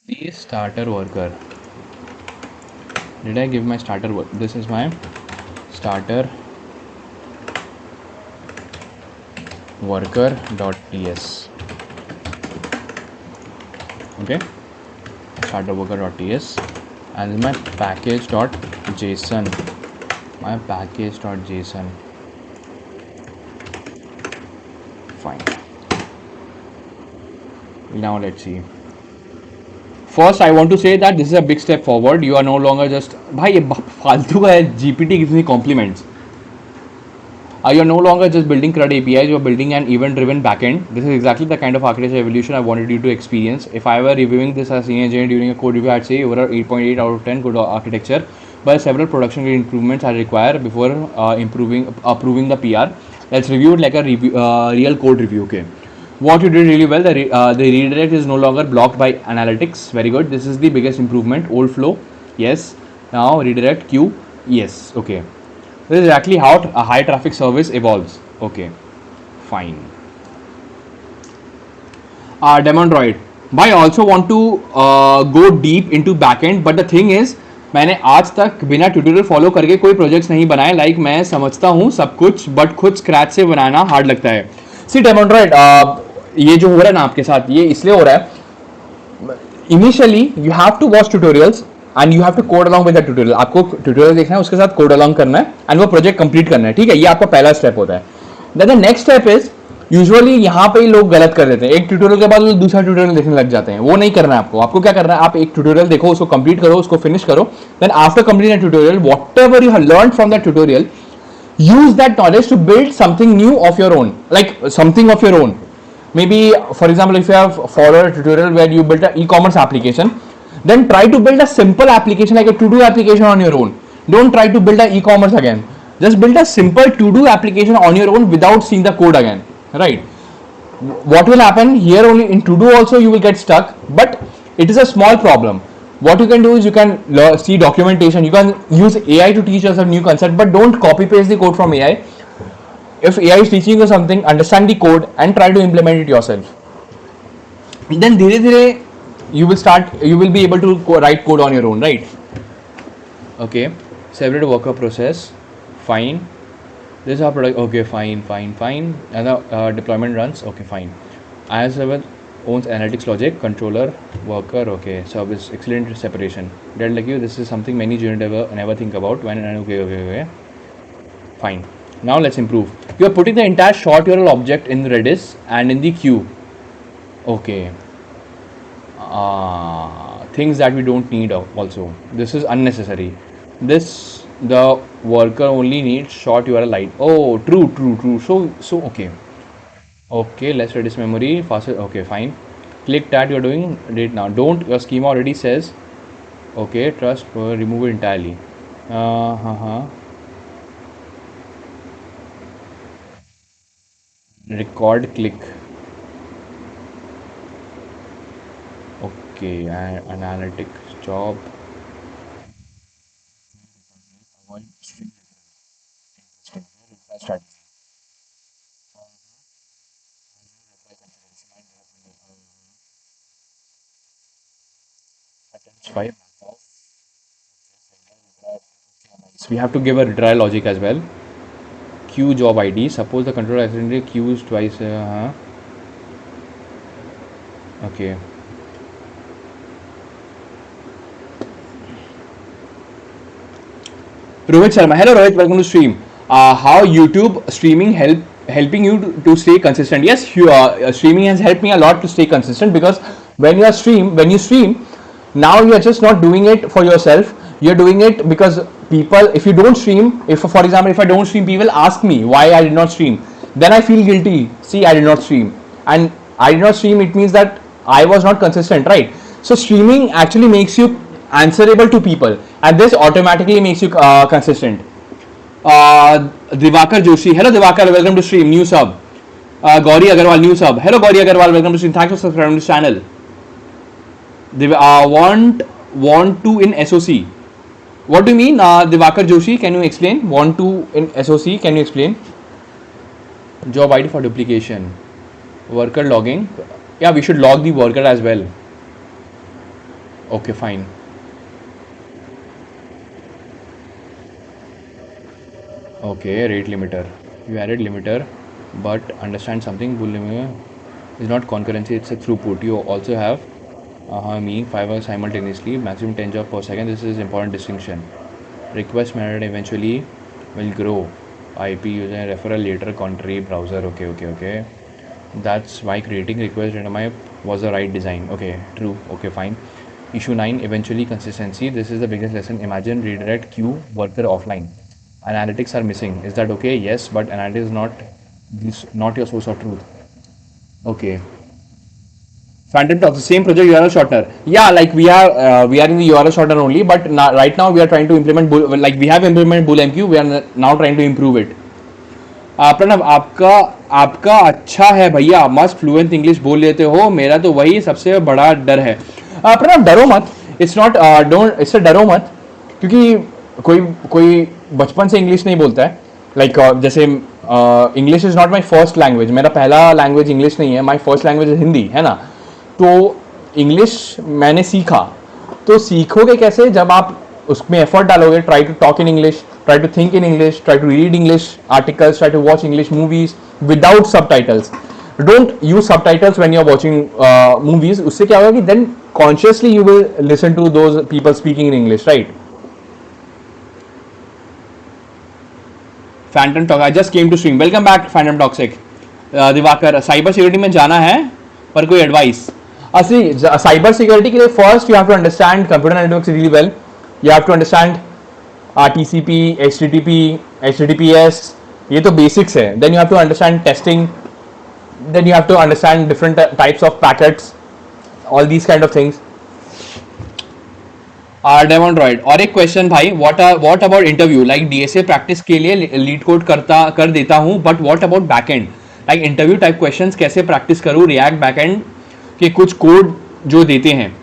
The starter worker. Did I give my starter work? This is my starter worker.ts. Okay, starter worker.ts, and my package.json. Fine. Now let's see. First, I want to say that this is a big step forward. You are no longer just भाई ये फालतू का है, GPT gives me compliments. You are no longer just building CRUD APIs, you are building an event-driven backend. This is exactly the kind of architecture evolution I wanted you to experience. If I were reviewing this as a senior engineer during a code review, I'd say over 8.8 out of 10 good architecture, but several production grade improvements are required before approving the PR. Let's review it like a real code review. Okay. What you did really well, the redirect is no longer blocked by analytics. Very good. This is the biggest improvement. Old flow, yes. Now redirect queue, yes. Okay. This is exactly how a high traffic service evolves. Okay, fine. Demondroid. I also want to go deep into backend, but the thing is, मैंने आज तक बिना tutorial follow करके कोई projects नहीं बनाए. Like मैं समझता हूँ सब कुछ, बट खुद स्क्रैच से बनाना हार्ड लगता है. सी डेमोन्ड्रॉइड, ये जो हो रहा है ना आपके साथ, ये इसलिए हो रहा है. Initially you have to watch tutorials and you have to code along with the tutorial. आपको ट्यूटोरियल देखना है, उसके साथ कोड अलॉन्ग करना है एंड वो प्रोजेक्ट कंप्लीट करना है. ठीक है, ये आपका पहला स्टेप होता है. Then the next step is, usually यहाँ पे ही लोग गलत कर देते हैं. एक ट्यूटोरियल के बाद वो दूसरा ट्यूटोरियल देखने लग जाते हैं. वो नहीं करना है आपको. आपको क्या करना है, आप एक ट्यूटोरियल देखो, उसको कंप्लीट करो, उसको फिनिश करो. Then after completing the tutorial, whatever you have learned from the tutorial, use that knowledge to build something new of your own, like something of your own. Maybe for example, if you have followed a tutorial where you built an e-commerce application, then try to build a simple application like a to-do application on your own. Don't try to build an e-commerce again. Just build a simple to-do application on your own without seeing the code again, right? What will happen here, only in to-do also you will get stuck, but it is a small problem. What you can do is you can see documentation, you can use AI to teach us a new concept, but don't copy paste the code from AI. If AI is teaching you something, understand the code and try to implement it yourself. Then dhire dhire you will be able to write code on your own, right? Okay, separate worker process, fine. This is our product. Okay, fine. And the deployment runs. Okay, fine. As well owns analytics logic, controller, worker. Okay, service, excellent separation. Dead like you, this is something many juniors never think about. When okay. Fine. Now let's improve. You are putting the entire short URL object in Redis and in the queue. Okay. Things that we don't need also. This is unnecessary. The worker only needs short URL line. Oh, true. So okay. Okay, less Redis memory, faster. Okay, fine. Click that you're doing it now. Don't, your schema already says. Okay, trust, remove it entirely. Record click. Okay, analytics job. Strategy. 5. So we have to give a retry logic as well. Queue job ID. Suppose the controller accidentally queues twice. Okay. Rohit Sharma. Hello Rohit, welcome to stream. How YouTube streaming helping you to stay consistent? Yes, streaming has helped me a lot to stay consistent, because when you stream, now you are just not doing it for yourself. You're doing it because people, if you don't stream, if for example, if I don't stream, people ask me why I did not stream, then I feel guilty. See, I did not stream, and I did not stream, it means that I was not consistent, right? So streaming actually makes you answerable to people, and this automatically makes you consistent. Divakar Joshi. Hello Divakar, welcome to stream. New sub. Gauri Agarwal, new sub. Hello Gauri Agarwal, welcome to stream. Thanks for subscribing to this channel. Want to in SOC. What do you mean, Divakar Joshi? Can you explain? Want to in SOC? Can you explain? Job ID for duplication. Worker logging. Yeah, we should log the worker as well. Okay, fine. Okay, rate limiter. You added limiter, but understand something. BullMQ is not concurrency; it's a throughput. You also have meaning 5 hours simultaneously, maximum 10 jobs per second. This is important distinction. Request method eventually will grow. IP user referral later contrary browser. Okay. That's why creating request data was the right design. Okay, true. Okay, fine. Issue 9, eventually consistency. This is the biggest lesson. Imagine redirect queue worker offline. Analytics are missing. Is that okay? Yes, but analytics is not your source of truth. Okay. Phantom Talks, the same project URL shortener. Yeah, like we are in the URL shortener only, but right now we are trying to implement we have implemented BullMQ. We are now trying to improve it. Pranav, आपका अच्छा है भैया, मस्त fluent English बोल लेते हो. मेरा तो वही सबसे बड़ा डर है. प्रणव, डरो मत. इट्स डरो मत, क्योंकि कोई बचपन से इंग्लिश नहीं बोलता है, लाइक जैसे English is not my first language, मेरा पहला लैंग्वेज इंग्लिश नहीं है, माई फर्स्ट लैंग्वेज हिंदी है ना, तो इंग्लिश मैंने सीखा। तो सीखोगे कैसे, जब आप उसमें एफर्ट डालोगे, try to talk in English, try to think in English, try to read English articles, try to watch English movies without subtitles. Don't use subtitles when you are watching movies, उससे क्या होगा कि then consciously you will listen to those people speaking in English, right. Phantom talk, I just came to stream, welcome back Phantom toxic. Diwakar, cyber security में जाना है पर कोई advice? असली साइबर सिक्योरिटी के लिए first you have to understand computer networks really well, you have to understand TCP, HTTP, HTTPS, ये तो बेसिक्स है। Then you have to understand testing, then you have to understand different types of packets, all these kind of things. डेमोन्ड्रॉइड, और एक question भाई, what about interview, like DSA practice के लिए leet code कर देता हूँ, but what about backend, like interview type questions कैसे practice करूँ रिएक्ट बैकएंड के कुछ कोड जो देते हैं।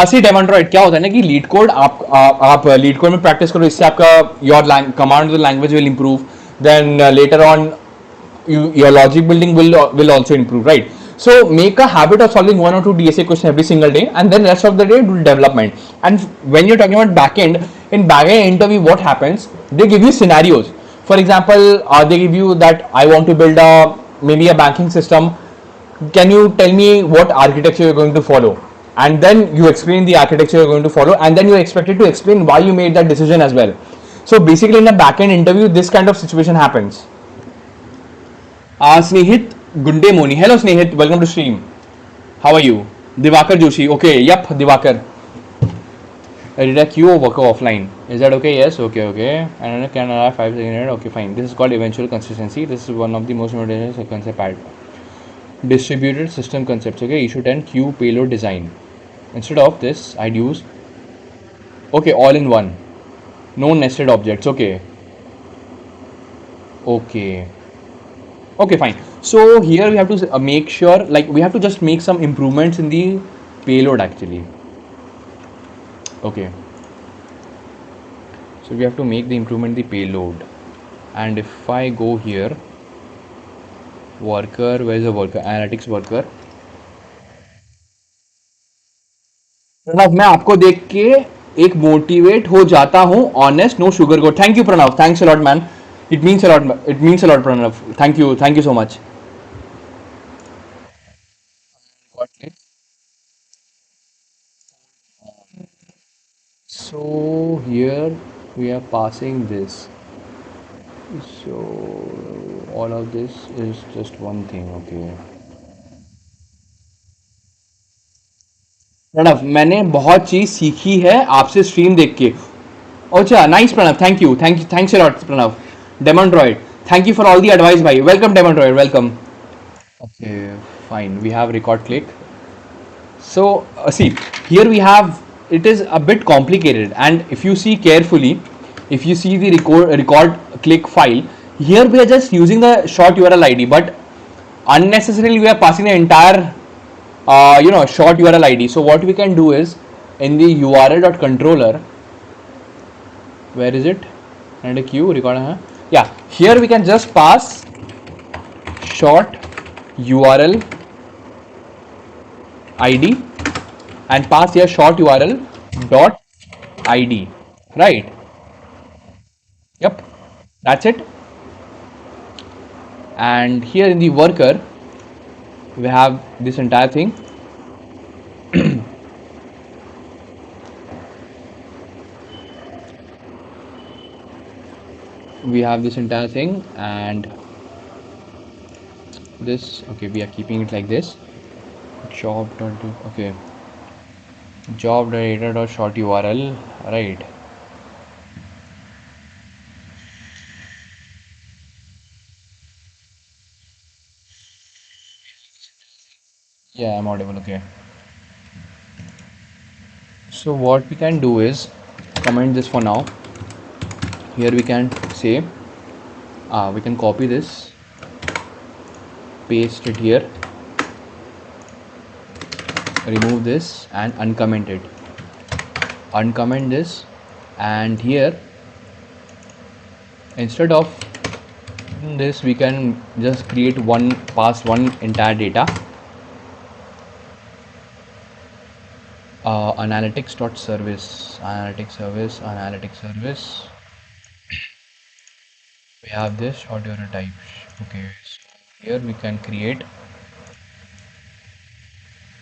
सी डेमोन्ड्रॉइड, क्या होता है ना कि लीड कोड आप लीड कोड में प्रैक्टिस करो, इससे आपका your command language will improve, then later on your logic building will also improve, right? So make a habit of solving one or two DSA questions every single day, and then rest of the day do development. And when you're talking about backend, in backend interview, what happens? They give you scenarios. For example, they give you that I want to build maybe a banking system. Can you tell me what architecture you're going to follow? And then you explain the architecture you're going to follow, and then you're expected to explain why you made that decision as well. So basically, in a backend interview, this kind of situation happens. Snehit Gunde Moni, hello Snehit, welcome to stream, how are you? Diwakar Joshi, okay, yup Diwakar, editor queue work offline, is that okay? Yes, okay okay, and can I 5 second, okay fine, this is called eventual consistency, this is one of the most important concept at distributed system concepts, okay, issue 10 queue payload design. Instead of this I'd use, okay, all in one, no nested objects, okay, okay fine. So here we have to make sure, like we have to just make some improvements in the payload actually, okay, so we have to make the improvement in the payload. And if I go here, worker, where is the worker, analytics worker, Pranav, मैं आपको देख के एक motivate हो जाता हूँ, honest, no sugar coat, thank you Pranav, thanks a lot man, it means a lot, it means a lot Pranav, thank you so much. So here we are passing this, so all of this is just one thing, okay. Pranav, मैंने बहुत चीज सीखी है आपसे stream देख के, अच्छा nice Pranav, thanks a lot Pranav. Demondroid, thank you for all the advice, bhai. Welcome, Demondroid. Welcome. Okay, fine. We have record click. So see, here we have, it is a bit complicated, and if you see carefully, if you see the record click file, here we are just using the short URL ID, but unnecessarily we are passing the entire short URL ID. So what we can do is, in the url.controller, where is it? And a queue record, yeah, here we can just pass short URL ID and pass here short URL dot ID, right? Yep, that's it. And here in the worker we have this entire thing. We have this entire thing, and this, okay, we are keeping it like this, job, okay, job data dot short URL, right? Yeah, I'm audible, okay. So what we can do is comment this for now. Here we can say, we can copy this, paste it here, remove this and uncomment it, uncomment this, and here Instead of this, we can just create one pass one entire data. Analytics service. We have this short URL type. Okay, so here we can create,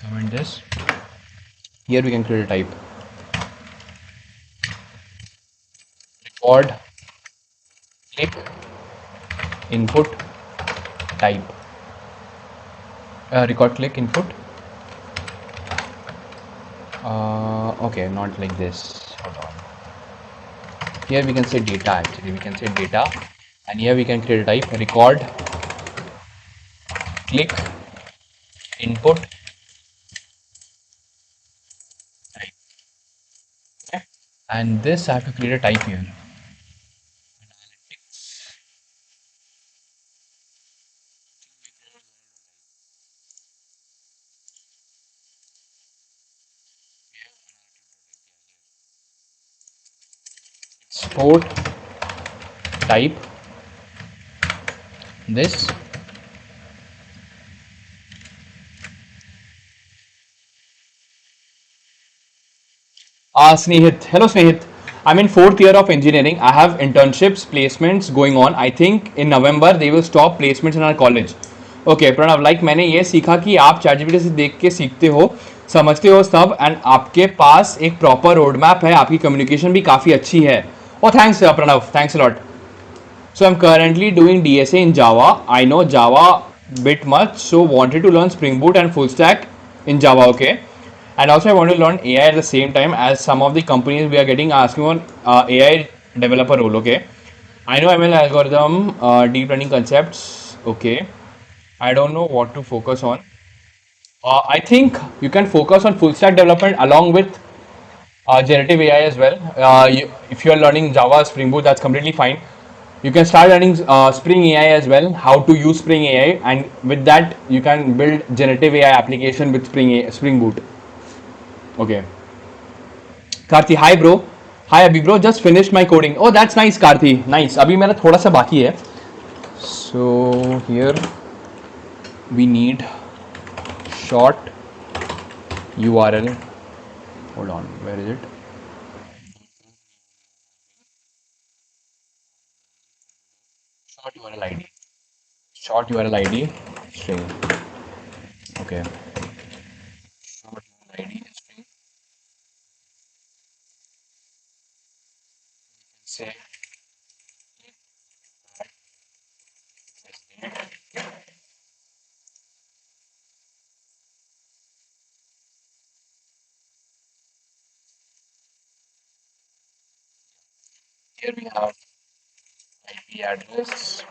comment this. Here we can create a type. Record, click, input, type. Record, click, input. Okay, not like this. Hold on. Here we can say data, actually. We can say data. And here we can create a type. Record, click, input, type. Okay. And this I have to create a type here. Export type this. Snehit. Hello, Snehit. I'm in fourth year of engineering. I have internships, placements going on. I think in November they will stop placements in our college. Okay, Pranav, like मैंने ये सीखा कि आप ChatGPT से देख के सीखते हो, समझते हो सब, एंड आपके पास एक प्रॉपर रोड मैप है, आपकी कम्युनिकेशन भी काफ़ी अच्छी है. Oh, thanks, Pranav. Thanks a lot. So I'm currently doing DSA in Java. I know Java bit much, so wanted to learn Spring Boot and full stack in Java. Okay, and also I want to learn AI at the same time, as some of the companies we are getting asking on AI developer role. Okay, I know ML algorithm, deep learning concepts. Okay, I don't know what to focus on. I think you can focus on full stack development along with generative AI as well. If you are learning Java, Spring Boot, that's completely fine. You can start learning Spring AI as well, how to use Spring AI, and with that you can build generative AI application with Spring Boot. Okay. Karthi, hi bro. Hi Abhi bro, just finished my coding. Oh, that's nice Karthi. Nice. अभी मेरा थोड़ा सा बाकी है. So here we need short URL. Hold on, where is it? Short URL ID. Short URL ID string. Okay. Short URL ID string. Say here we have IP address,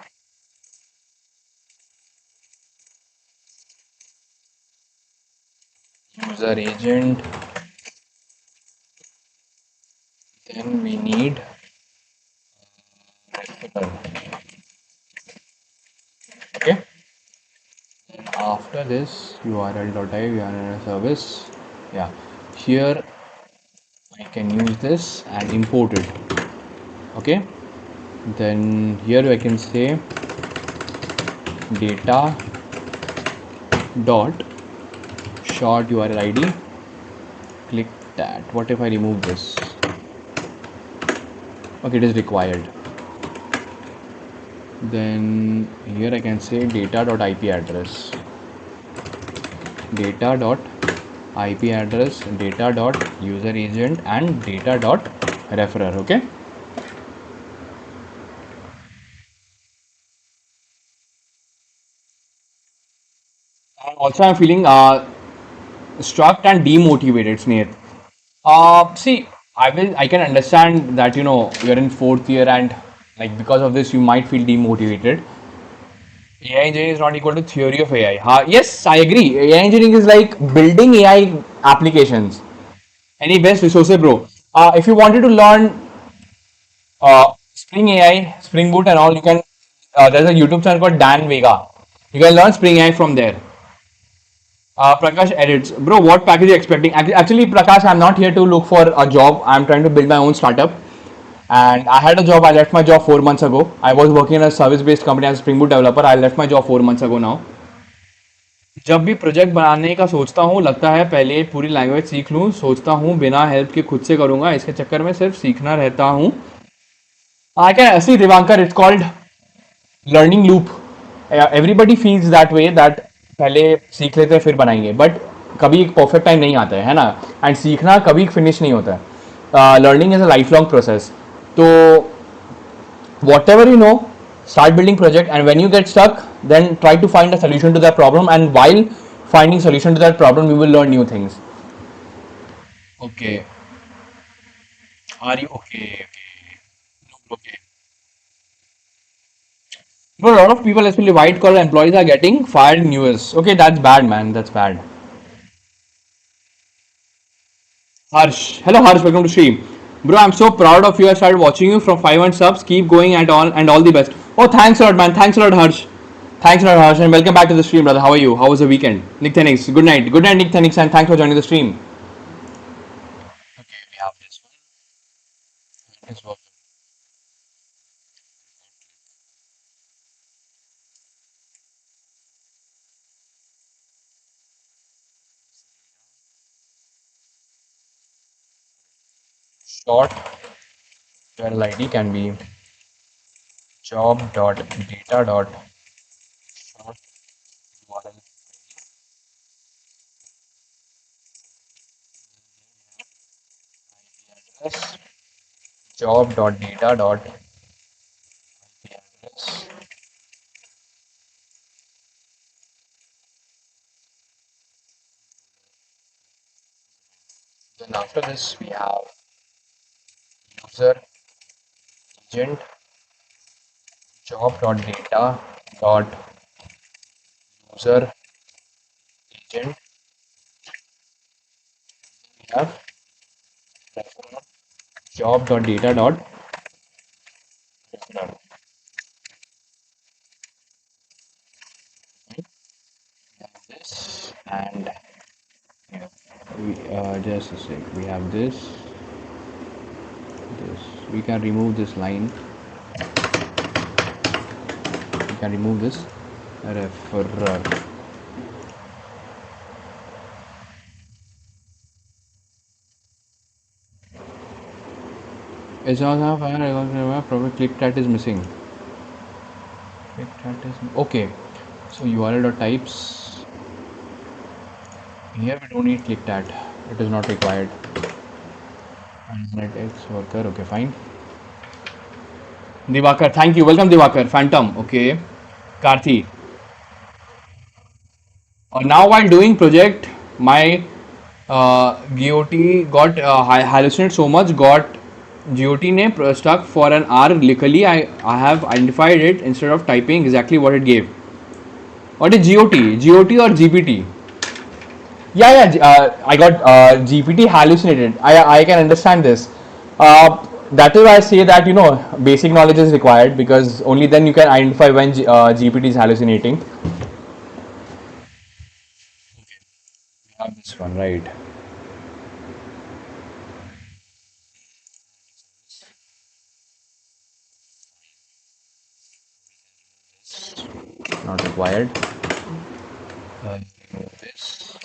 user agent, then we need referral. Okay, after this url.i url service, yeah, here I can use this and import it. Okay, then here I can say data dot short URL ID. Click that. What if I remove this? Okay, it is required. Then here I can say data.ip address, data.ip address, data.user agent, and data.referrer. Okay. Also, I'm feeling struck and demotivated, Sneha. See, I can understand that you're in fourth year and like because of this you might feel demotivated. AI engineering is not equal to theory of AI. Yes, I agree. AI engineering is like building AI applications. Any best resources, bro? If you wanted to learn Spring AI, Spring Boot, and all, you can. There's a YouTube channel called Dan Vega. You can learn Spring AI from there. Prakash edits, bro. What package are you expecting? Actually, Prakash, I'm not here to look for a job. I'm trying to build my own startup. And I had a job. I left my job 4 months ago. I was working in a service-based company as a Spring Boot developer. I left my job 4 months ago now. जब भी project बनाने का सोचता हूँ लगता है पहले पूरी लैंग्वेज सीख लूँ, सोचता हूँ बिना हेल्प के खुद से करूँगा, इसके चक्कर में सिर्फ सीखना रहता हूँ. I can see Diwakar, it's called learning loop. Everybody feels that way that पहले सीख लेते हैं फिर बनाएंगे, बट कभी एक परफेक्ट टाइम नहीं आता है ना. एंड सीखना कभी फिनिश नहीं होता है. Learning is a life long process. तो whatever you know, start building project, and when you get stuck, then try to find a solution to that problem, and while finding solution to that problem you will learn new things. Okay. Are you okay? Okay. Okay. But a lot of people, especially white collar employees, are getting fired in US. Okay, that's bad, man. That's bad. Harsh. Hello, Harsh. Welcome to stream. Bro, I'm so proud of you. I started watching you from 500 subs. Keep going at all and all the best. Oh, thanks a lot, man. Thanks a lot, Harsh. Thanks a lot, Harsh, and welcome back to the stream, brother. How are you? How was the weekend? Nick Thenix. Good night. Good night, Nick Thenix, and thanks for joining the stream. Okay, we have this one. This one. Short URL ID can be job.data.short URL address, job.data.IP address. Then after this we have user agent, job.data.user agent. We have job.data.referral. This and yeah, just a sec. We have this. We can remove this line. We can remove this referral. It's also probably click that is missing. Click that is okay. So URL types here we don't need click that. It is not required. Analytics worker. Okay, fine. Divakar, thank you. Welcome, Divakar. Phantom. Okay. Karthi. Now while doing project, my GOT got hallucinated so much, got GOT ne stuck for an hour. Luckily, I have identified it instead of typing exactly what it gave. What is GOT? GOT or GPT? Yeah, yeah. I got GPT hallucinated. I can understand this. That is why I say that basic knowledge is required, because only then you can identify when GPT is hallucinating. We have this one, right? Not required. This.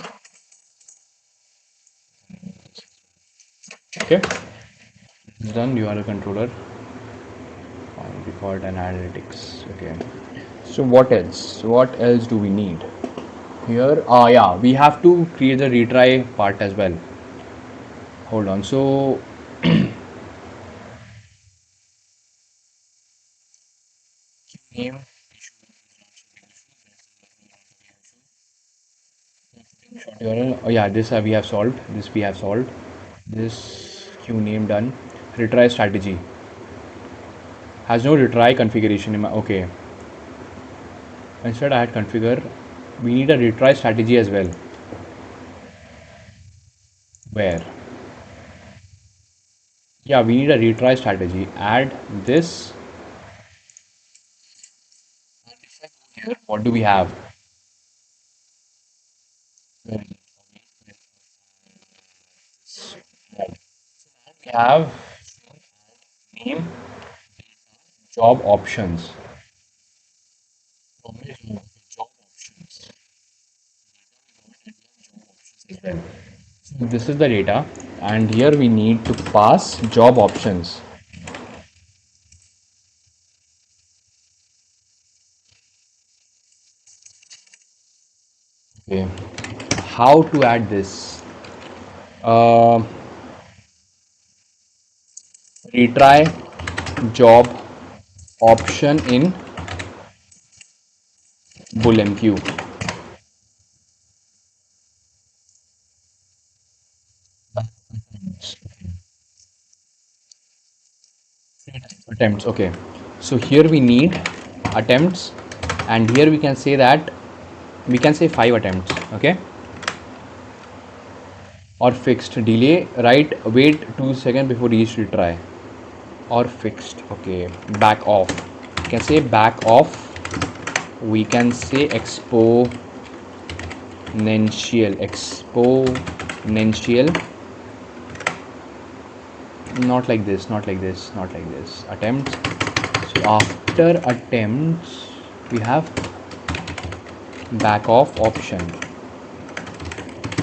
Okay. It's done. You are a controller. Fine. Record and analytics. Okay. So what else? What else do we need? Here, yeah, we have to create the retry part as well. Hold on. So name URL. Oh yeah, this we have solved. This we have solved. This queue name done. Retry strategy has no retry configuration in my. Okay. Instead, I had configure. We need a retry strategy as well. Where? Yeah, we need a retry strategy. Add this. Here, what do we have? We have name job options. Job options as well. So this is the data, and here we need to pass job options. Okay, how to add this? Uh, Retry job option in BullMQ. Attempts. Okay, so here we need attempts, and here we can say that we can say 5 attempts. Okay, or fixed delay. Right, wait 2 seconds before each retry, or fixed. Okay, back off. We can say back off. We can say exponential. Not like this, not like this, not like this. Attempts. So after attempts, we have back off option,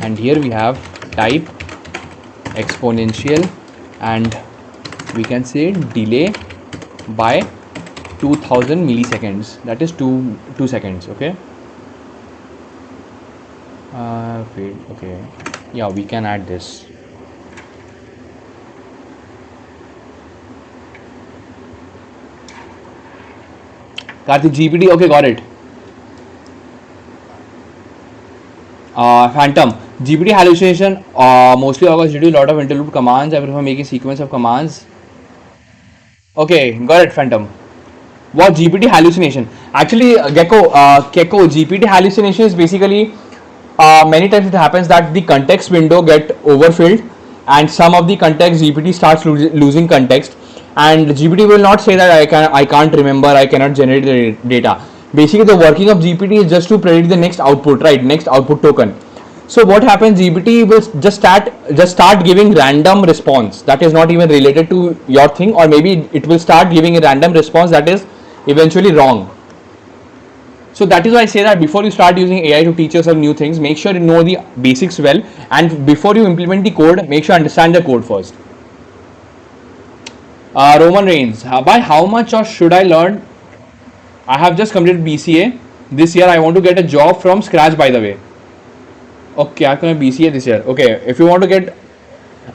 and here we have type exponential, and we can say delay by 2000 milliseconds. That is 2 seconds. Okay. Wait. Okay. Yeah, we can add this. Karthik GPT. Okay, got it. Phantom. GPT hallucination mostly occurs due to a lot of interloop commands. I prefer making sequence of commands. Okay, got it, Phantom. What GPT hallucination? Actually, Gecko, GPT hallucination is basically many times it happens that the context window get overfilled, and some of the context GPT starts losing context, and GPT will not say that I can't remember, I cannot generate the data. Basically, the working of GPT is just to predict the next output, right? Next output token. So what happens? GPT will just start giving random response that is not even related to your thing, or maybe it will start giving a random response that is eventually wrong. So that is why I say that before you start using AI to teach yourself new things, make sure you know the basics well, and before you implement the code, make sure you understand the code first. Roman Reigns, by how much or should I learn? I have just completed BCA this year. I want to get a job from scratch, by the way. Okay, I can BCA this year. Okay, if you want to get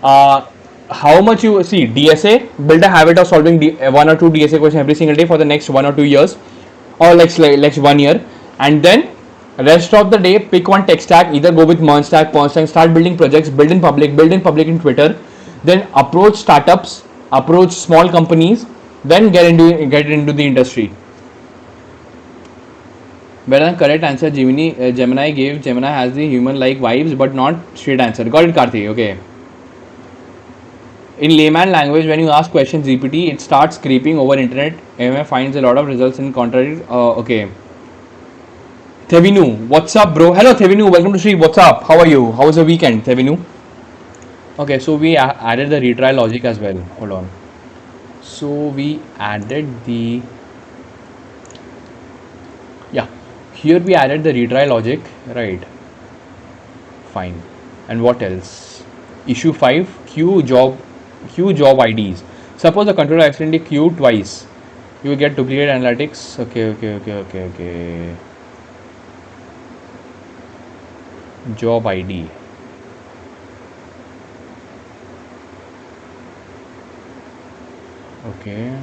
uh, how much you see DSA, build a habit of solving one or two DSA questions every single day for the next 1 or 2 years, or like 1 year, and then rest of the day pick one tech stack. Either go with Merge stack, start building projects, build in public in Twitter, then approach startups, approach small companies, then get into the industry. Better than correct answer. Gemini gave. Gemini has the human-like vibes, but not straight answer. Got it, Karthi. Okay. In layman language, when you ask questions GPT, it starts scraping over internet. AMA finds a lot of results in contrary. Okay. Thevinu, what's up, bro? Hello, Thevinu. Welcome to Stream. What's up? How are you? How was the weekend, Thevinu? Okay, so we added the retry logic as well. Hold on. So we added the yeah. Here we added the retry logic, right? Fine. And what else? Issue 5 queue job IDs. Suppose the controller accidentally queue twice. You will get duplicate analytics. Okay. Job ID. Okay.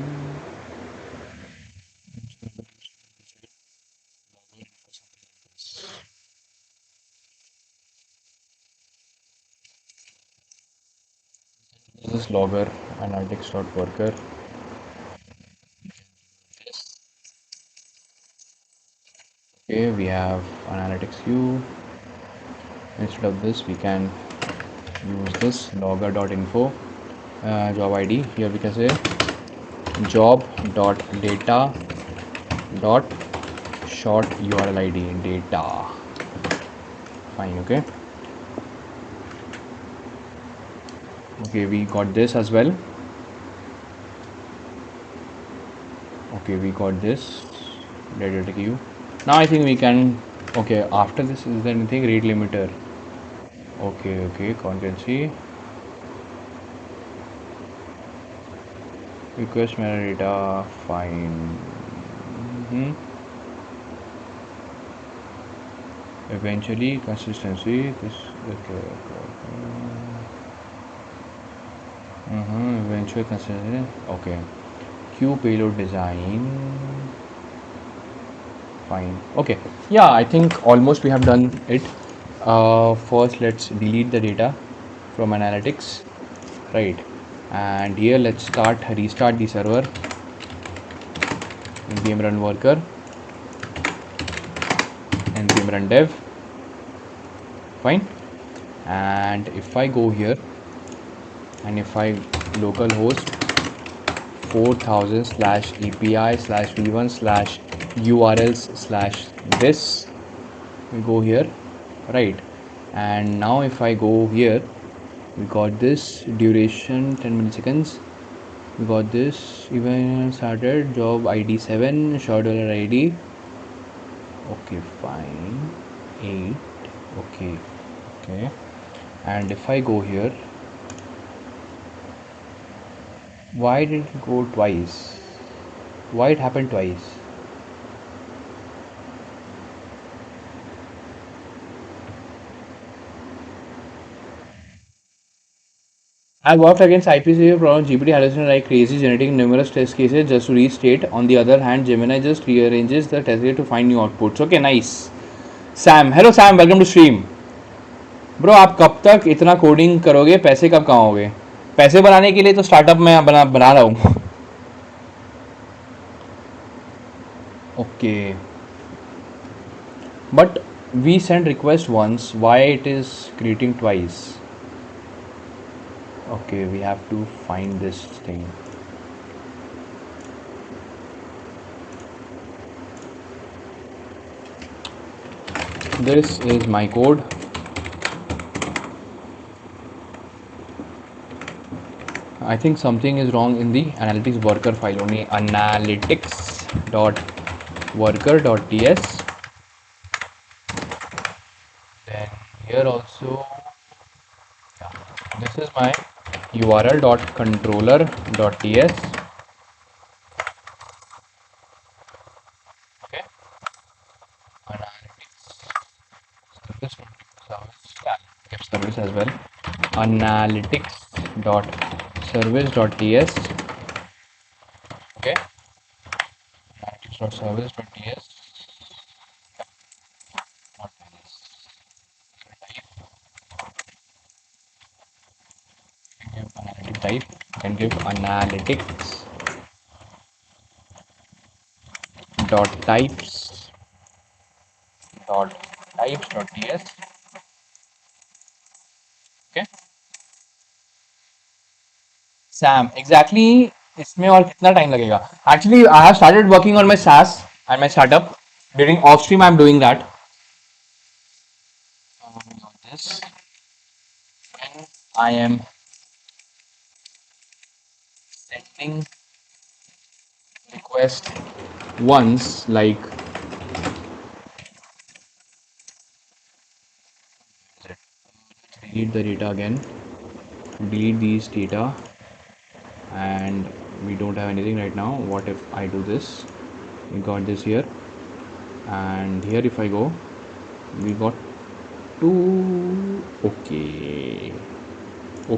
This is logger analytics.worker. Okay, we have analytics queue. Instead of this, we can use this logger.info job ID. Here we can say job.data dot short URL ID data. Fine. Okay, we got this as well. Okay, we got this data queue. Now I think we can. Okay, after this, is there anything rate limiter? Okay, okay, concurrency. Request metadata, fine. Mhm. Eventually, consistency. This okay. Eventual consistency. Okay. Queue payload design. Fine. Okay. Yeah, I think almost we have done it. First, let's delete the data from analytics. Right. And here, let's restart the server. Npm run worker. Npm run dev. Fine. And if I go here and if I localhost 4000 slash API slash v1 slash urls slash this, we go here, right? And now if I go here, we got this duration 10 milliseconds, we got this event started, job id 7, short dollar id. Okay, fine. 8. Okay, okay. And if I go here, why did it go twice? Why it happened twice? I worked against IPC problem GPT hallucination like crazy, generating numerous test cases just to restate. On the other hand, Gemini just rearranges the test data to find new outputs. Okay, nice. Sam, hello Sam, welcome to stream. Bro, आप कब तक इतना coding करोगे? पैसे कब कमाओगे? पैसे बनाने के लिए तो स्टार्टअप में बना रहा हूँ. Okay, but we sent request once. Why it is creating twice? Okay, we have to find this thing. This is my code. I think something is wrong in the analytics worker file only. Analytics.worker.ts. Then here also, yeah, this is my url.controller.ts. Okay, analytics service, yeah, give service as well. Analytics.service.ts. Okay, analytics.service.ts. Not this. Give analytic type. Can give analytics dot types dot types dot ts. Okay, Sam, exactly. इसमें और कितना time लगेगा? Actually, I have started working on my SaaS and my startup. During off stream, I'm doing that. This when I am sending request once, like delete the data again, delete these data, and we don't have anything right now. What if I do this? We got this here, and here if I go, we got two. Okay,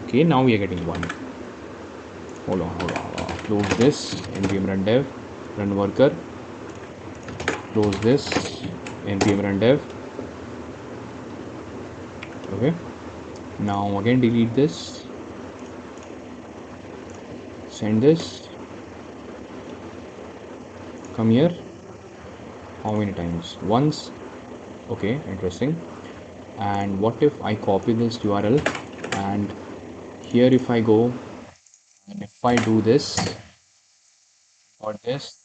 okay, now we are getting one. Hold on. Close this. Npm run dev, run worker. Close this. Npm run dev. Okay. Now again delete this. Send this. Come here. How many times? Once. Okay, interesting. And what if I copy this URL and here if I go and if I do this or this,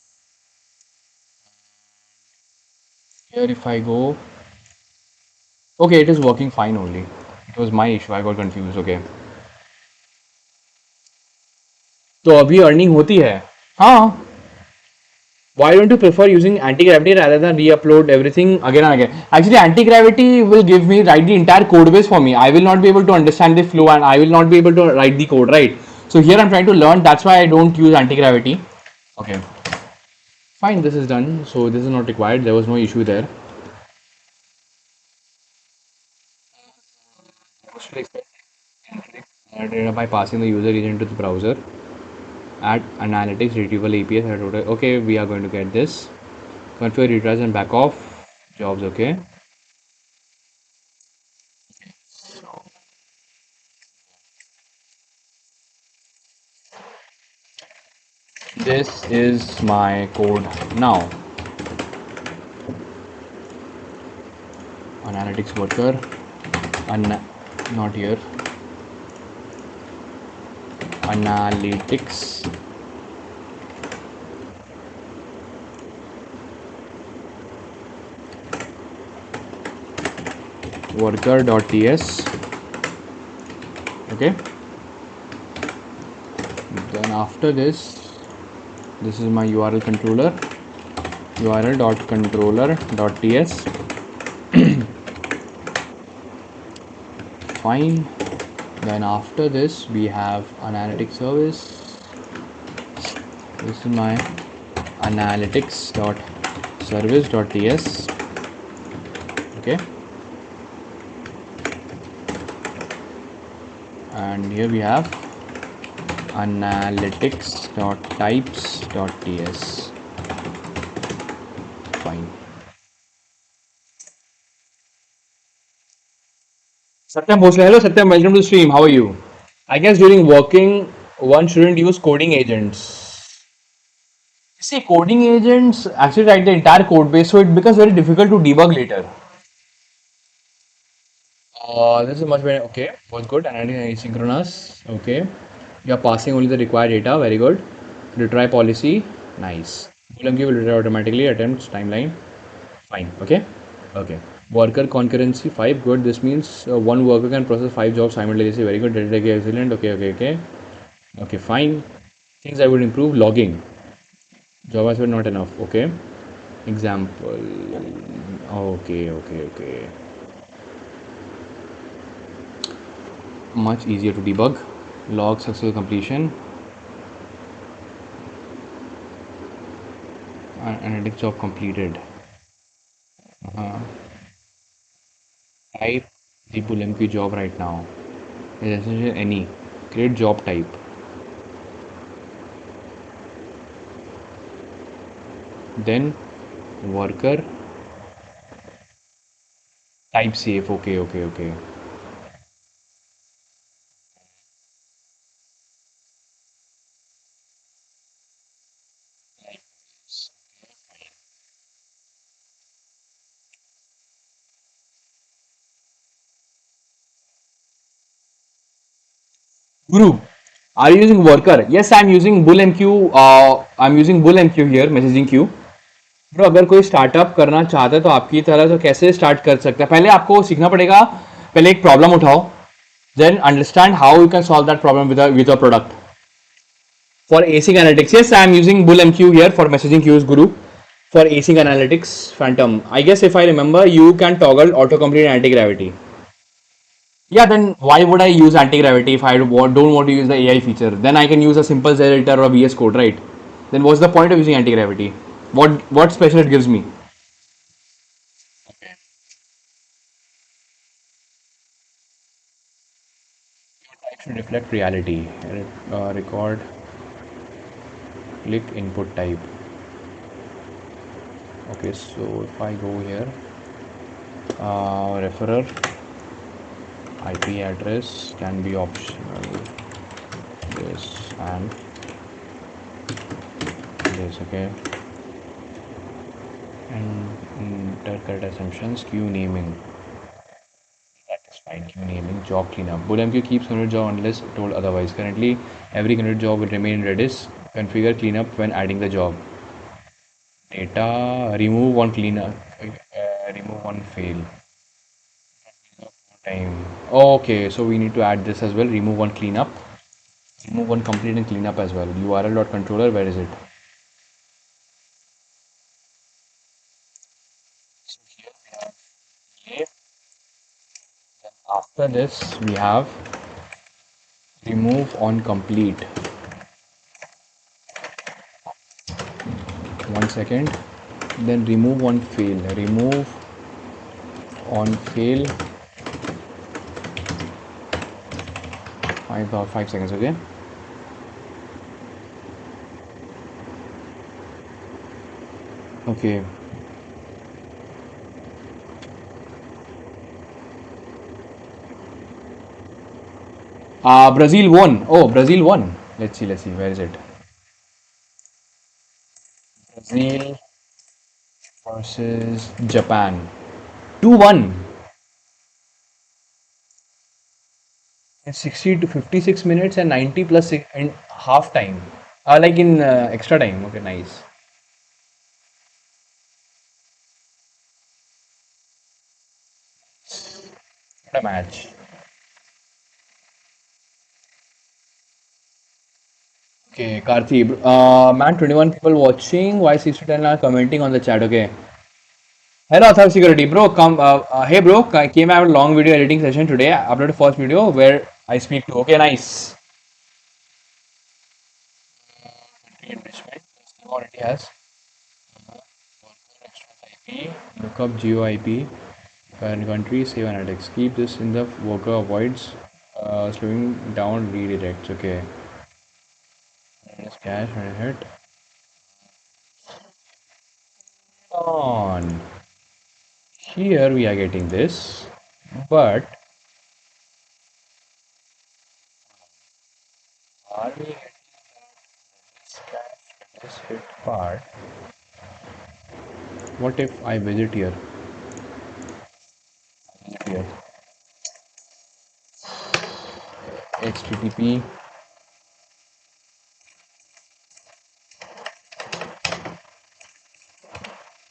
here if I go, okay, it is working fine only. It was my issue, I got confused. Okay, तो अभी earning होती है. हाँ, Why don't you prefer using anti-gravity rather than re-upload everything again and again? Actually, anti-gravity will give me write the entire code base for me. I will not be able to understand the flow and I will not be able to write the code, right? So here I'm trying to learn. That's why I don't use anti-gravity. Okay, fine. This is done. So this is not required. There was no issue there. Data by passing the user agent to the browser. Add analytics retrieval APIs. Okay, we are going to get this. Configure retries and back off jobs. Okay. This is my code now. Analytics worker, not here. Analytics worker.ts. Okay. Then after this is my URL controller. url.controller.ts. Fine. Then after this we have analytics service. This is my analytics.service.ts. Okay. And here we have analytics.types.ts. Fine. Satyam Bhosle, hello Satyam, welcome to the stream. How are you? I guess during working, one shouldn't use coding agents. See, coding agents actually write the entire code base, so it becomes very difficult to debug later. This is much better. Okay, was good. Analytic asynchronous. Okay, you are passing only the required data. Very good. Retry policy. Nice. BullMQ will retry automatically. Attempts timeline. Fine. Okay. Okay. Worker concurrency 5. Good. This means one worker can process 5 jobs simultaneously. Very good. Data take excellent. Okay. Okay. Okay. Okay. Fine. Things I would improve. Logging. JavaScript not enough. Okay. Example. Okay. Okay. Okay. Much easier to debug. Log successful completion. Analytics job completed. Type the BullMQ job right now. Is essentially any. Create job type. Then worker type safe. Okay, okay, okay. Guru, are you using worker? Yes, I'm using BullMQ. I'm using BullMQ here, messaging queue. Bro अगर कोई startup करना चाहता है तो आपकी तरह तो कैसे स्टार्ट कर सकता है पहले आपको सीखना पड़ेगा पहले एक प्रॉब्लम उठाओ then understand how you can solve that problem with a product for async analytics. Yes, I am using BullMQ here for messaging queues, Guru. For async analytics phantom, I guess if I remember you can toggle autocomplete and anti-gravity. Yeah, then why would I use anti-gravity if I don't want to use the AI feature? Then I can use a simple Z editor or VS Code, right? Then what's the point of using anti-gravity? What special it gives me? Type should reflect reality. Record, click input type. Okay, so if I go here, referrer, IP address can be optional. This and this, okay. And intercorrect assumptions, queue naming. That is fine. Queue naming, job cleanup. BullMQ keeps connected job unless told otherwise. Currently, every connected job will remain in Redis. Configure cleanup when adding the job. Data, remove one cleanup, remove one fail. Time. Okay, so we need to add this as well. Remove one cleanup. Remove one complete and cleanup as well. URL.controller, where is it? After this, we have remove on complete. 1 second. Then remove on fail. Remove on fail. 5 seconds. Okay. Okay. Brazil won. Oh, Brazil won. Let's see. Let's see. Where is it? Brazil versus Japan. 2-1. In 60 to 56 minutes and 90 plus in half time. Like in extra time. Okay, nice. What a match. Okay, Karthi. Man, 21 people watching. Why 6 to 10 are commenting on the chat? Okay. Hello, Author Security. Bro, come. Hey, bro. I came out a long video editing session today. I uploaded first video where I speak to. Okay, nice. Enrichment. Already has. Look up GeoIP. Current country. Save analytics. Keep this in the worker avoids slowing down redirects. Okay. Just cache and hit on. Here we are getting this, but are we getting this cache, this hit part? What if I visit here? Here, HTTP.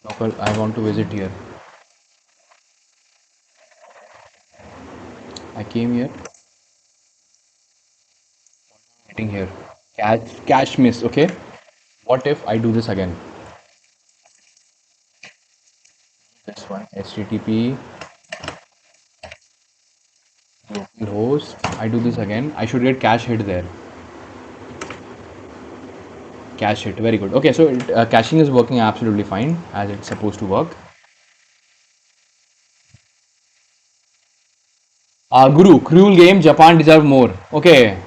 Local. I want to visit here. I came here. Getting here. Cache miss. Okay. What if I do this again? This one. HTTP local host. I do this again. I should get cache hit there. Cache hit. Very good. Okay, so caching is working absolutely fine as it's supposed to work. Guru, cruel game. Japan deserve more. Okay.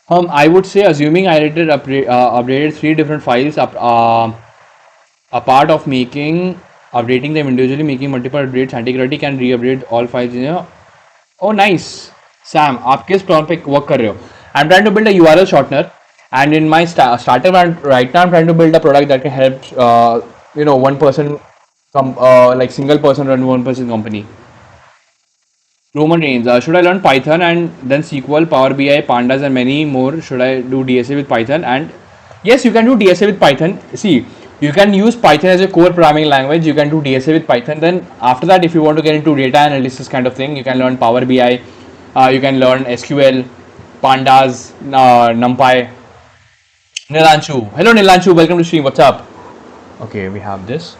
I would say, assuming I updated three different files, a part of making updating them individually, making multiple updates, anti-gravity can re-update all files in a. Oh, nice, Sam. आप किस problem पे work कर रहे हो? I'm trying to build a URL shortener, and in my starter right now I'm trying to build a product that can help one person, like single person run one person company. Roman Reigns. Should I learn Python and then SQL, Power BI, Pandas, and many more? Should I do DSA with Python? And yes, you can do DSA with Python. See, you can use Python as a core programming language. You can do DSA with Python. Then after that, if you want to get into data analysis kind of thing, you can learn Power BI. You can learn SQL, Pandas, NumPy. Nilanshu. Hello, Nilanshu. Welcome to stream. What's up? Okay, we have this.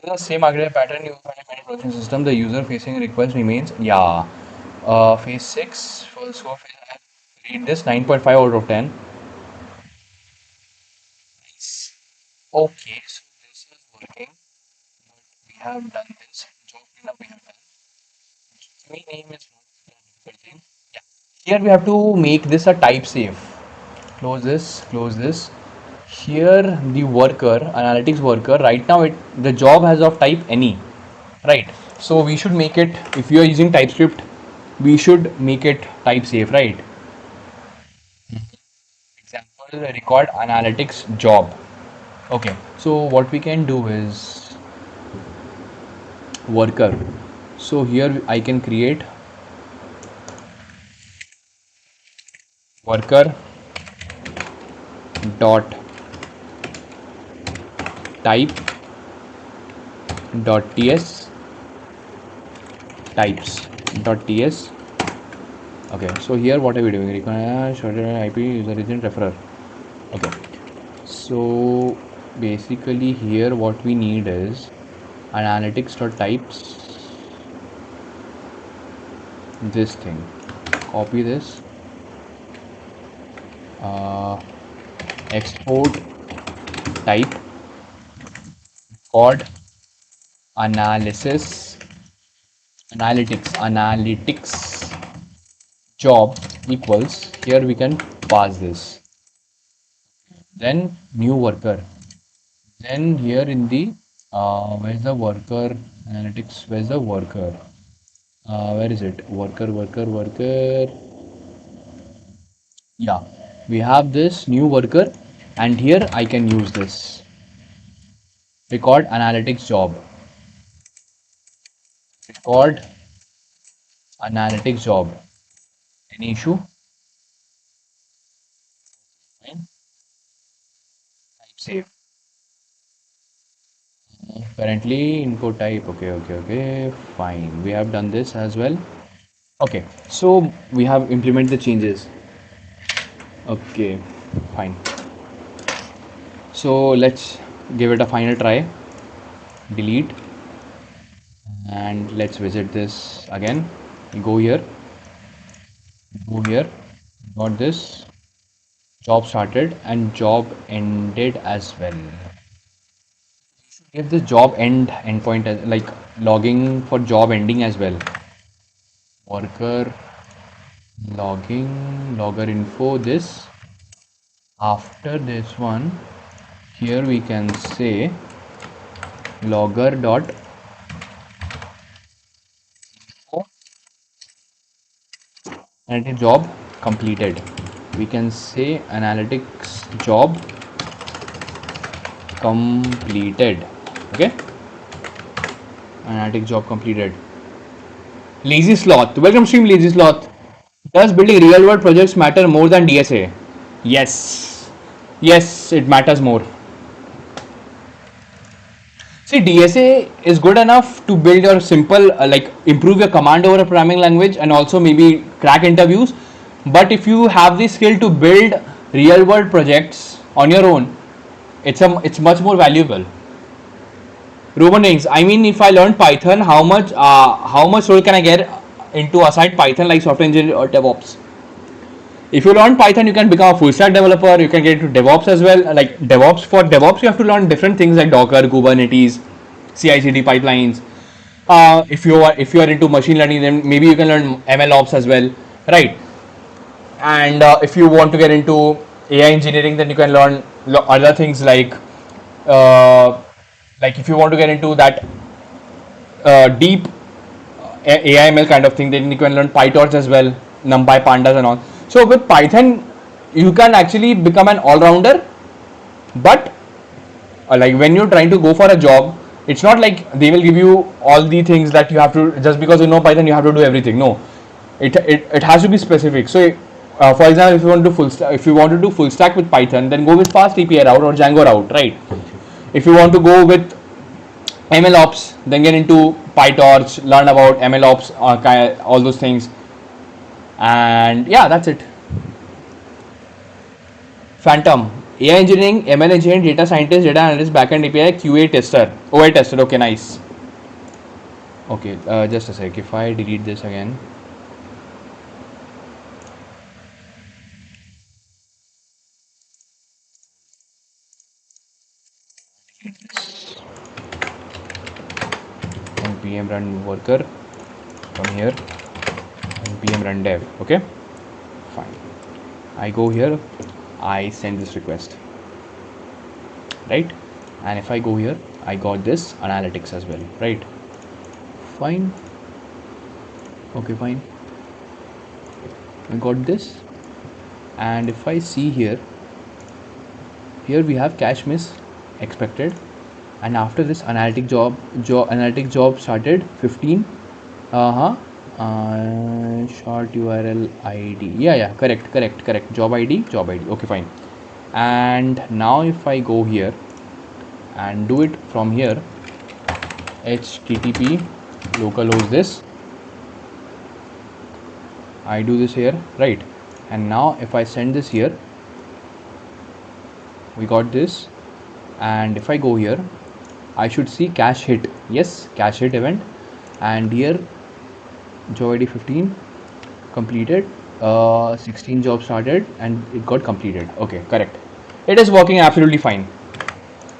The same architecture pattern you find in many production system. The user facing request remains. Yeah. Phase 6 for so phase. I read this 9.5 out of 10. Nice. Okay, so this is working. But we have done this. Job cleanup we have done. My name is not the difficult thing. Yeah. Here we have to make this a type safe. Close this. Close this. Here the worker, analytics worker. Right now the job has of type any. Right, so we should make it, if you are using TypeScript, we should make it type safe, right? Example, record analytics job. Okay, so what we can do is worker. So here I can create worker dot type dot ts types dot ts. Okay, so here what are we doing? Shorter IP user agent referrer. Okay, so basically here what we need is analytics.types, this thing, copy this, uh, export type called analysis analytics job equals, here we can pass this, then new worker, then here in the where's the worker analytics, where's the worker, where is it, worker, yeah, we have this new worker, and here I can use this record analytics job, record analytics job, any issue, fine, type save, currently input type, okay, fine, we have done this as well. Okay, so we have implemented the changes. Okay, fine. So let's give it a final try. Delete, and let's visit this again. Go here, go here. Got this. Job started and job ended as well. Give this job end endpoint as like logging for job ending as well. Worker logging, logger info. This after this one, here we can say logger dot analytics job completed. We can say analytics job completed. Okay, analytics job completed. Lazy sloth, welcome stream lazy sloth. Does building real world projects matter more than DSA? Yes, yes, it matters more. See, DSA is good enough to build your simple, like improve your command over a programming language and also maybe crack interviews. But if you have the skill to build real world projects on your own, it's much more valuable. Roman reigns. I mean, if I learn Python, how much role can I get into aside Python like software engineer or DevOps? If you learn Python, you can become a full stack developer. You can get into DevOps as well. Like DevOps, for DevOps, you have to learn different things like Docker, Kubernetes, CI/CD pipelines. If you are into machine learning, then maybe you can learn ML ops as well, right? And if you want to get into AI engineering, then you can learn other things uh, like if you want to get into that deep AIML kind of thing, then you can learn PyTorch as well, NumPy, Pandas, and all. So with Python, you can actually become an all-rounder. But like when you're trying to go for a job, it's not like they will give you all the things that you have to, just because you know Python you have to do everything. No, it has to be specific. So for example, if you want to do full stack with Python, then go with fast API route or Django route, right? If you want to go with ML ops, then get into PyTorch, learn about ML ops, all those things, and yeah, that's it. Phantom, AI engineering, ML engineering, data scientist, data analyst, backend API, QA tester, OA tester. Okay, nice. Okay, just a sec. If I delete this again, npm run worker from here, npm run dev. Okay, fine. I go here, I send this request, right? And if I go here, I got this analytics as well, right? Fine. Okay, fine. I got this, and if I see here, we have cache miss expected, and after this analytic job started 15. Short URL ID, yeah, correct, job ID, okay, fine. And now if I go here and do it from here, http localhost this, I do this here, right? And now if I send this here, we got this. And if I go here, I should see cache hit. Yes, cache hit event. And here job ID 15 completed, 16 jobs started and it got completed. Okay, correct. It is working absolutely fine.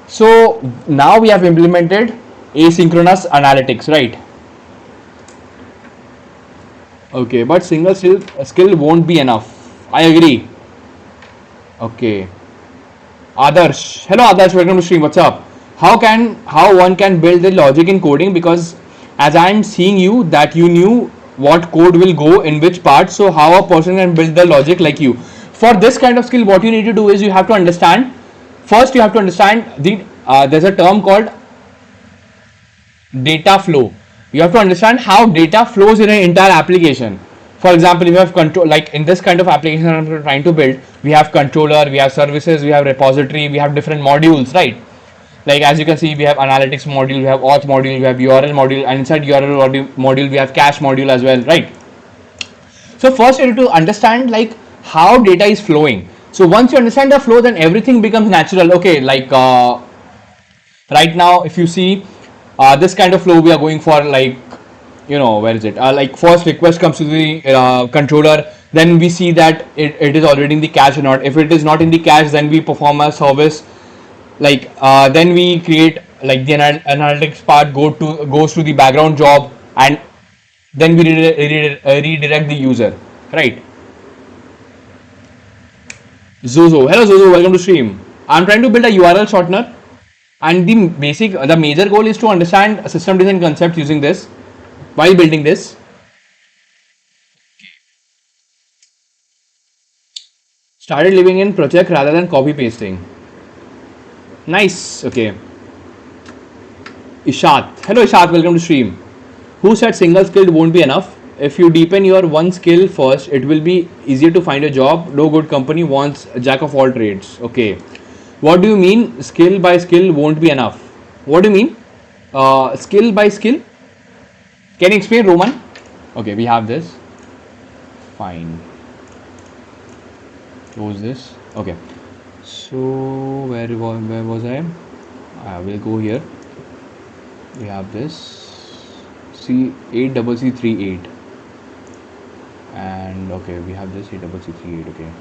So now we have implemented asynchronous analytics, right? Okay, but single skill won't be enough. I agree. Okay. Adarsh. Hello Adarsh, welcome to stream. What's up? How one can build the logic in coding, because as I'm seeing you that you knew what code will go in which part, so how a person can build the logic like you. For this kind of skill, what you need to do is you have to understand, first you have to understand the there's a term called data flow. You have to understand how data flows in an entire application. For example, if you have control, like in this kind of application I'm trying to build, we have controller, we have services, we have repository, we have different modules, right? Like as you can see, we have analytics module, we have auth module, we have URL module, and inside URL module we have cache module as well, right? So first you need to understand like how data is flowing. So once you understand the flow, then everything becomes natural. Okay, like right now if you see this kind of flow we are going for, like, where is it, like first request comes to the controller, then we see that it is already in the cache or not. If it is not in the cache, then we perform a service, like then we create, like the analytics part goes to the background job, and then we redirect the user, right? Zozo, hello Zozo, welcome to stream. I'm trying to build a URL shortener, and the major goal is to understand system design concepts using this while building this. Started living in project rather than copy pasting. Nice. Okay. Ishat, hello Ishat, welcome to stream. Who said single skilled won't be enough? If you deepen your one skill first, it will be easier to find a job. No good company wants a jack of all trades. Okay, what do you mean skill by skill won't be enough? What do you mean skill by skill? Can you explain, Roman? Okay, we have this. Fine. Close this. Okay. So where was I? I will go here. We have this C8CC38, and okay, we have this 8CC38. Okay.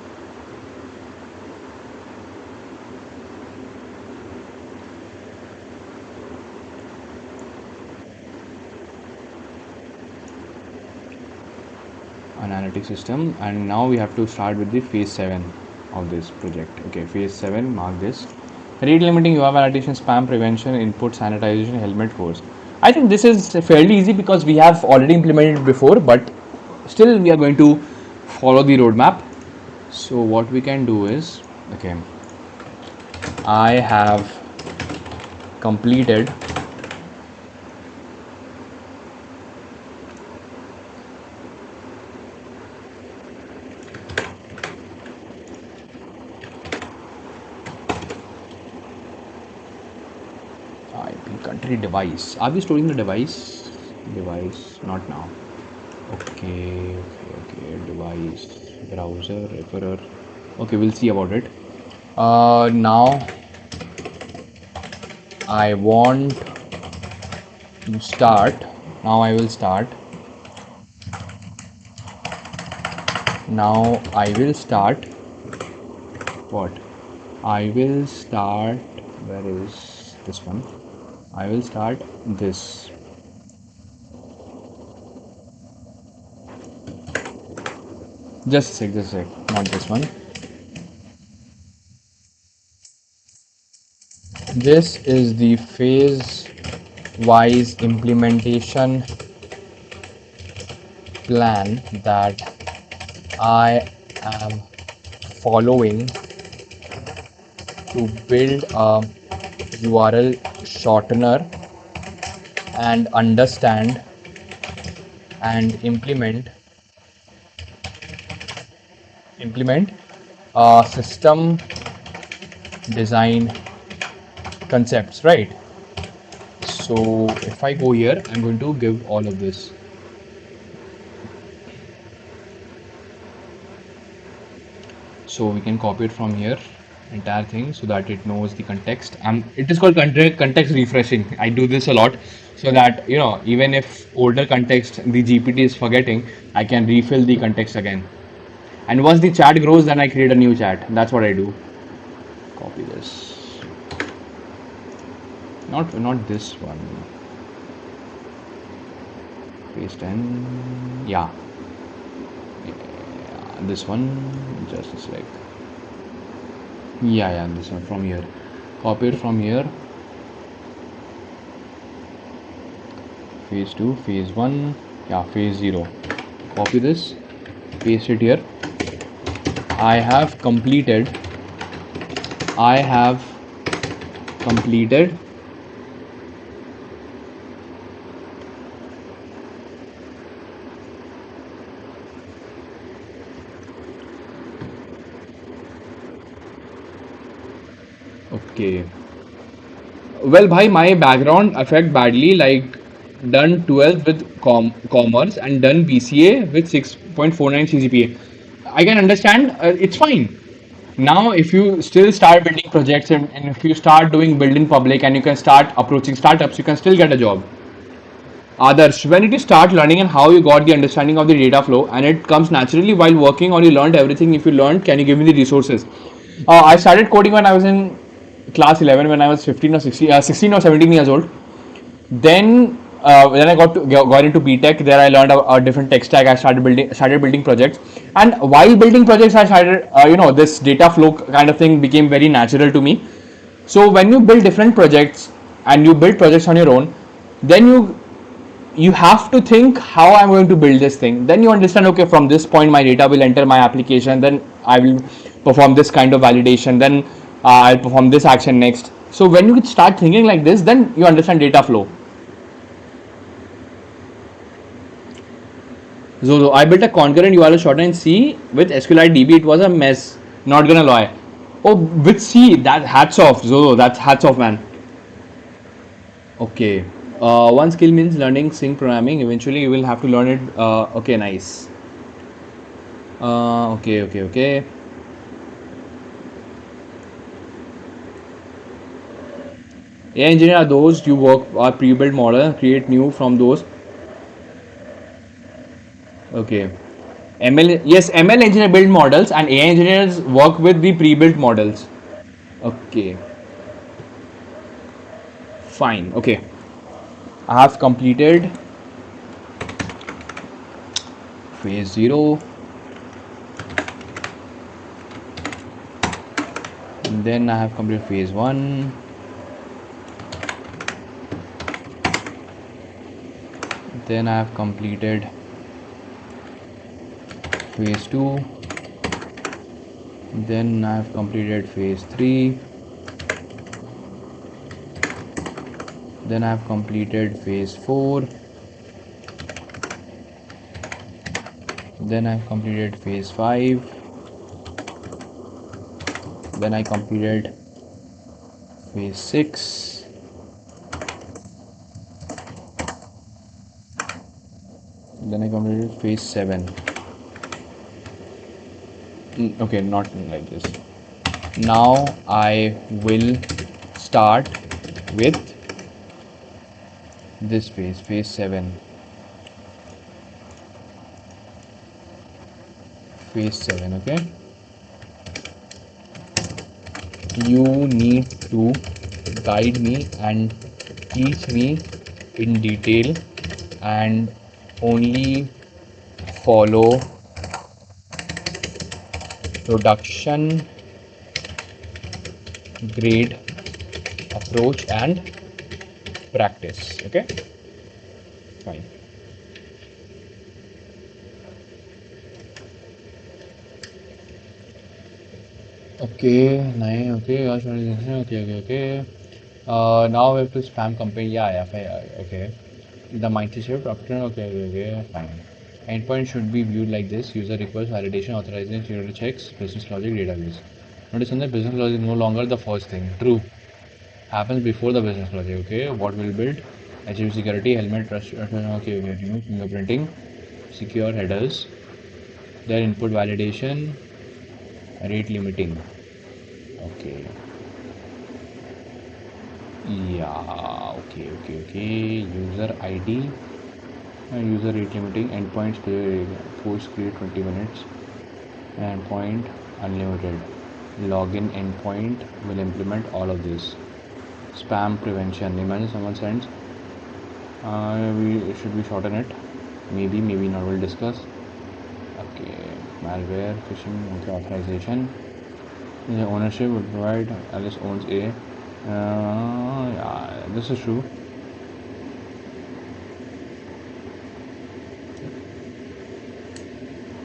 Analytics system, and now we have to start with the phase 7 of this project. Okay, phase 7, mark this. Rate limiting, UAV validation, spam prevention, input sanitization, helmet course. I think this is fairly easy because we have already implemented it before, but still we are going to follow the roadmap. So what we can do is, okay, I have completed IP country device. Are we storing the device? Device, not now. Okay, device, browser, referrer. Okay, we'll see about it. Now I want to start. Now I will start. Now I will start. What? I will start. Where is this one? I will start this. Just a sec, not this one. This is the phase wise implementation plan that I am following to build a URL shortener and understand and implement system design concepts, right? So if I go here, I'm going to give all of this. So we can copy it from here. entire thing so that it knows the context. It is called context refreshing. I do this a lot so that even if older context the GPT is forgetting, I can refill the context again. And once the chat grows, then I create a new chat. That's what I do. Copy this. Not this one. Paste and yeah, this one. Just a sec. Yeah, this one from here. Copy it from here. Phase 2, phase 1, yeah, phase 0. Copy this, paste it here. I have completed okay. Well, bhai, my background affect badly, like done 12 with commerce and done BCA with 6.49 CGPA. I can understand, it's fine. Now, if you still start building projects and if you start doing build in public and you can start approaching startups, you can still get a job. Others, when you start learning and how you got the understanding of the data flow and it comes naturally while working or you learned everything, if you learned, can you give me the resources? I started coding when I was in class 11, when I was 15 or 16, 16 or 17 years old. Then I got into BTech. There I learned a different tech stack. I started building projects, and while building projects, I started this data flow kind of thing became very natural to me. So when you build different projects and you build projects on your own, then you have to think how I'm going to build this thing. Then you understand, okay, from this point my data will enter my application, then I will perform this kind of validation, then I'll perform this action next. So when you start thinking like this, then you understand data flow. So I built a concurrent URL shortener in C with SQLite DB. It was a mess. Not gonna lie. Oh, with C, that hats off, Zozo. That's hats off, man. Okay. One skill means learning sync programming. Eventually, you will have to learn it. Okay, nice. Okay. AI engineer are those you work are pre-built model, create new from those. Okay. ML, yes, ML engineer build models and AI engineers work with the pre-built models. Okay, fine. Okay, I have completed phase 0. And then I have completed phase 1. Then I have completed phase 2. Then I have completed phase 3. Then I have completed phase 4. Then I have completed phase 5. Then I completed phase 6. Then I completed phase 7. Okay, not like this. Now I will start with this phase 7. Phase 7, okay. You need to guide me and teach me in detail and only follow production grade approach and practice. Okay, fine. Okay, nine. Okay. Now we have to spam campaign. Yeah, okay. The mindset shift after. Okay, fine. Endpoint should be viewed like this: user request, validation, authorization, security checks, business logic, database. Notice on the business logic no longer the first thing. True. Happens before the business logic. Okay, what will build? Achieve security, helmet, trust. Okay. Remove fingerprinting, secure headers, their input validation, rate limiting. Okay. Yeah. Okay. User ID. User rate limiting. Endpoints. Post create 20 minutes. Endpoint unlimited. Login endpoint will implement all of this. Spam prevention. Imagine someone sends. We should we shorten it? Maybe not. We'll discuss. Okay. Malware, phishing, okay, authorization. The ownership would provide. Alice owns A. Yeah, this is true.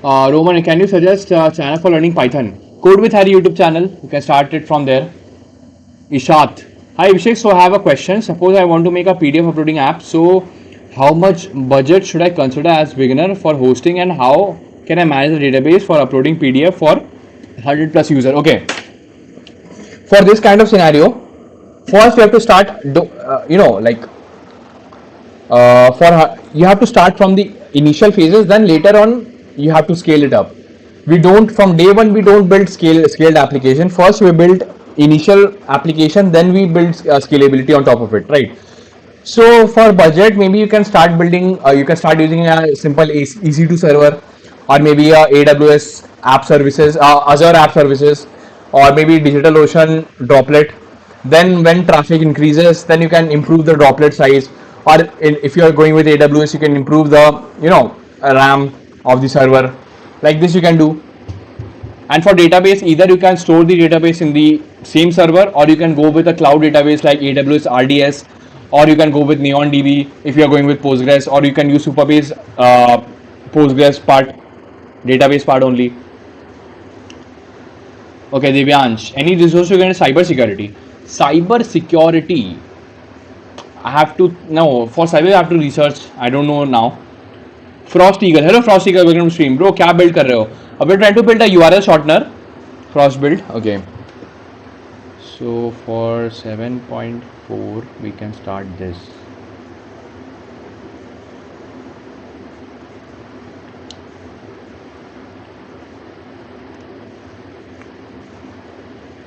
Roman, can you suggest a channel for learning Python? Code with Harry YouTube channel. You can start it from there. Ishat. Hi Abhishek, so I have a question. Suppose I want to make a PDF uploading app. So how much budget should I consider as beginner for hosting and how can I manage the database for uploading PDF for 100 plus user? Okay. For this kind of scenario, first you have to start, for you have to start from the initial phases, then later on you have to scale it up. We don't from day one we don't build scaled application. First we build initial application, then we build scalability on top of it, right? So for budget, maybe you can start building, you can start using a simple EC2 server, or maybe a AWS app services, Azure app services, or maybe DigitalOcean droplet. Then when traffic increases, then you can improve the droplet size, or if you are going with AWS, you can improve the RAM of the server. Like this you can do. And for database, either you can store the database in the same server, or you can go with a cloud database like AWS RDS, or you can go with NeonDB if you are going with Postgres, or you can use Superbase Postgres part, database part only. Okay, Divyansh, any resource you get cyber security? Cyber security. I have to no for cyber I have to research. I don't know now. Frost Eagle, hello Frost Eagle, welcome to stream, bro. क्या build कर रहे हो? अब we're trying to build a URL shortener. Frost build, okay. So for 7.4 we can start this.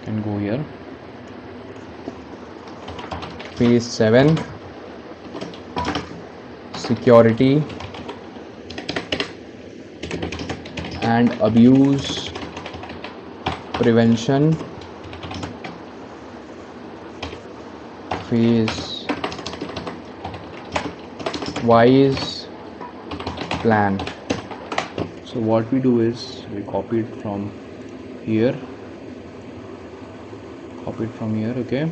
Can go here. Phase 7 security and abuse prevention. Phase wise plan. So what we do is we copy it from here, okay.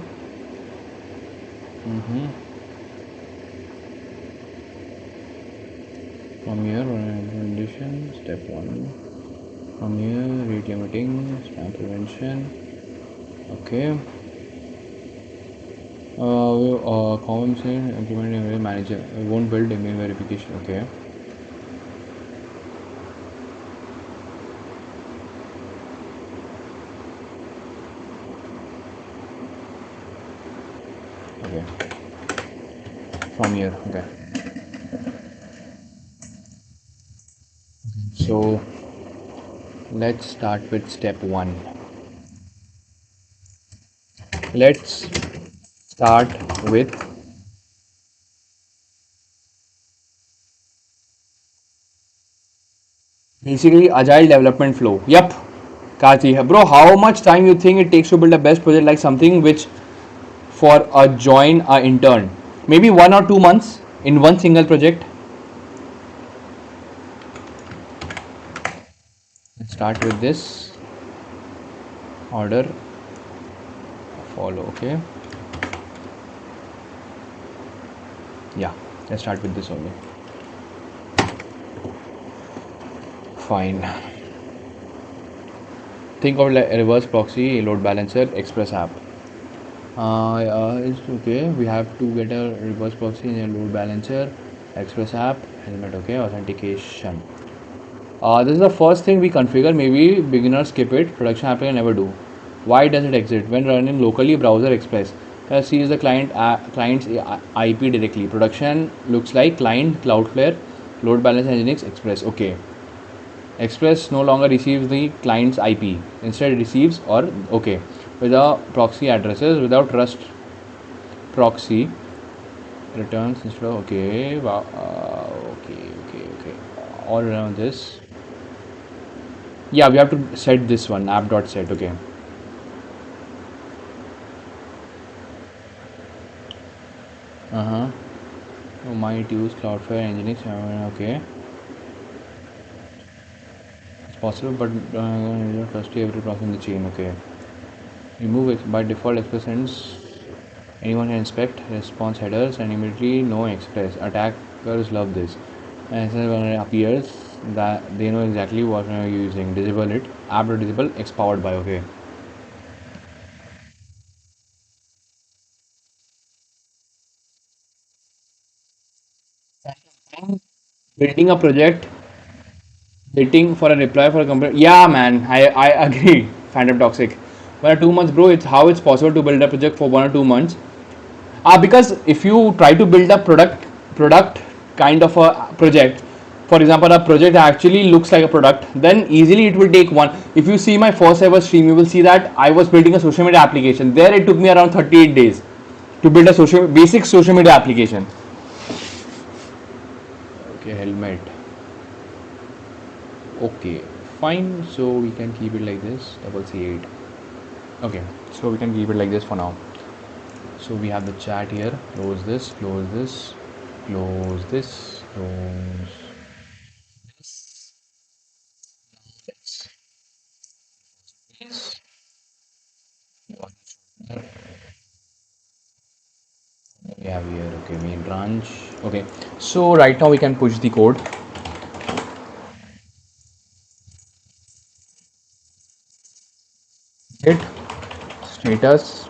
From here recommendation step 1, from here rate limiting, spam prevention, okay. Column say implement email manager, we won't build email verification, okay. From here, okay. So let's start with step 1. Let's start with basically agile development flow. Yep. Kati, bro, how much time you think it takes to build a best project, like something which for a join a intern? Maybe 1 or 2 months in one single project. Let's start with this order, follow, okay. Yeah, let's start with this only. Fine. Think of like a reverse proxy, load balancer, express app. It's okay. We have to get a reverse proxy in a load balancer, express app, helmet, okay, authentication. This is the first thing we configure. Maybe beginners skip it. Production application never do. Why does it exit when running locally? Browser express. Sees the client's IP directly. Production looks like client Cloudflare, load balance Nginx express. Okay. Express no longer receives the client's IP. Instead, it receives or okay. with a proxy addresses without trust proxy returns instead of okay wow, okay all around this. Yeah, we have to set this one app dot set. Okay. Uh-huh. Oh, might use Cloudflare Nginx. Okay, it's possible, but you don't trust every process in the chain. Okay. Remove it by default expressions. Anyone can inspect response headers and immediately know express. Attackers love this. And so when it appears that they know exactly what you're using. Disable it. App.disable X powered by. Okay. Building a project, waiting for a reply for a company. Yeah, man, I agree. Phantom Toxic. 1 or 2 months, bro. It's how it's possible to build a project for 1 or 2 months. Because if you try to build a product kind of a project, for example, a project actually looks like a product, then easily it will take one. If you see my first ever stream, you will see that I was building a social media application. There, it took me around 38 days to build a basic social media application. Okay, helmet. Okay, fine. So we can keep it like this. Double C8. Okay, so we can keep it like this for now. So we have the chat here. Close this. Close this. Close this. Close this. We have here. Okay, main branch. Okay, so right now we can push the code. Git status.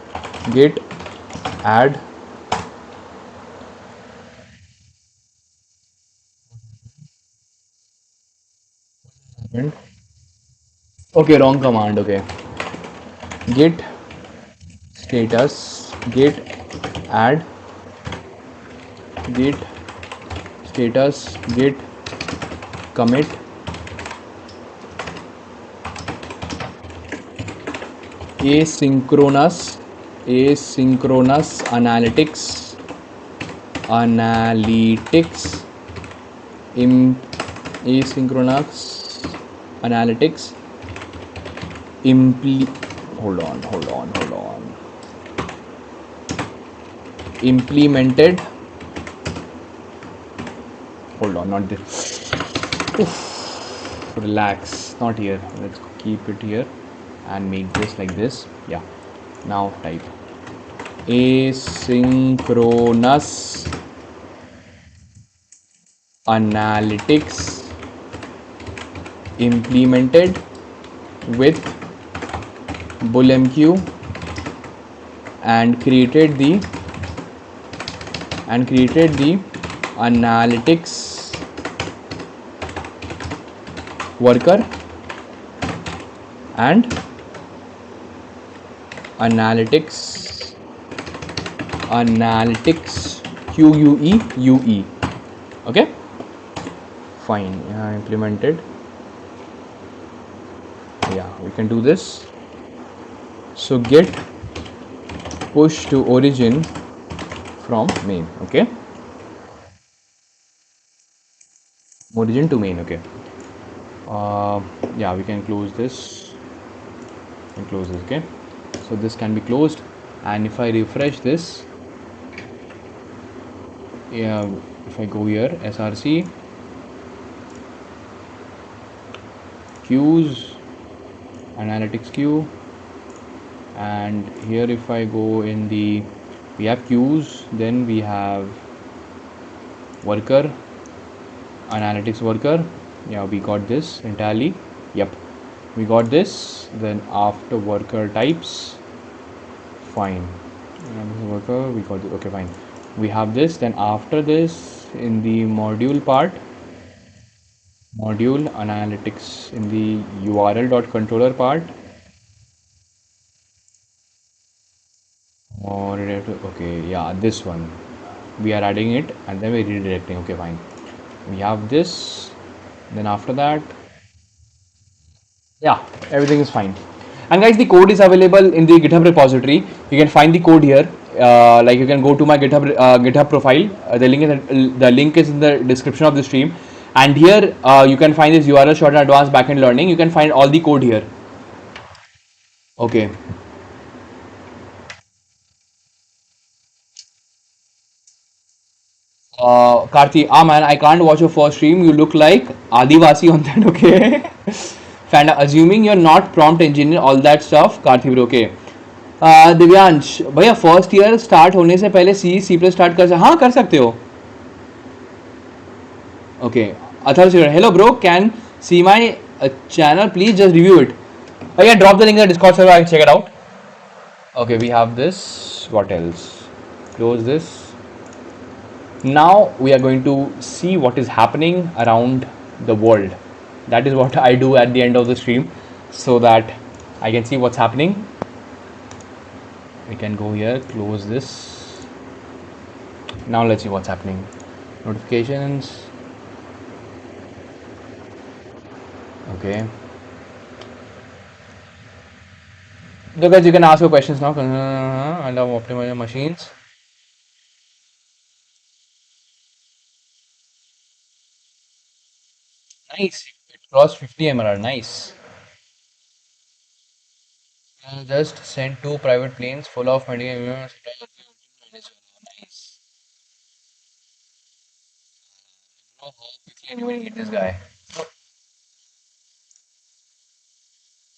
Git add. Okay, wrong command. Okay, git status. Git add. Git status. Git commit asynchronous analytics im asynchronous analytics impl hold on implemented hold on not this. Oof. Relax, not here. Let's keep it here and make this like this. Yeah, now type asynchronous analytics implemented with BullMQ and created the analytics worker and analytics QUE. Okay, fine. Implemented. Yeah, we can do this. So git push to origin from main. Okay, origin to main. Okay, yeah, we can close this and close this. Okay, so this can be closed, and if I refresh this, yeah, if I go here src queues analytics queue, and here if I go in the we have queues, then we have worker analytics worker. Yeah, we got this entirely. Yep, we got this. Then after worker types, fine, worker we got it. Okay, fine, we have this. Then after this, in the module part, module analytics, in the url.controller part, or okay, yeah, this one we are adding it and then we're redirecting. Okay, fine, we have this. Then after that, yeah, everything is fine. And guys, the code is available in the GitHub repository. You can find the code here. Like you can go to my GitHub profile. The link is in the description of the stream. And here you can find this URL short and advanced backend learning. You can find all the code here. Okay. Karthi, man, I can't watch your first stream. You look like Adivasi on that, okay? And assuming you're not prompt engineer, all that stuff, Karthi bro, okay. Divyansh भैया first year start होने से पहले C plus start हाँ कर सकते हो. Okay Atharva hello bro can see my channel please just review it. भैया drop the link in the Discord server, I check it out. Okay, we have this. What else? Close this. Now we are going to see what is happening around the world. That is what I do at the end of the stream, so that I can see what's happening. We can go here, close this. Now let's see what's happening. Notifications. Okay. So guys, you can ask your questions now. I love optimizing machines. Nice. It crossed 50 MRR. Nice. Just sent 2 private planes full of medical. Nice. How quickly anyone hit this guy?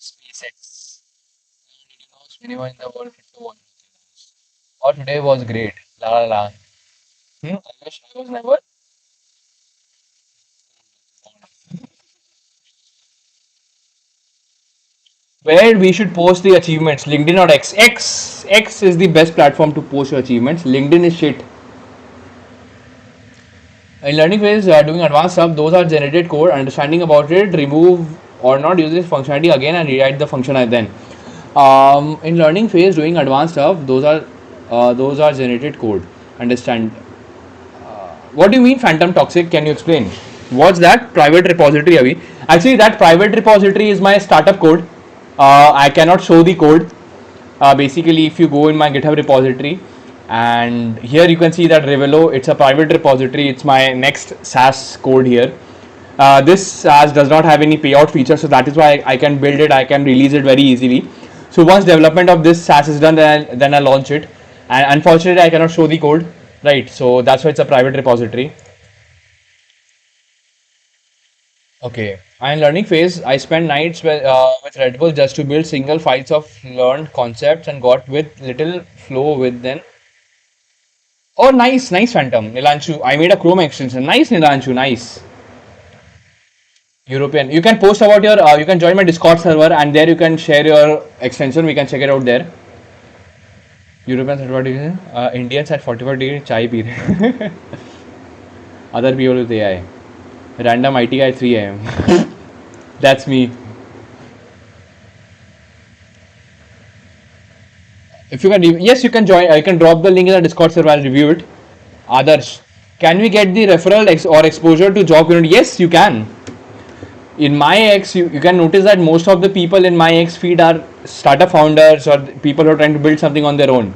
SpaceX. Did you know anyone in the world hit the wall? Or today was great. La la la. I wish I was never. Where we should post the achievements? LinkedIn or X? X is the best platform to post your achievements. LinkedIn is shit. In learning phase, doing advanced stuff, those are generated code. Understanding about it, remove or not use this functionality again and rewrite the function then. In learning phase, doing advanced stuff, those are generated code. Understand? What do you mean phantom toxic? Can you explain? What's that private repository, Avi? Actually, that private repository is my startup code. I cannot show the code. Basically, if you go in my GitHub repository, and here you can see that Revelo, it's a private repository. It's my next SaaS code here. This SaaS does not have any payout feature, so that is why I can build it. I can release it very easily. So once development of this SaaS is done, then I launch it. And unfortunately, I cannot show the code, right? So that's why it's a private repository. Okay, in learning phase, I spent nights with Red Bull just to build single files of learned concepts and got with little flow with them. Oh, nice, nice, Phantom. Nilanshu, I made a Chrome extension. Nice, Nilanshu, nice. European. You can post about your, you can join my Discord server and there you can share your extension. We can check it out there. Europeans at 40 degrees, Indians at 45 degrees, chai pee rahe. Other people with AI. Random IT guy 3 AM. That's me. If you can, yes, you can join. I can drop the link in the Discord server. I'll review it. Others, can we get the referral or exposure to job community? Yes, you can. In my X, you can notice that most of the people in my X feed are startup founders or people who are trying to build something on their own.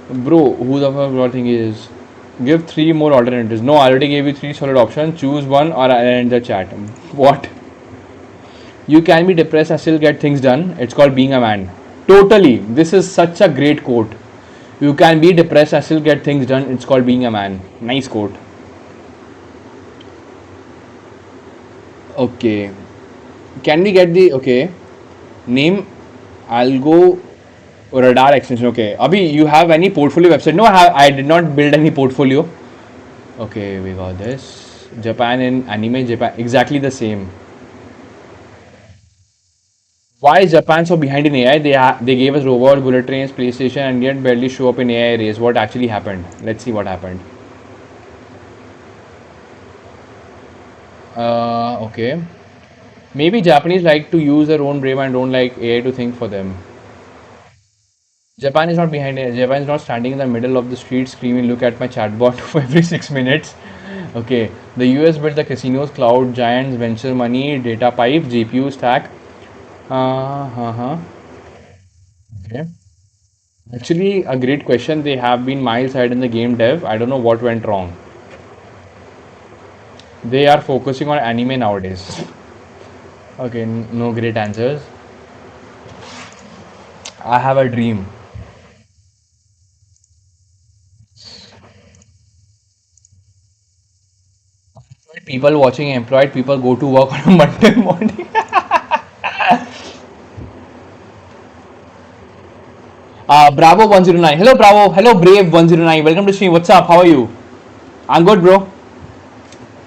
Bro, who the fuck thing is? Give 3 more alternatives. No, I already gave you 3 solid options. Choose one or I'll end the chat. What? You can be depressed and still get things done. It's called being a man. Totally. This is such a great quote. You can be depressed and still get things done. It's called being a man. Nice quote. Okay. Can we get the, okay, name? I'll go radar extension. Okay. Abhi, you have any portfolio website? No, I did not build any portfolio. Okay, we got this. Japan in anime, Japan. Exactly the same. Why is Japan so behind in AI? They gave us robots, bullet trains, PlayStation, and yet barely show up in AI race. What actually happened? Let's see what happened. Okay. Maybe Japanese like to use their own brain and don't like AI to think for them. Japan is not behind it. Japan is not standing in the middle of the street screaming, look at my chatbot for every 6 minutes. Okay. The US built the casinos, cloud giants, venture money, data pipe, GPU stack. Uh-huh. Okay. Actually, a great question. They have been miles ahead in the game dev. I don't know what went wrong. They are focusing on anime nowadays. Okay, no great answers. I have a dream. People watching employed people go to work on a Monday morning. Bravo 109. Hello, Bravo. Hello, Brave 109. Welcome to stream. What's up? How are you? I'm good, bro.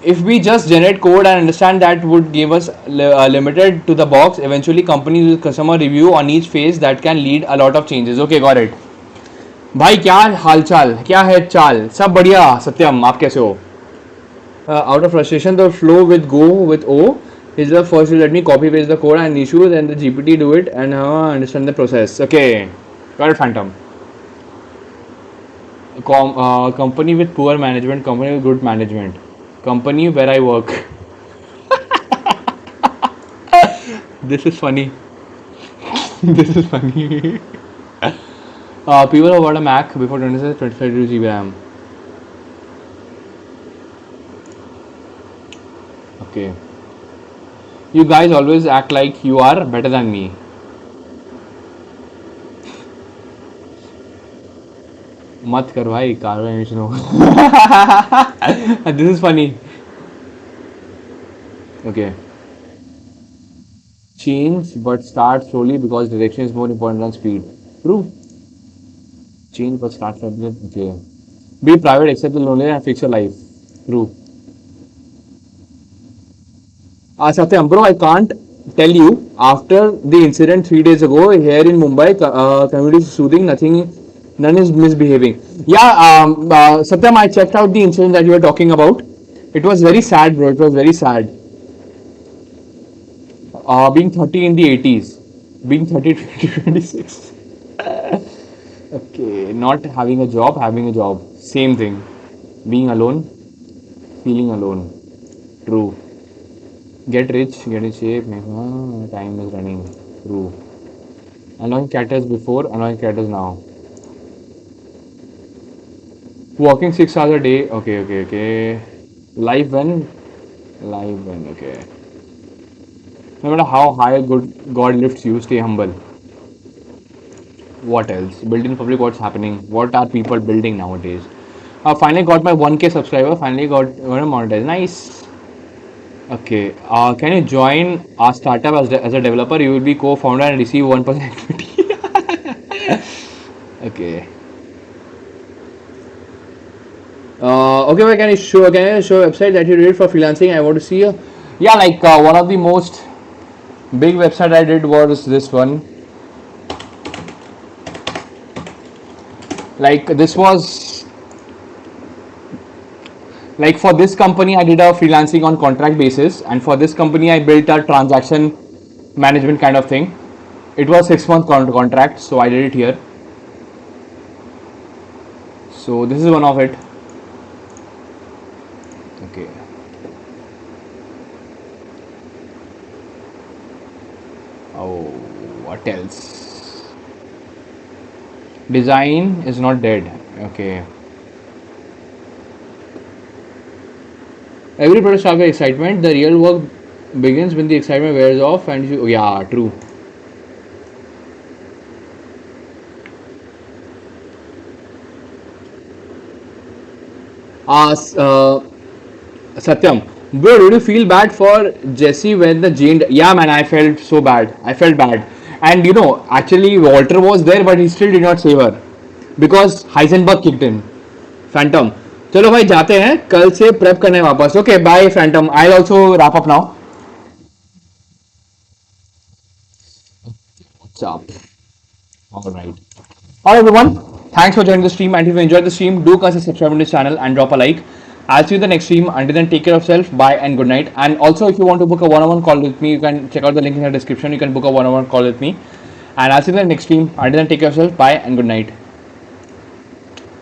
If we just generate code and understand that would give us limited to the box, eventually companies with customer review on each phase that can lead a lot of changes. Okay, got it. भाई क्या हालचाल क्या है चाल सब बढ़िया सत्यम आप कैसे हो out of frustration the flow with go with o is the first let me copy paste the code and issue then the gpt do it and understand the process okay got it phantom company with poor management company with good management company where I work this is funny this is funny people who bought a mac before 25 GB ram okay you guys always act like you are better than me मत कर भाई carbon this is funny okay change but start slowly because direction is more important than speed true change but start slowly okay be private accept the loneliness and fix your life true Satyam bro I can't tell you after the incident 3 days ago here in Mumbai community is soothing nothing none is misbehaving yeah Satyam I checked out the incident that you were talking about it was very sad bro it was very sad being 30 in the 80s being 30 2026 okay not having a job having a job same thing being alone feeling alone true get rich get in shape time is running true annoying characters before annoying characters now walking 6 hours a day okay life when okay no matter how high good god lifts you stay humble what else build in public what's happening what are people building nowadays finally got my 1k subscriber finally got monetized nice okay can you join our startup as a developer you will be co-founder and receive 1% equity okay okay but can you show a website that you did for freelancing I want to see yeah like one of the most big website I did was this one like this was like for this company I did a freelancing on contract basis and for this company I built a transaction management kind of thing it was 6 month contract so I did it here so this is one of it okay oh what else design is not dead okay every product starts with excitement the real work begins when the excitement wears off and you yeah true Satyam bro did you feel bad for Jesse when the Jane yeah man I felt so bad I felt bad and you know actually Walter was there but he still did not save her because Heisenberg kicked in Phantom चलो भाई जाते हैं कल से prep करने वापस okay bye Phantom I also wrap up now what's up alright all right, everyone thanks for joining the stream and if you enjoyed the stream do consider subscribing to this channel and drop a like I'll see you in the next stream until then take care of yourself bye and good night and also if you want to book a one-on-one call with me you can check out the link in the description you can book a one-on-one call with me and I'll see you in the next stream until then take care of yourself bye and good night